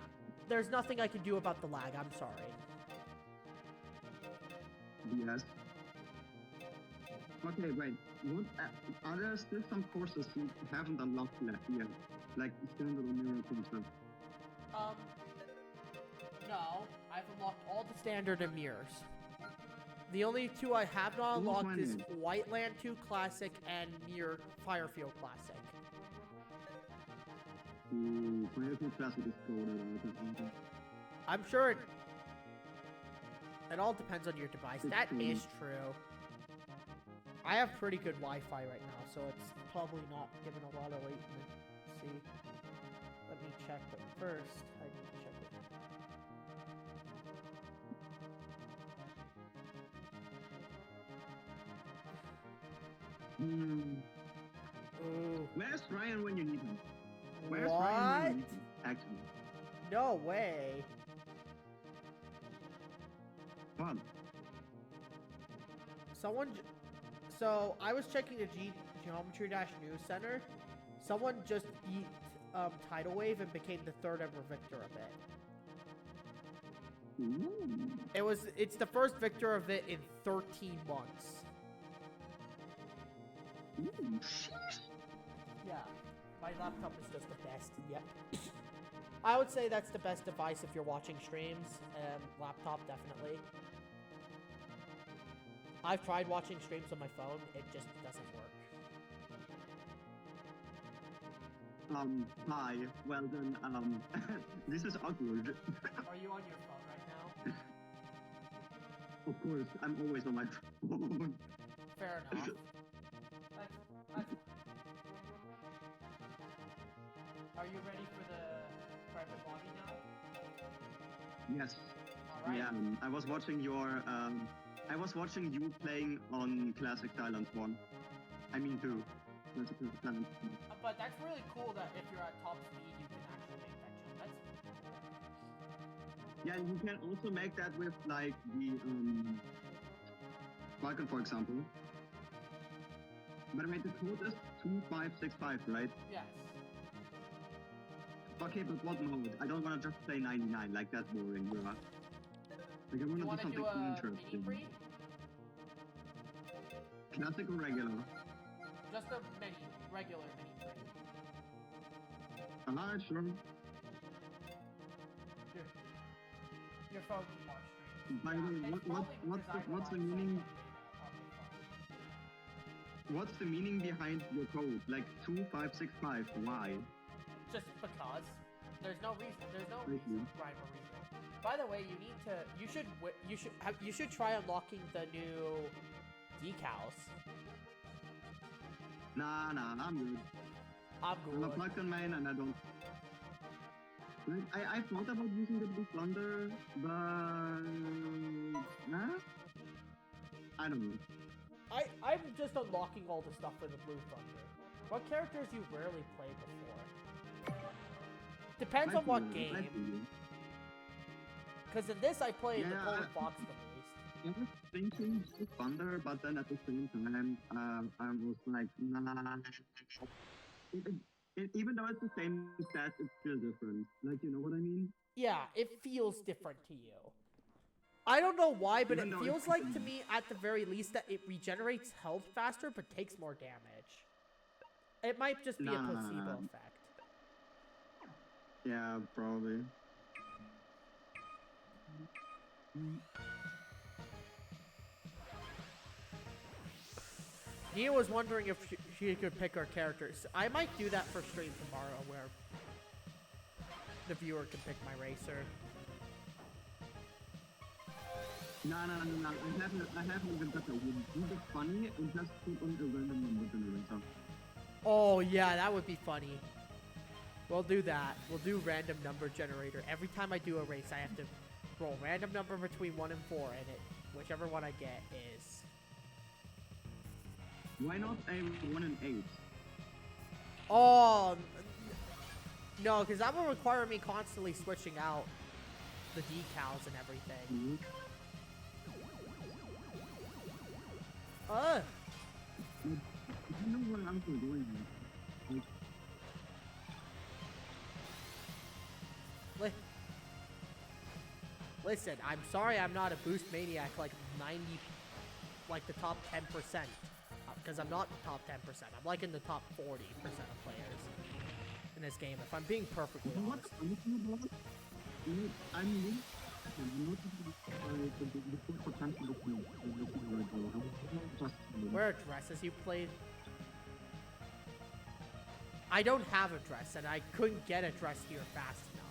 there's nothing I can do about the lag. I'm sorry. Yes. Okay, wait. What are there still some courses you haven't unlocked yet? Like standard or miracle stuff? No. I've unlocked all the standard and mirrors. The only two I have not Who's unlocked is winning? Whiteland 2 Classic and Mirror Firefield Classic. Ooh, Firefield Classic is cool. I'm sure it all depends on your device. It's That true. is true. I have pretty good Wi-Fi right now, so it's probably not giving a lot of latency. Let me check, but first I need to check it. Ooh. Where's Ryan when you need him? Where's What? Ryan when you need him? Actually, No way. fun. So I was checking the Geometry Dash News Center. Someone just beat Tidal Wave and became the third ever victor of it. Ooh. It's the first victor of it in 13 months. Ooh, sheesh. Yeah. My laptop is just the best. Yep. I would say that's the best device if you're watching streams. Laptop, definitely. I've tried watching streams on my phone. It just doesn't work. Hi. Well then, this is awkward. Are you on your phone right now? Of course, I'm always on my phone. Fair enough. That's... Are you ready for the private lobby now? Yes. Alright. Yeah, I was watching you playing on Classic Silent 1. I mean 2. Classic Silent 2. But that's really cool that if you're at top speed, you can actually make that jump. That's... Yeah, you can also make that with like the Falcon, for example. By the way, the code is 2565, right? Yes. Okay, but what mode? I don't want to just play 99, like that's boring, bro. Like I You want to want do to do something a interesting. mini-free? Classic or regular? Just a regular mini-free. Sure. Your phone can watch streams. By the way, what's the meaning? What's the meaning behind your code? Like 2565, why? Just because. There's no reason. There's no Thank you. rhyme or reason. By the way, you should try unlocking the new decals. Nah, I'm good. I'm I'm a good. plug-in main and I don't. Like, I thought about using the Blue Thunder, but I don't know. I'm just unlocking all the stuff for the Blue Thunder. What characters you rarely play before? Depends on what game. Because in this I played the Golden Fox the most. I was thinking Blue Thunder, but then at the same time, I was like, nah. Even though it's the same stats, it's still different. Like, you know what I mean? Yeah, it feels different to you. I don't know why, but it feels like to me, at the very least, that it regenerates health faster, but takes more damage. It might just be a placebo effect. Yeah, probably. Nia was wondering if she could pick her characters. I might do that for stream tomorrow, where the viewer can pick my racer. No. I haven't even got that. Would do the funny and just put on a random number generator. Oh, yeah, that would be funny. We'll do that. We'll do random number generator. Every time I do a race, I have to roll random number between 1 and 4, and whichever one I get is... Why not a 1 and 8? Oh, no, because that will require me constantly switching out the decals and everything. Mm-hmm. You know what I'm doing here? Listen, I'm sorry I'm not a boost maniac like the top 10%. Because I'm not the top 10%. I'm like in the top 40% of players in this game, if I'm being perfectly honest. Where are dresses you played? I don't have a dress, and I couldn't get a dress here fast enough.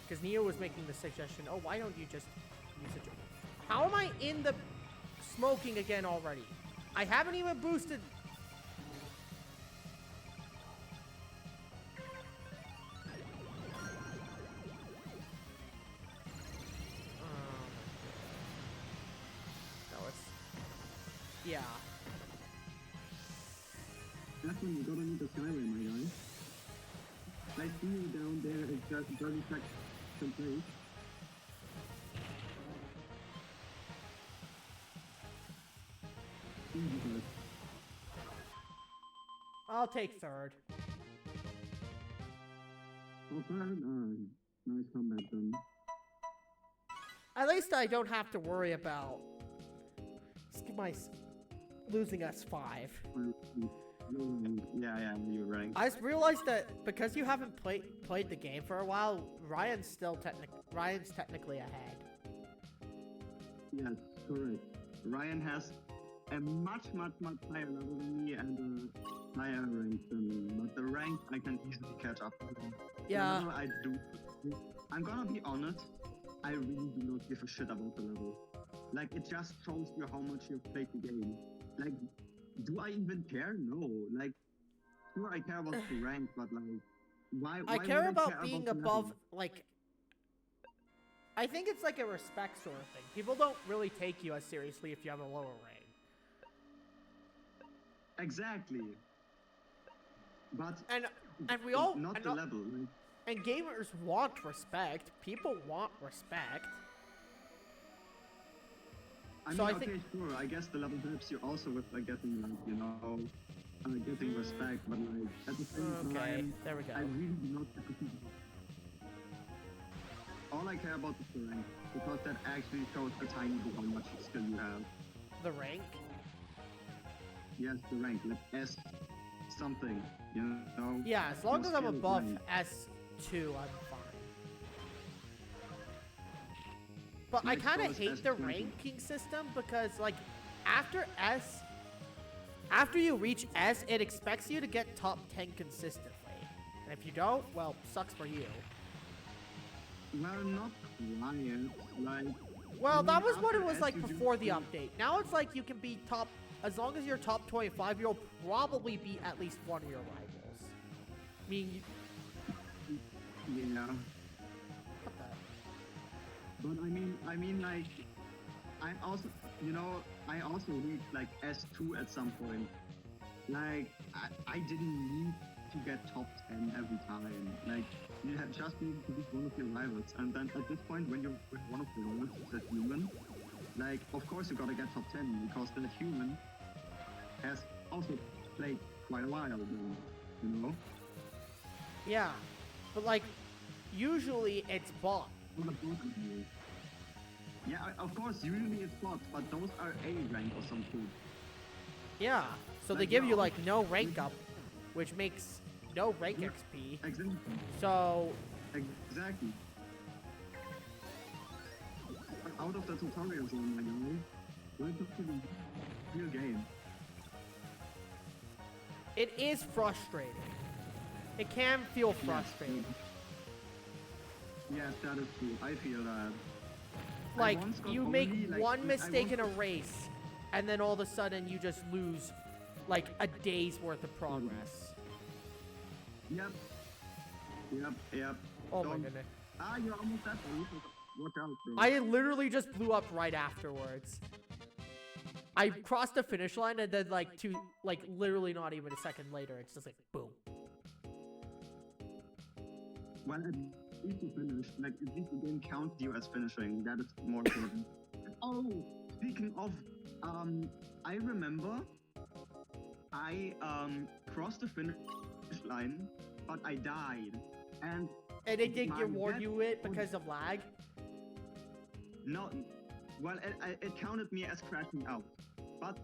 Because Neo was making the suggestion, oh, why don't you just use a dress? How am I in the smoking again already? I haven't even boosted. Yeah. That's when you gotta need the skyway, my guy. I see you down there, it's just 30 seconds complete. I'll take third. Oh, third? Nice comeback then. At least I don't have to worry about losing us 5. Yeah, you're right. I just realized that because you haven't played the game for a while, Ryan's technically ahead. Yes, correct. Ryan has a much higher level than me and a higher rank than me. But the rank I can easily catch up with him. Yeah. The level I do. I'm gonna be honest. I really do not give a shit about the level. Like, it just shows you how much you've played the game. Like, do I even care? No. Like, sure, I care about the rank, but like, why I care about care being about above, like, I think it's like a respect sort of thing. People don't really take you as seriously if you have a lower rank. Exactly. But and we all not the level. Like, and gamers want respect. People want respect. I mean, okay, sure. I guess the level helps you also with like getting, like, you know, getting respect. But like at the same time, there we go. I really do not. All I care about is the rank, because that actually shows a tiny bit how much skill you have. The rank? Yes, the rank. Like S something, you know? Yeah, as long as I'm above S2, I'm fine. But I kind of hate the ranking system because, like, after you reach S, it expects you to get top 10 consistently. And if you don't, well, sucks for you. Well, not quite. Like, Well, that mean, was what it after was S, like you do- before the update. Now it's like you can be top, as long as you're top 25, you'll probably beat at least one of your rivals. I mean, Yeah. what the? But I mean, like, I also, I also reached like S2 at some point. Like, I didn't need to get top 10 every time. Like, you had just needed to beat one of your rivals. And then at this point, when you're with one of the rivals, that human, like, of course you gotta get top 10 because that human has also played quite a while ago, you know? Yeah, but like, usually it's bot. What a bot of you. Yeah, of course, usually it's bots, but those are A rank or something. Yeah, so they Like, give yeah, you like no rank up, which makes no rank Yeah. XP. Exactly. So Exactly. Out of the tutorial zone, my guy. Welcome to the real game. it is frustrating. It can feel frustrating. Yes, that is true. I feel that. Like, once got you only, make like, one I mistake once in a got- race, and then all of a sudden you just lose like a day's worth of progress. Yep. Oh my Don't- goodness. You're almost at the Watch out, bro. I literally just blew up right afterwards. I crossed the finish line and then like literally not even a second later, it's just like boom. Well, at least you finished. Like, at least the game counts you as finishing. That is more important. Oh, speaking of, I remember I crossed the finish line, but I died. And And it didn't My reward death you it because of lag. no, well, it counted me as crashing out. But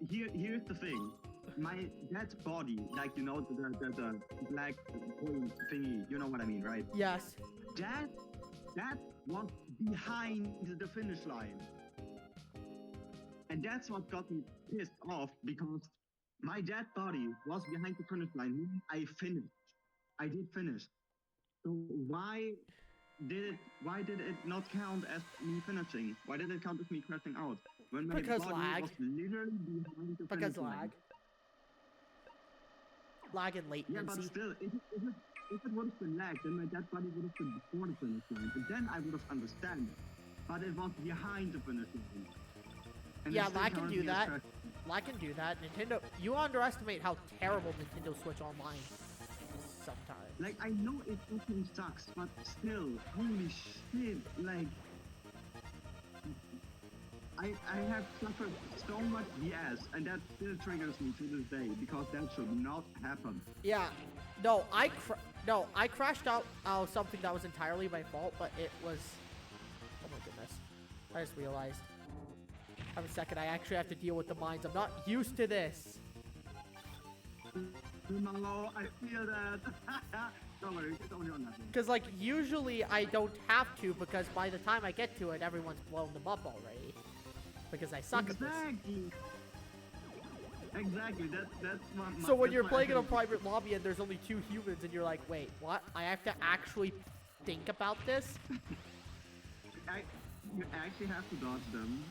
here's the thing. My dead body, like, the black hole thingy, you know what I mean, right? Yes. That was behind the finish line. And that's what got me pissed off, because my dead body was behind the finish line, meaning I finished. I did finish. So why did it not count as me finishing? Why did it count as me crashing out? When my Because body lag. was literally behind the Because finish line. lag. Lag and Yeah, but latency. still, if it would have been lag, then my dead body would have been before the finish line, and then I would have understood. But it was behind the finish line. And it Yeah, still lag can counted do me as that. crashing. Lag can do that. Nintendo, you underestimate how terrible Nintendo Switch Online is sometimes. Like, I know it fucking sucks, but still, holy shit, like, I have suffered so much BS, and that still triggers me to this day, because that should not happen. Yeah, no, I crashed out of something that was entirely my fault, but it was. Oh my goodness! I just realized. Have a second. I actually have to deal with the mines. I'm not used to this. No, I feel that. Don't worry, it's only on that one. Because like usually I don't have to, because by the time I get to it, everyone's blown them up already. Because I suck at this. Exactly. That's my. So when that's you're my playing in a ability. private lobby and there's only 2 humans, and you're like, wait, what? I have to actually think about this? You actually have to dodge them.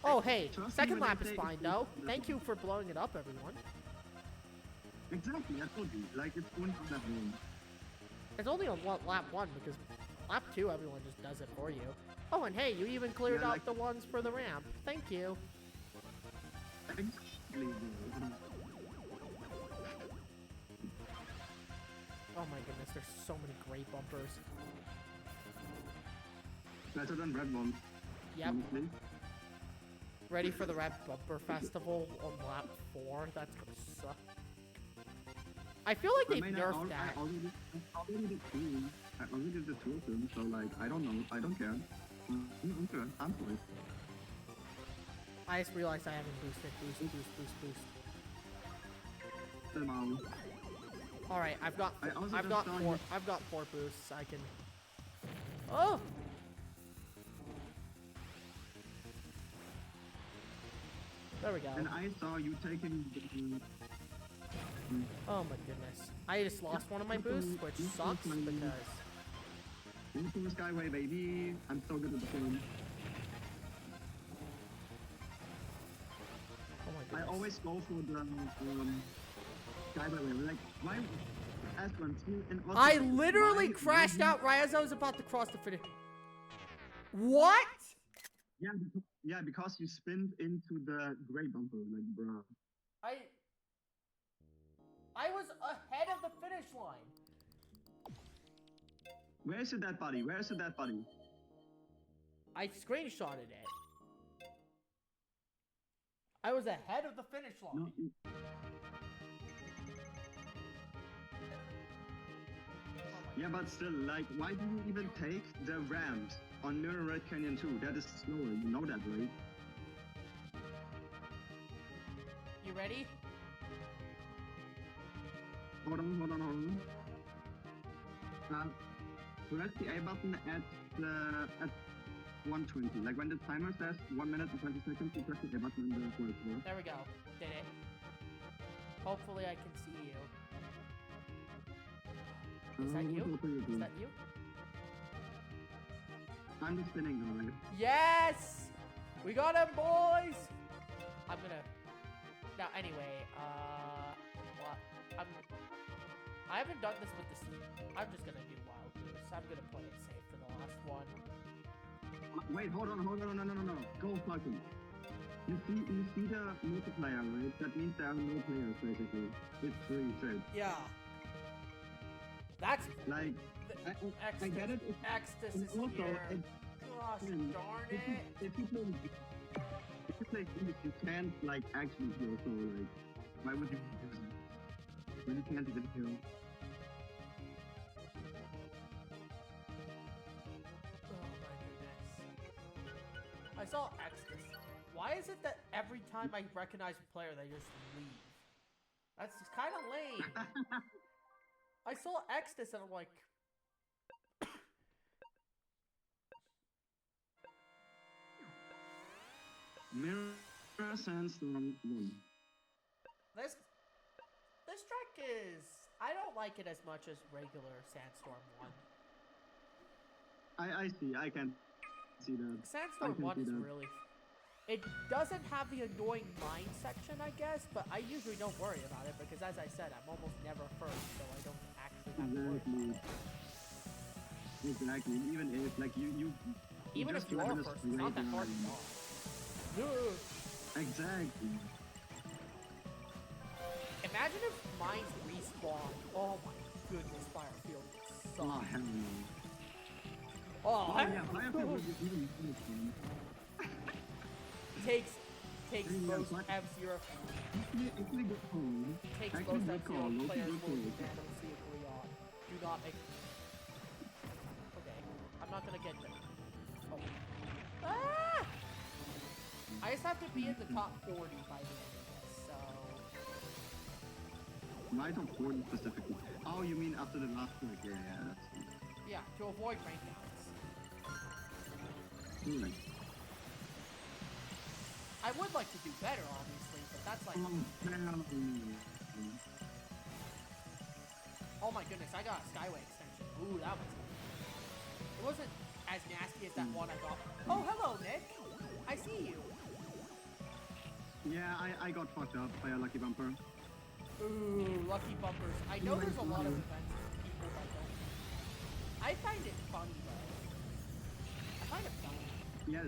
Oh, hey, Trust me second when I lap is say fine, it's though. not Thank you for blowing it up, everyone. Exactly, I told you. Like, it's only on that one. It's only on lap 1, because lap 2, everyone just does it for you. Oh, and hey, you even cleared Yeah, out like- the ones for the ramp. Thank you. Exactly. Oh my goodness, there's so many great bumpers. Better than red one. Yep. Honestly. Ready for the Red Bumper Festival on lap 4? That's gonna suck. I feel like they've nerfed that. I already did two. I already did the two of them, so like, I don't know. I don't care. I'm good. I'm good. I just realized I haven't boosted. Boost. Them out. All right, I've got I also I've just got saw four you- I've got 4 boosts. I can. Oh. There we go. And I saw you taking the... Oh my goodness. I just lost one of my boosts, which sucks because. Into the Skyway, baby. I'm so good at the game. I always go for the skyway. Like why? Aspen, and also, I literally why crashed out right as I was about to cross the finish. What? Yeah, because you spinned into the gray bumper, like bro. I was ahead of the finish line. Where's your dead body? Where's your dead body? I screenshotted it. I was ahead of the finish line. No, yeah, but still, like, why do you even take the ramp on Mirror Red Canyon 2? That is slower, you know that, right? You ready? Hold on. Press the A button at 120. Like when the timer says 1 minute and 20 seconds, you press the A button in the first floor. There we go. Did it. Hopefully I can see you. Is that you? Is that you? I'm just spinning though, right? Yes! We got him, boys! I'm gonna... Now, anyway, what? I haven't done this with this... I'm just gonna do Wild Goose. I'm gonna play it safe for the last one. Wait, hold on, no. Go fucking. You see the multiplayer, right? That means there are no players, basically. It's free, trade. Yeah. That's... Like... I get it. Extus is also, here. Gosh darn it. If you play English, you can't like actually heal. So like, why would you use it when you can't even heal? Oh my goodness. I saw Extus. Why is it that every time I recognize a player, they just leave? That's just kind of lame. I saw Extus and I'm like, Mirror Sandstorm 1. This track is... I don't like it as much as regular Sandstorm 1. I see. I can see that. Sandstorm 1 is really... It doesn't have the annoying mine section, I guess, but I usually don't worry about it because, as I said, I'm almost never first, so I don't actually have to worry about it. Exactly. Even if, like, you Even if you are first, it's not that hard to go. Exactly. Imagine if mines respawn. Oh my goodness, Firefield sucks. Oh, hell no. Oh, yeah, Firefield was even takes yeah, most what? F-Zero. Actually, good call. Takes Actually, most good call. F-Zero Loki, players good will call. unanimously agree on. Do not make... Okay, I'm not gonna get them. Oh. Ah! I just have to be in the top 40 by the end of this, so... My top 40 specifically. Oh, you mean after the last track? Yeah, that's... Yeah, to avoid rank downs. Right. I would like to do better, obviously, but that's like... Oh my goodness, I got a Skyway extension. Ooh, that was... It wasn't as nasty as that one I got. Oh, hello, Nick! I see you! Yeah, I got fucked up by a lucky bumper. Ooh, lucky bumpers. I know there's a lot of events people that don't. I find it funny, though. I find it funny. Yeah,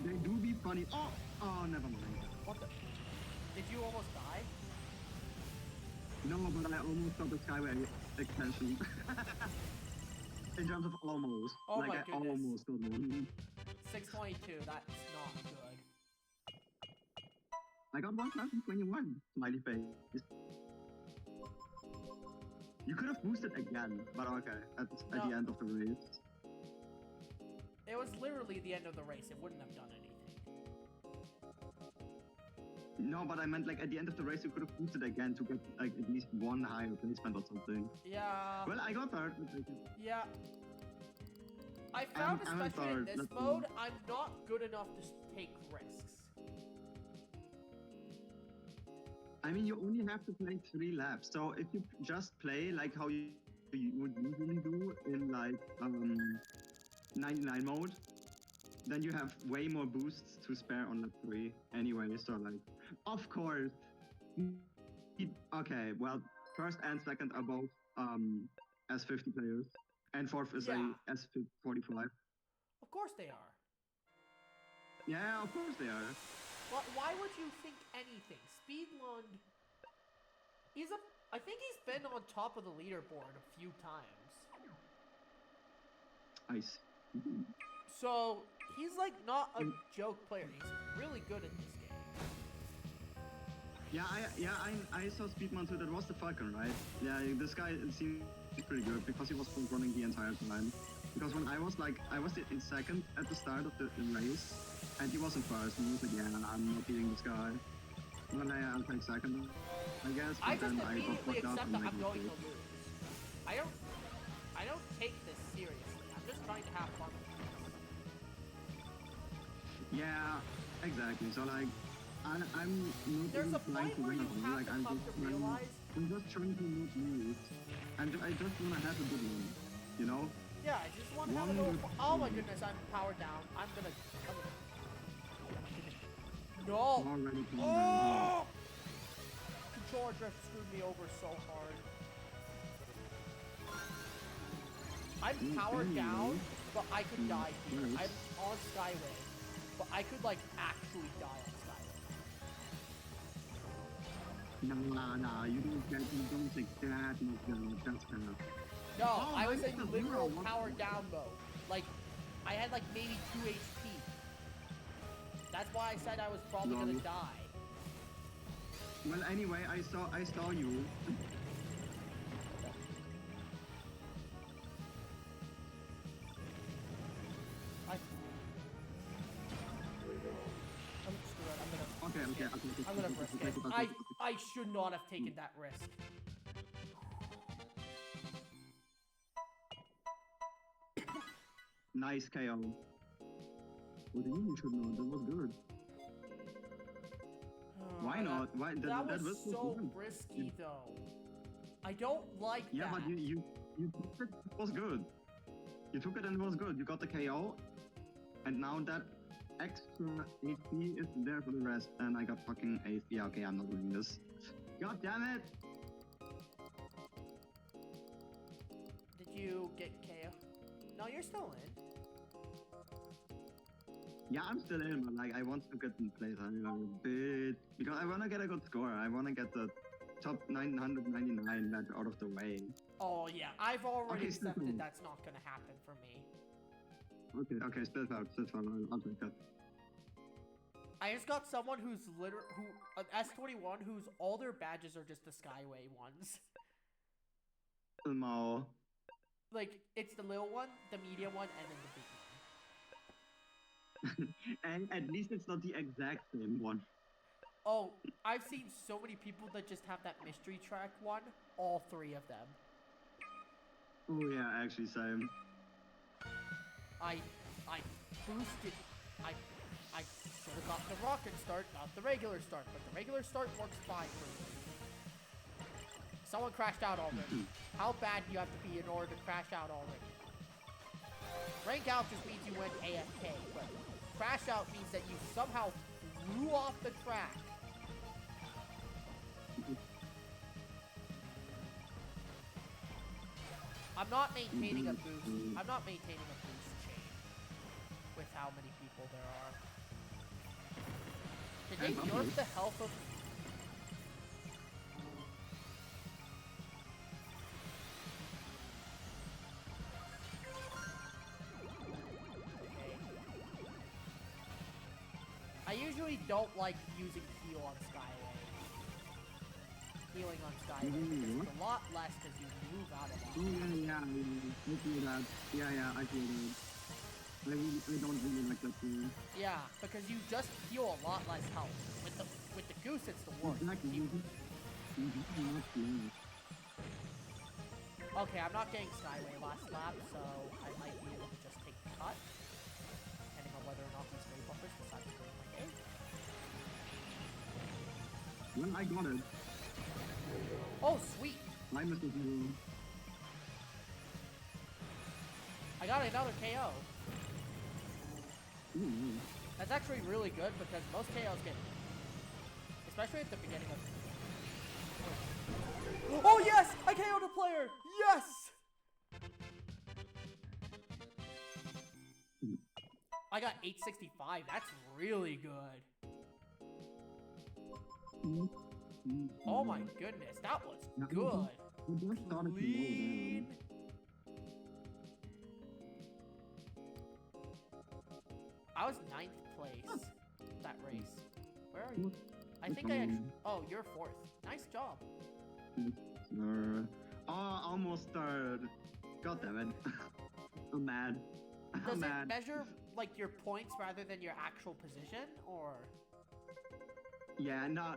they do be funny. Oh, never mind. What the? Did you almost die? No, but I almost got the Skyway extension. In terms of almost. Oh like, my I goodness. almost got one. 622, that's not good. I got 1021. Smiley face. You could have boosted again, but okay. At the end of the race. It was literally the end of the race. It wouldn't have done anything. No, but I meant like at the end of the race, you could have boosted again to get like at least one higher placement or something. Yeah. Well, I got third. Yeah. I found, especially in this mode, I'm not good enough to take risks. I mean, you only have to play 3 laps. So if you just play like how you would usually do in like 99 mode, then you have way more boosts to spare on lap 3 anyway. So like, of course. Okay, well, first and second are both S50 players, and fourth is Yeah, a S45. of course they are. Yeah, of course they are. Why would you think anything? Speedlund, I think he's been on top of the leaderboard a few times. Ice. So he's like not a joke player. He's really good at this game. I saw Speedman too. That was the Falcon, right? Yeah, this guy seemed pretty good because he was front running the entire time. Because when I was in second at the start of the race, and he was in first, and he was like, yeah, I'm not beating this guy. And then I'll take second, I guess. I But just then I got immediately fucked up accept and that I I'm got going to killed. lose. I don't take this seriously. I'm just trying to have fun with this. Yeah, exactly. So like, I'm not There's even a trying point to where win you at all. have Like to I'm come just to trying. realize. I'm just trying to not lose. I just want to have a good one. You know? Yeah, I just want to have a One little. good Oh my one. goodness, I'm powered down. I'm gonna. No. Already calm down. Oh! Controller drift screwed me over so hard. I'm powered down, but I could die here. Yes. I'm on Skyway, but I could like actually die on Skyway. Nah, you don't take that much damage. That's kind of. No, Oh, I was I in got literal zero. powered down mode. Like, I had like maybe 2 HP. That's why I said I was probably gonna Lol. die. Well, anyway, I saw you. I'm screwed. Okay. I'm gonna risk it. I should not have taken that risk. Nice KO. What do you mean you should not? That was good. Why not? Why That was so good. risky though. I don't like Yeah, that. but you took it. It was good. You took it and it was good. You got the KO, and now that extra HP is there for the rest. And I got fucking 8th. Yeah, okay, I'm not doing this. God damn it! Did you get KO? No, you're still in. Yeah, I'm still in, but like I want to get in place a little bit because I want to get a good score. I want to get the top 999 that out of the way. Oh yeah, I've already Okay, still accepted fine. that's not gonna happen for me. Okay, still fine. I'll take that. I just got someone who's an S21 whose all their badges are just the Skyway ones. Mo. Like, it's the little one, the medium one, and then the big one. And at least it's not the exact same one. Oh, I've seen so many people that just have that mystery track one, all 3 of them. Oh yeah, actually same. I boosted, I should have got the rocket start, not the regular start, but the regular start works fine for me. Someone crashed out already. How bad do you have to be in order to crash out already? Rank out just means you went AFK, but crash out means that you somehow flew off the track. I'm not maintaining a boost. I'm not maintaining a boost chain with how many people there are. Did they nerf the health of? Okay. I usually don't like using heal on Skyway. Healing on Skyway because it's a lot less because you move out a lot. Oh yeah, I feel that. Yeah, I feel that. I don't really like that thing. Yeah, because you just heal a lot less health. With the goose, it's the worst. Exactly. Okay, I'm not getting Skyway last lap, so I might be able to just take the cut, depending on whether or not these way buffers decide to bring my game. Well, I got it. Oh, sweet! I missed it. I got another KO. Ooh. That's actually really good because most KOs get, especially at the beginning of. Oh yes! I KO'd a player! Yes! I got 865. That's really good. Oh my goodness, that was good. Clean. I was 9th place that race. Where are you? I think I actually. Oh, you're 4th. Nice job. Almost third. God damn it. I'm mad. Does I'm it mad. measure like your points rather than your actual position, or? Yeah, no,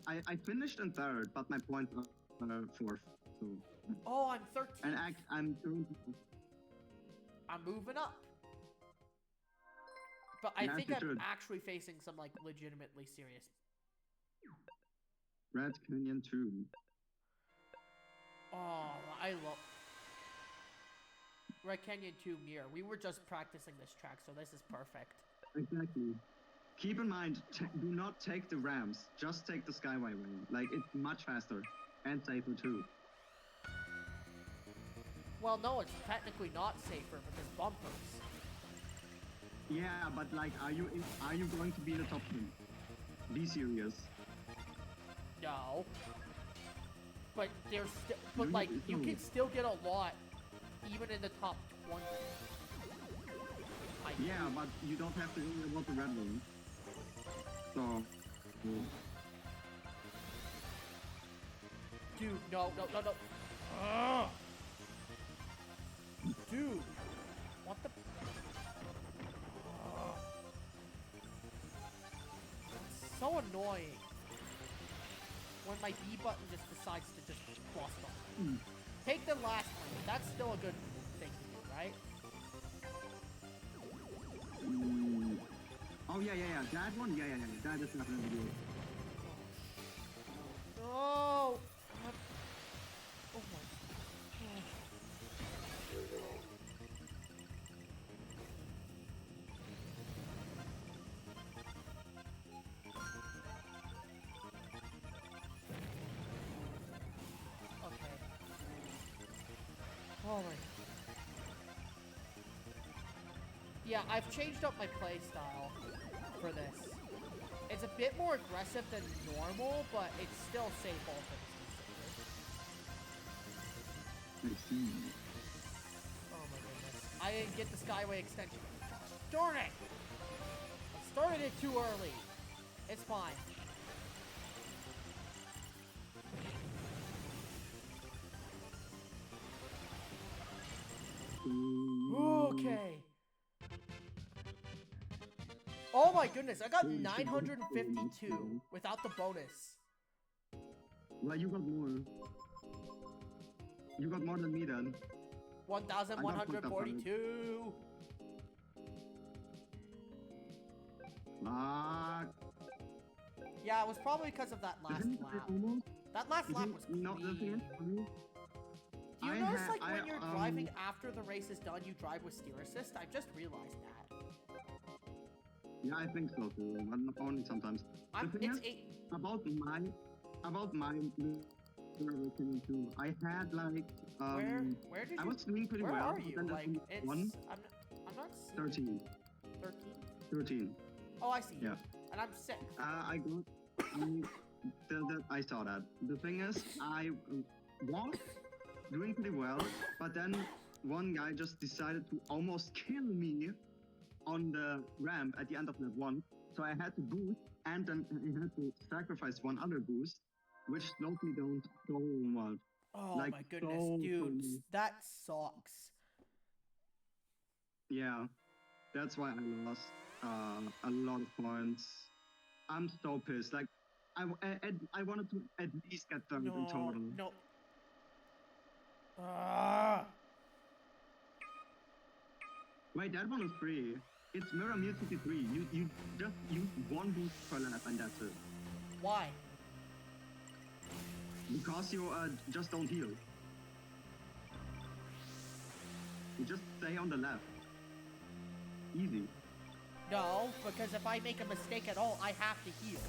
I finished in third, but my points are fourth. So. Oh, I'm 13th. And I'm. I'm moving up. But I think I'm actually facing some like legitimately serious. Red Canyon 2. Oh, I love Red Canyon 2 mirror. We were just practicing this track, so this is perfect. Exactly. Keep in mind, do not take the ramps. Just take the Skyway way. Like, it's much faster and safer too. Well, no, it's technically not safer because bumpers. Yeah, but like, are you going to be in the top 10? Be serious. No. But there's like you can still get a lot, even in the top 20. Yeah, but you don't have to worry about the red one. So. Dude, no. Ugh. Dude, what the? It's so annoying when my B button just decides to just bust on. Take the last one. That's still a good thing to do, right? Oh yeah. That one, yeah. That is definitely good. No. Oh my. Oh my. Yeah, I've changed up my playstyle for this. It's a bit more aggressive than normal, but it's still safe all things considered. Oh my goodness. I didn't get the Skyway extension. Darn it! I started it too early. It's fine. Okay. Oh my goodness, I got 952 without the bonus. Well, you got more. You got more than me then. 1,142. Yeah, it was probably because of that last lap. That last lap was clean. Do you notice, like, when you're driving after the race is done, you drive with steer assist? I've just realized that. Yeah, I think so too, but not only sometimes. About my too. I had like where did you? I was doing pretty where well. Are you? Like it's I'm not seeing 13. 13. Oh, I see. Yeah. And I'm 6. I got. I saw that. The thing is, I was doing pretty well, but then one guy just decided to almost kill me on the ramp at the end of that one. So I had to boost, and then I had to sacrifice one other boost, which slowed me down so much. Oh like, my goodness, dude, that sucks. Yeah, that's why I lost a lot of points. I'm so pissed. Like, I wanted to at least get third in total. No. Wait, that one is free. It's Mirror Music 3. You just use one boost per lap and that's it. Why? Because you just don't heal. You just stay on the left. Easy. No, because if I make a mistake at all, I have to heal.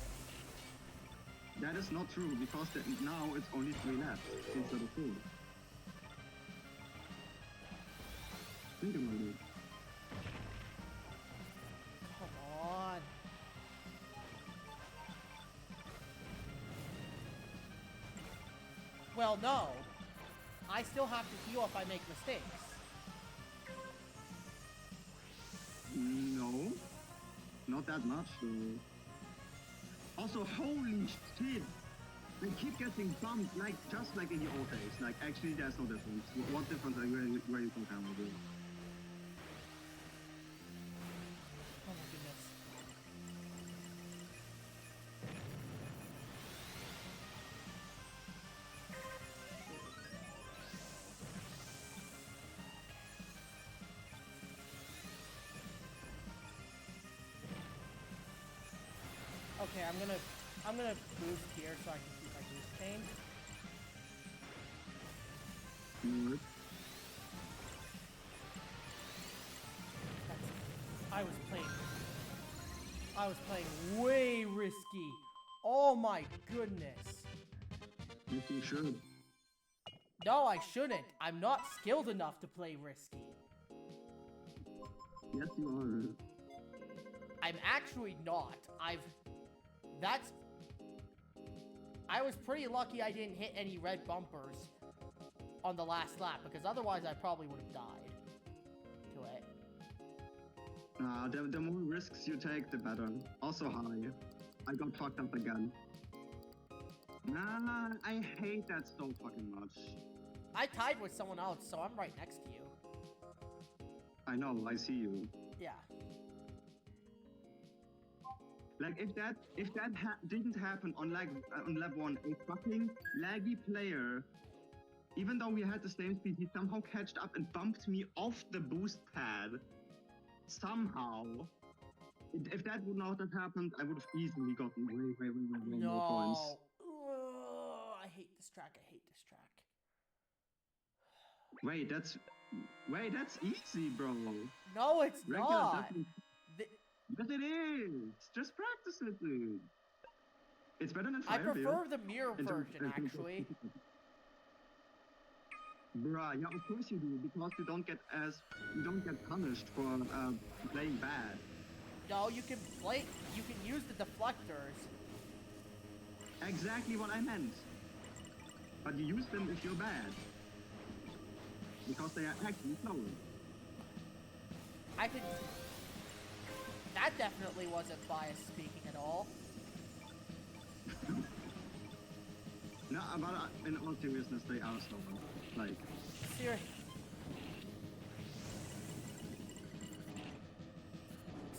That is not true because now it's only 3 laps instead of 4. Think about it. Come on. Well, no. I still have to heal if I make mistakes. No. Not that much, though. Also, holy shit! I keep getting bumped, like, just like in the old days. Like, actually, there's no difference. What difference are you, where you compare with it? Oh my goodness. Okay, I'm gonna boost here so I can keep my boost chain. Mm. I was playing way risky. Oh my goodness. Yes, you should. No, I shouldn't. I'm not skilled enough to play risky. Yes, you are. I'm actually not. I was pretty lucky I didn't hit any red bumpers on the last lap, because otherwise I probably would have died to it. The more risks you take, the better. Also high. I got fucked up again. Nah, I hate that so fucking much. I tied with someone else, so I'm right next to you. I know, I see you. Yeah. Like, if that didn't happen on on lap 1, a fucking laggy player, even though we had the same speed, he somehow catched up and bumped me off the boost pad. Somehow. If that would not have happened, I would have easily gotten way more points. Ugh, I hate this track. Wait, that's easy, bro. No, it's not. Yes, it is. Just practice it, dude. It's better than I Firebeard. prefer the mirror version, actually. Bruh, yeah, of course you do, because you don't get punished for playing bad. No, you can use the deflectors. Exactly what I meant. But you use them if you're bad. Because they are actually slower. That definitely wasn't biased speaking at all. No, but in all seriousness, they are slower. Like...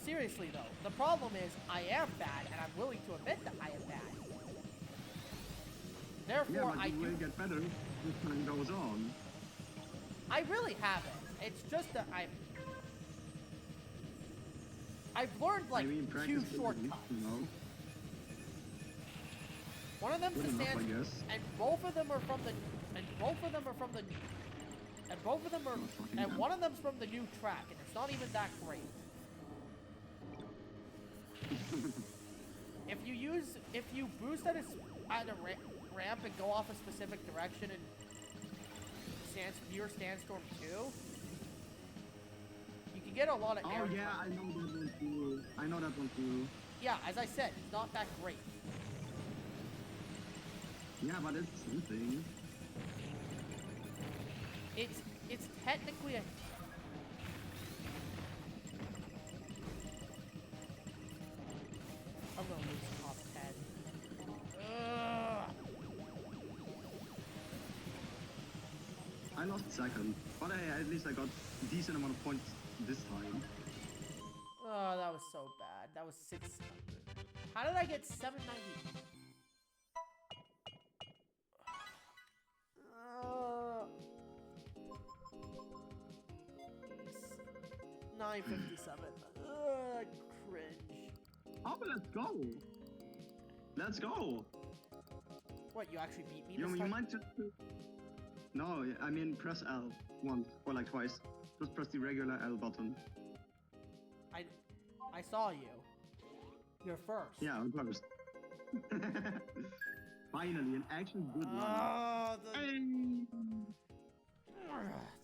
Seriously though, the problem is I am bad, and I'm willing to admit that I am bad. Therefore, yeah, but you will get better as time goes on. I really haven't. It's just that I've learned like 2 shortcuts. You know? One of them's the enough, stand, and both of them are from the one of them's from the new track, and it's not even that great. If you boost at a ramp and go off a specific direction and Sandstorm 2, you can get a lot of air. Oh yeah, I know that one too. Yeah, as I said, it's not that great. Yeah, but it's something. It's technically a... I'm gonna lose top 10. Ugh. I lost second, but at least I got a decent amount of points this time. Oh, that was so bad. That was 600. How did I get 790? 957. Cringe. Oh, but let's go. Let's go. What, you actually beat me this You time? might just... No, I mean press L once, or like twice. Just press the regular L button. I saw you. You're first. Yeah, of course. Finally, an actual good one. Oh, Hey!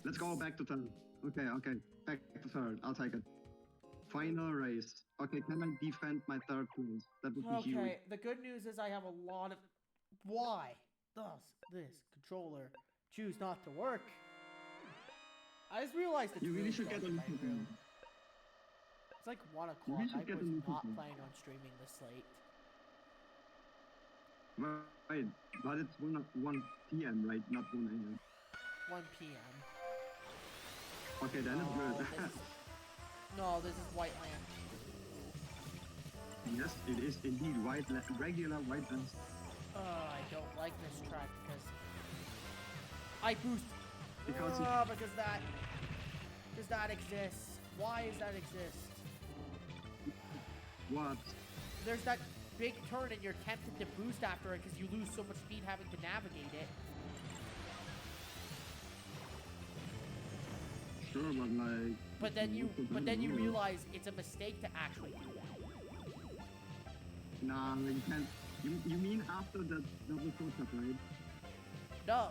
Let's go back to third. Okay, back to third. I'll take it. Final race. Okay, can I defend my third place? That would be huge. Okay, the good news is I have a lot of... Why does this controller choose not to work? I just realized it's You really should dark get a in my little room. bit. It's like 1 o'clock. really should I get a was little not bit. planning on streaming this late. Wait, but it's 1 p.m., right? Not 1 a.m. 1 p.m. Okay, then it's good. No, this is White Land. Yes, it is indeed regular white land. I don't like this track because I boost Because because that exists. Why does that exist? what? There's that big turn and you're tempted to boost after it because you lose so much speed having to navigate it. Sure, but like. But then you realize it's a mistake to actually do that. Nah, you can't. You mean after the double shortcut, right? No.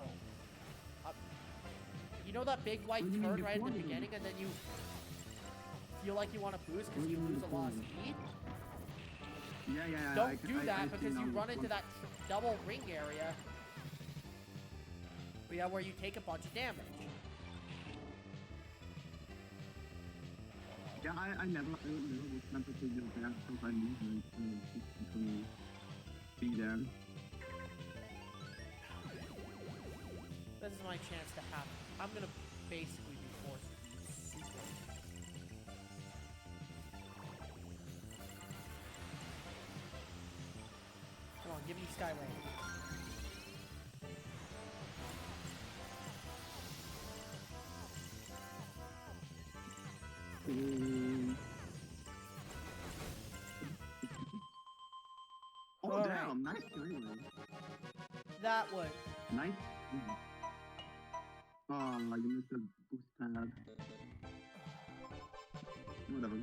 You know that big white What do you mean turn right at the before beginning and then you feel like you want to boost because you lose a lot of speed? Yeah. Don't do that because you run into that double ring area. Yeah, where you take a bunch of damage. Yeah, I never was tempted to do that because I need to be there. This is my chance to have. I'm gonna basically be forced to be super. Come on, give me Skyway. Oh, All damn, nice anyway. That would. Nice. Oh, you missed the boost pad. Whatever.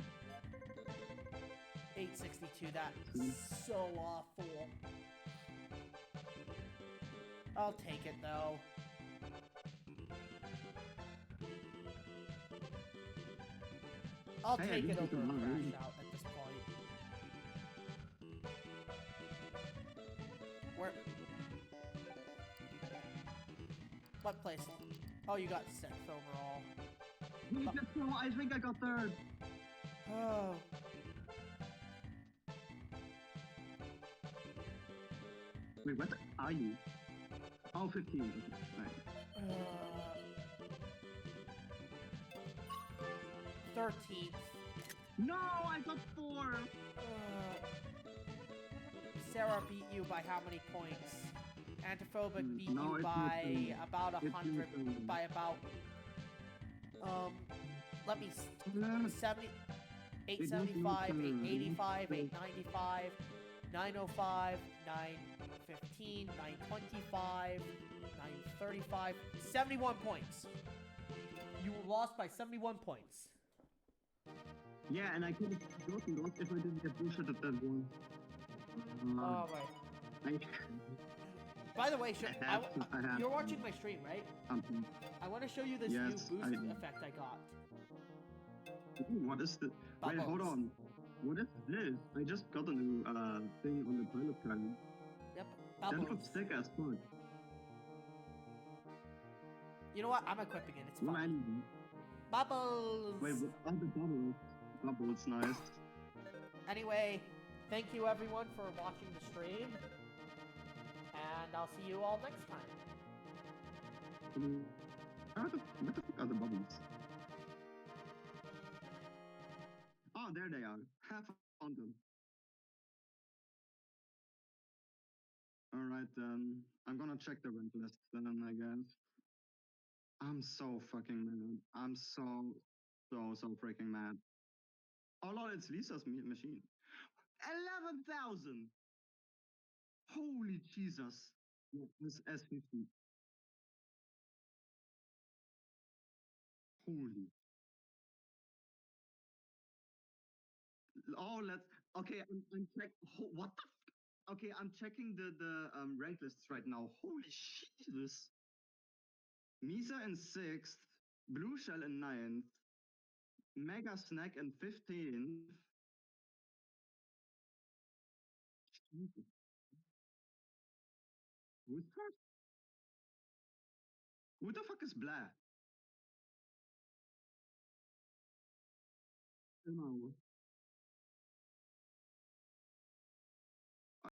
862, that's so awful. I'll take it though. I'll Hey, take it over a one, crash really. out at this point. Where? What place? Oh, you got 6th overall. I think I got third. Oh. Wait, what are you? Oh, 15. Okay, right. 13th. No, I got 4. Sarah beat you by how many points? Antiphobic beat No, you it's by missing. about It's 100, missing. by about, let me, 70, 875, 885, 895, 905, 915, 925, 935, 71 points. You lost by 71 points. Yeah, and I could have gotten those if I didn't get bullshit at that one. Oh, right. By the way, you're watching my stream, right? I want to show you this new Yes, boost effect I got. What is this? Wait, hold on. What is this? I just got a new thing on the pilot card. Yep, That bubbles. looks sick as fuck. You know what? I'm equipping it. It's fun. Bubbles! Wait, what are the bubbles? Bubbles, nice. Anyway, thank you everyone for watching the stream. And I'll see you all next time. What the fuck are the bubbles? Oh, there they are. Have found them. Alright then. I'm gonna check the rank list then, I guess. I'm so fucking mad. I'm so freaking mad. Oh lord, it's Lisa's machine. 11,000! Holy Jesus. Yeah, this S50. Holy. Oh, let's. Okay, I'm check. What the? Okay, I'm checking the rank lists right now. Holy Jesus! Misa in 6th, Blue Shell in 9th, Mega Snack in 15th. Who's first? Who the fuck is Blair? Genau.